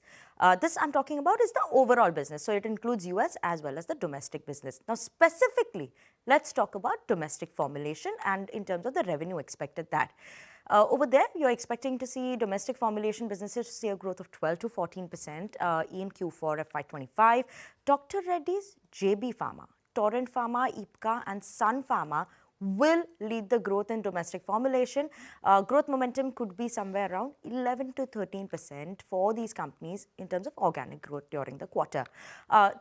This I'm talking about is the overall business. So it includes US as well as the domestic business. Now, specifically, let's talk about domestic formulation and in terms of the revenue expected that. Over there, you're expecting to see domestic formulation businesses see a growth of 12 to 14% in Q4 FY25. Dr. Reddy's, JB Pharma, Torrent Pharma, Ipca and Sun Pharma will lead the growth in domestic formulation. Growth momentum could be somewhere around 11 to 13% for these companies in terms of organic growth during the quarter.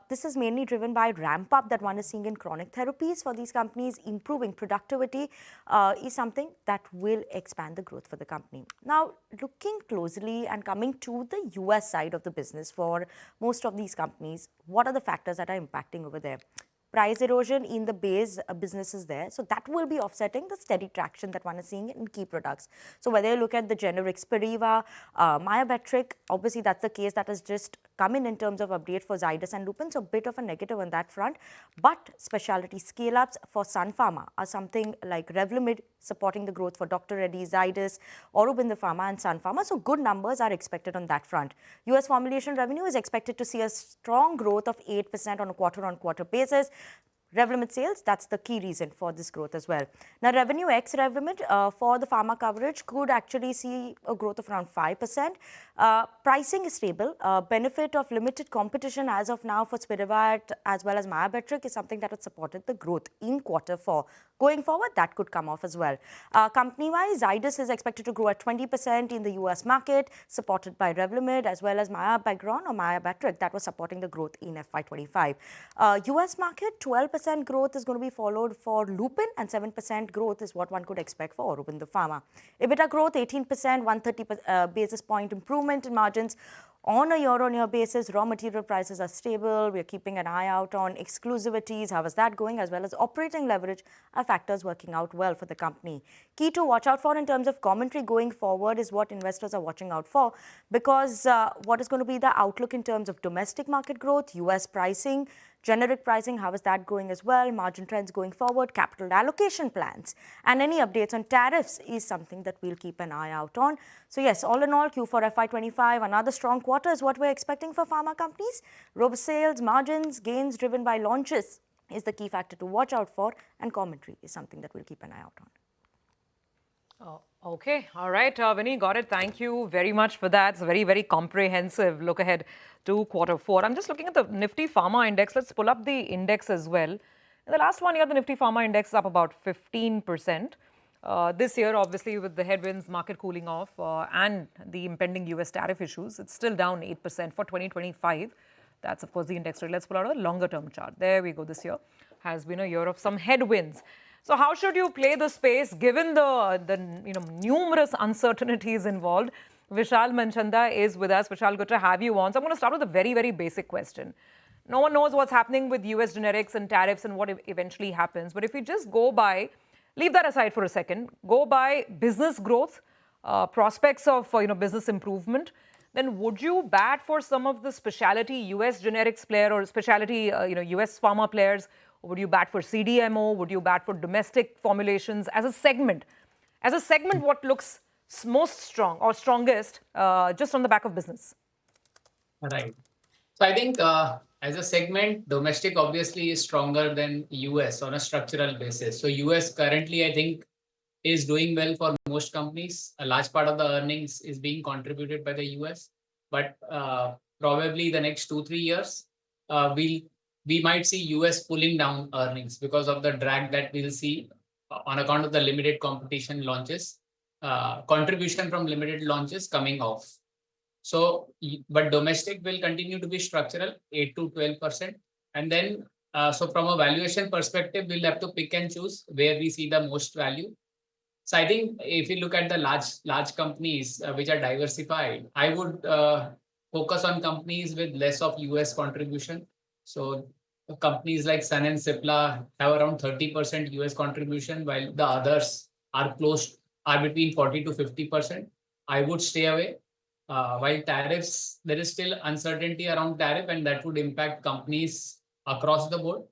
This is mainly driven by ramp up that one is seeing in chronic therapies for these companies. Improving productivity is something that will expand the growth for the company. Now, looking closely and coming to the US side of the business for most of these companies, what are the factors that are impacting over there? Price erosion in the base businesses there. So that will be offsetting the steady traction that one is seeing in key products. So whether you look at the generic Spiriva, Myometric, obviously that's the case that has just come in terms of update for Zydus and Lupin. So a bit of a negative on that front. But specialty scale-ups for Sun Pharma are something like Revlimid supporting the growth for Dr. Reddy's, Zydus, Aurobindo Pharma and Sun Pharma. So good numbers are expected on that front. US formulation revenue is expected to see a strong growth of 8% on a quarter-on-quarter basis. Revlimid sales, that's the key reason for this growth as well. Now, revenue ex Revlimid for the pharma coverage could actually see a growth of around 5%. Pricing is stable. Benefit of limited competition as of now for Spiriva as well as Myometric is something that has supported the growth in Q4. Going forward, that could come off as well. Company-wise, Zydus is expected to grow at 20% in the US market, supported by Revlimid as well as Myometric or Myometric that was supporting the growth in FY25. US market, 12% growth is going to be followed for Lupin and 7% growth is what one could expect for Aurobindo Pharma. EBITDA growth, 18%, 130 basis point improvement in margins. On a year-on-year basis, raw material prices are stable. We're keeping an eye out on exclusivities. How is that going? As well as operating leverage are factors working out well for the company. Key to watch out for in terms of commentary going forward is what investors are watching out for, because what is going to be the outlook in terms of domestic market growth, US pricing, generic pricing, how is that going as well, margin trends going forward, capital allocation plans, and any updates on tariffs is something that we'll keep an eye out on. So yes, all in all, Q4 FY25, another strong quarter is what we're expecting for pharma companies. Robust sales, margins, gains driven by launches is the key factor to watch out for, and commentary is something that we'll keep an eye out on. Okay. All right. Vinny, got it. Thank you very much for that. It's a very, very comprehensive look ahead to Q4. I'm just looking at the Nifty Pharma Index. Let's pull up the index as well. In the last 1 year, the Nifty Pharma Index is up about 15%. This year, obviously, with the headwinds, market cooling off and the impending US tariff issues, it's still down 8% for 2025. That's, of course, the index rate. Let's pull out a longer term chart. There we go. This year has been a year of some headwinds. So how should you play the space given the numerous uncertainties involved? Vishal Manchanda is with us. Vishal, good to have you on. So I'm going to start with a very, very basic question. No one knows what's happening with US generics and tariffs and what eventually happens. But if we just go by, leave that aside for a second, go by business growth, prospects of business improvement, then would you bat for some of the specialty US generics player or specialty US pharma players? Or would you bat for CDMO? Would you bat for domestic formulations as a segment? As a segment, what looks most strong or strongest just on the back of business? Right. So I think as a segment, domestic obviously is stronger than US on a structural basis. So US currently, I think, is doing well for most companies. A large part of the earnings is being contributed by the US. But probably the next 2-3 years, we might see US pulling down earnings because of the drag that we'll see on account of the limited competition launches, contribution from limited launches coming off. So, but domestic will continue to be structural, 8 to 12%. And then, so from a valuation perspective, we'll have to pick and choose where we see the most value. So I think if you look at the large companies which are diversified, I would focus on companies with less of US contribution. So companies like Sun and Cipla have around 30% US contribution, while the others are between 40 to 50%. I would stay away. While tariffs, there is still uncertainty around tariff, and that would impact companies across the board.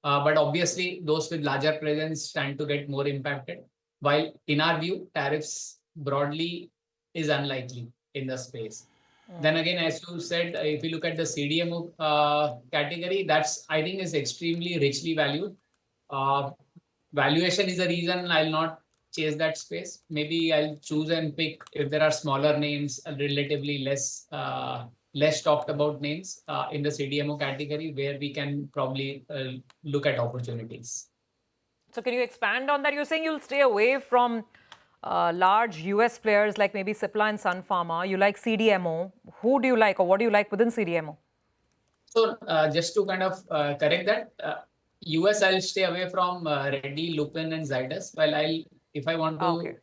But obviously, those with larger presence tend to get more impacted. While in our view, tariffs broadly is unlikely in the space. Then again, as you said, if you look at the CDMO category, that's, I think, is extremely richly valued. Valuation is a reason I'll not chase that space. Maybe I'll choose and pick if there are smaller names, relatively less talked about names in the CDMO category where we can probably look at opportunities. So can you expand on that? You're saying you'll stay away from large US players like maybe Cipla and Sun Pharma. You like CDMO. Who do you like or what do you like within CDMO? So just to kind of correct that, US I'll stay away from Reddy, Lupin and Zydus. While if I want to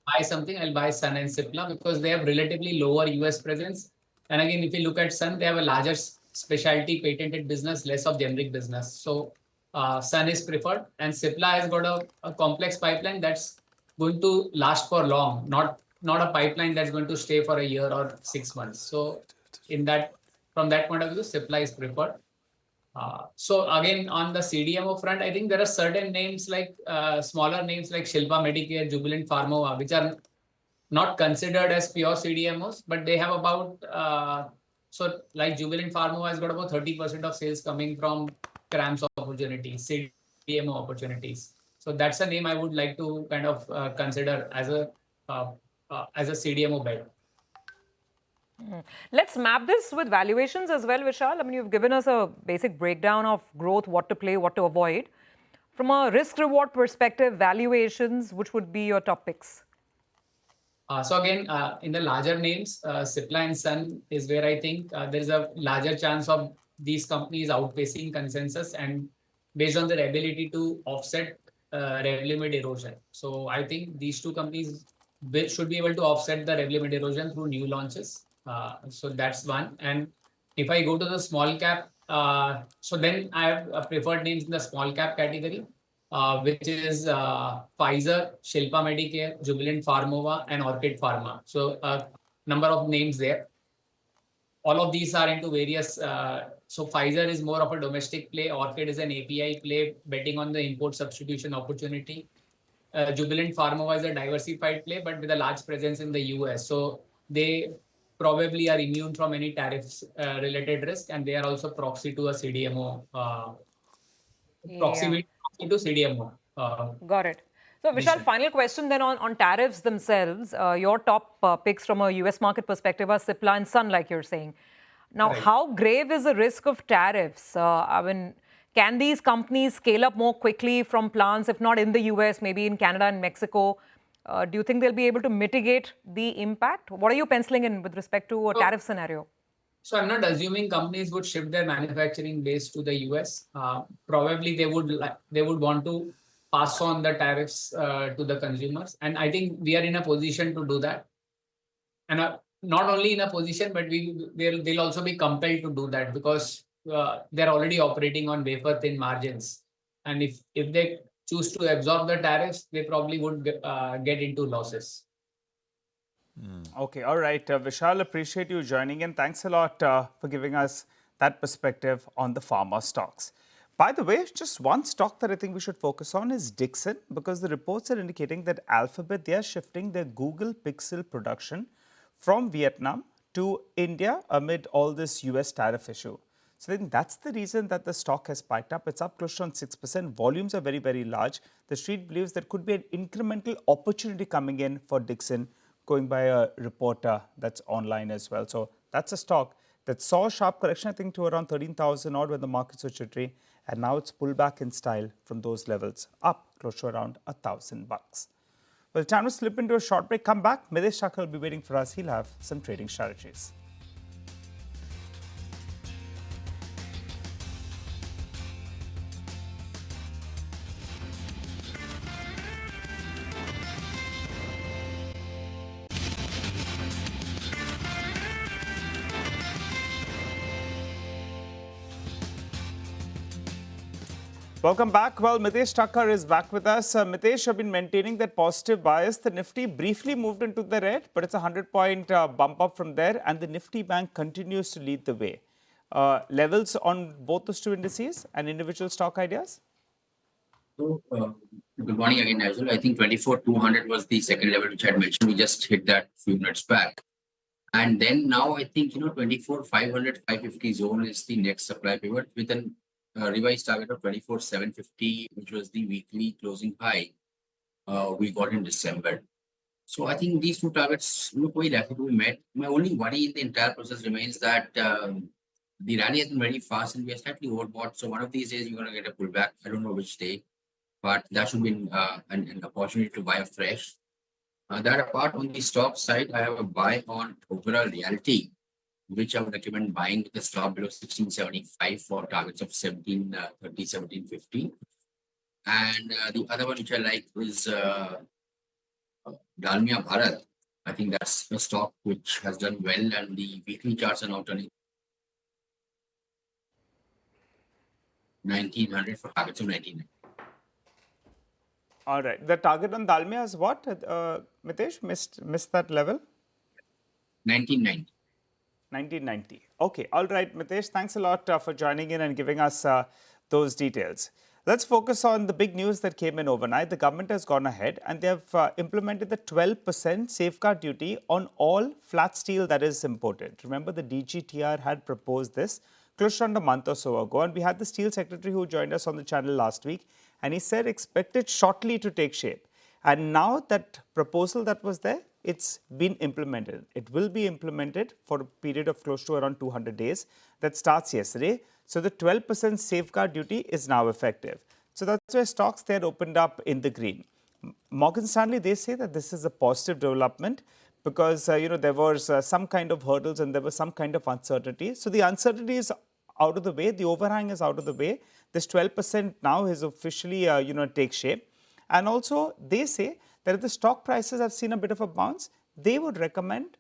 buy something, I'll buy Sun and Cipla because they have relatively lower US presence. And again, if you look at Sun, they have a larger specialty patented business, less of generic business. So Sun is preferred, and Cipla has got a complex pipeline that's going to last for long, not a pipeline that's going to stay for a year or 6 months. So from that point of view, Cipla is preferred. So again, on the CDMO front, I think there are certain names like smaller names like Shilpa Medicare, Jubilant Pharmova, which are not considered as pure CDMOs, but they have about, so like Jubilant Pharmova has got about 30% of sales coming from CRAMS opportunities, CDMO opportunities. So that's a name I would like to kind of consider as a CDMO bet. Let's map this with valuations as well, Vishal. I mean, you've given us a basic breakdown of growth, what to play, what to avoid. From a risk-reward perspective, valuations, which would be your top picks? So again, in the larger names, Cipla and Sun is where I think there's a larger chance of these companies outpacing consensus and based on their ability to offset Revlimid erosion. So I think these two companies should be able to offset the Revlimid erosion through new launches. So that's one. And if I go to the small cap, so then I have preferred names in the small cap category, which is Pfizer, Shilpa Medicare, Jubilant Pharmova, and Orchid Pharma. So a number of names there. All of these are into various, so Pfizer is more of a domestic play, Orchid is an API play, betting on the import substitution opportunity. Jubilant Pharmova is a diversified play, but with a large presence in the US. So they probably are immune from any tariffs related risk, and they are also proxy to a CDMO, proximity to CDMO. Got it. So Vishal, final question then on tariffs themselves. Your top picks from a US market perspective are Cipla and Sun, like you're saying. Now, how grave is the risk of tariffs? I mean, can these companies scale up more quickly from plants, if not in the US, maybe in Canada and Mexico? Do you think they'll be able to mitigate the impact? What are you penciling in with respect to a tariff scenario? So I'm not assuming companies would shift their manufacturing base to the US. Probably they would want to pass on the tariffs to the consumers. And I think we are in a position to do that. And not only in a position, but they'll also be compelled to do that because they're already operating on wafer thin margins. And if they choose to absorb the tariffs, they probably would get into losses. Okay, all right. Vishal, appreciate you joining in. Thanks a lot for giving us that perspective on the pharma stocks. By the way, just one stock that I think we should focus on is Dixon, because the reports are indicating that Alphabet, they are shifting their Google Pixel production from Vietnam to India amid all this US tariff issue. So I think that's the reason that the stock has spiked up. It's up close to 6%. Volumes are very, very large. The street believes there could be an incremental opportunity coming in for Dixon, going by a reporter that's online as well. So that's a stock that saw a sharp correction, I think, to around 13,000 odd when the markets were jittery. And now it's pulled back in style from those levels, up close to around $1,000. Well, time to slip into a short break. Come back. Mahindra Agarwal will be waiting for us. He'll have some trading strategies. Welcome back. Well, Mitesh Thakkar is back with us. Mitesh, you've been maintaining that positive bias. The Nifty briefly moved into the red, but it's a 100-point bump up from there, and the Nifty Bank continues to lead the way. Levels on both those two indices and individual stock ideas? So, good morning again, Nigel. I think 24,200 was the second level which I had mentioned. We just hit that a few minutes back. And then now I think, 24,500, 550 zone is the next supply pivot with an revised target of 24,750, which was the weekly closing high we got in December. So I think these two targets look very likely to be met. My only worry in the entire process remains that the rally has been very fast and we are slightly overbought. So one of these days you're going to get a pullback. I don't know which day, but that should be an opportunity to buy afresh. That apart, on the stock side, I have a buy on overall reality, which I would recommend buying with a stop below 1675 for targets of 1730, 1750. And the other one which I like is Dalmia Bharat. I think that's a stock which has done well, and the weekly charts are now turning 1900 for targets of 1990. All right. The target on Dalmia is what? Mitesh, missed that level? 1990. 1990. Okay. All right, Mitesh, thanks a lot for joining in and giving us those details. Let's focus on the big news that came in overnight. The government has gone ahead and they have implemented the 12% safeguard duty on all flat steel that is imported. Remember, the DGTR had proposed this close to a month or so ago, and we had the steel secretary who joined us on the channel last week, and he said expect it shortly to take shape. And now that proposal that was there, it's been implemented. It will be implemented for a period of close to around 200 days. That starts yesterday. So the 12% safeguard duty is now effective. So that's why stocks there opened up in the green. Morgan Stanley, they say that this is a positive development because there was some kind of hurdles and there was some kind of uncertainty. So the uncertainty is out of the way. The overhang is out of the way. This 12% now is officially take shape. And also they say that if the stock prices have seen a bit of a bounce, they would recommend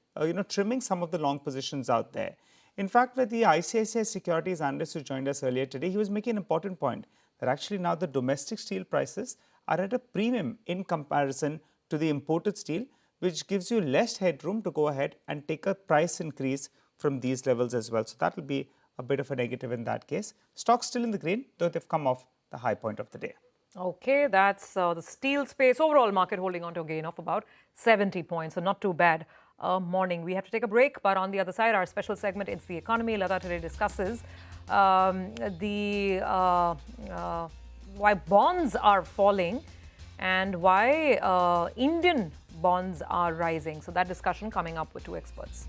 trimming some of the long positions out there. In fact, with the ICICI Securities analyst who joined us earlier today, he was making an important point that actually now the domestic steel prices are at a premium in comparison to the imported steel, which gives you less headroom to go ahead and take a price increase from these levels as well. So that will be a bit of a negative in that case. Stocks still in the green, though they've come off the high point of the day. Okay, that's the steel space. Overall market holding on to a gain of about 70 points, so not too bad. Morning. We have to take a break, but on the other side, our special segment, It's the Economy. Lata today discusses why bonds are falling and why Indian bonds are rising. So that discussion coming up with two experts.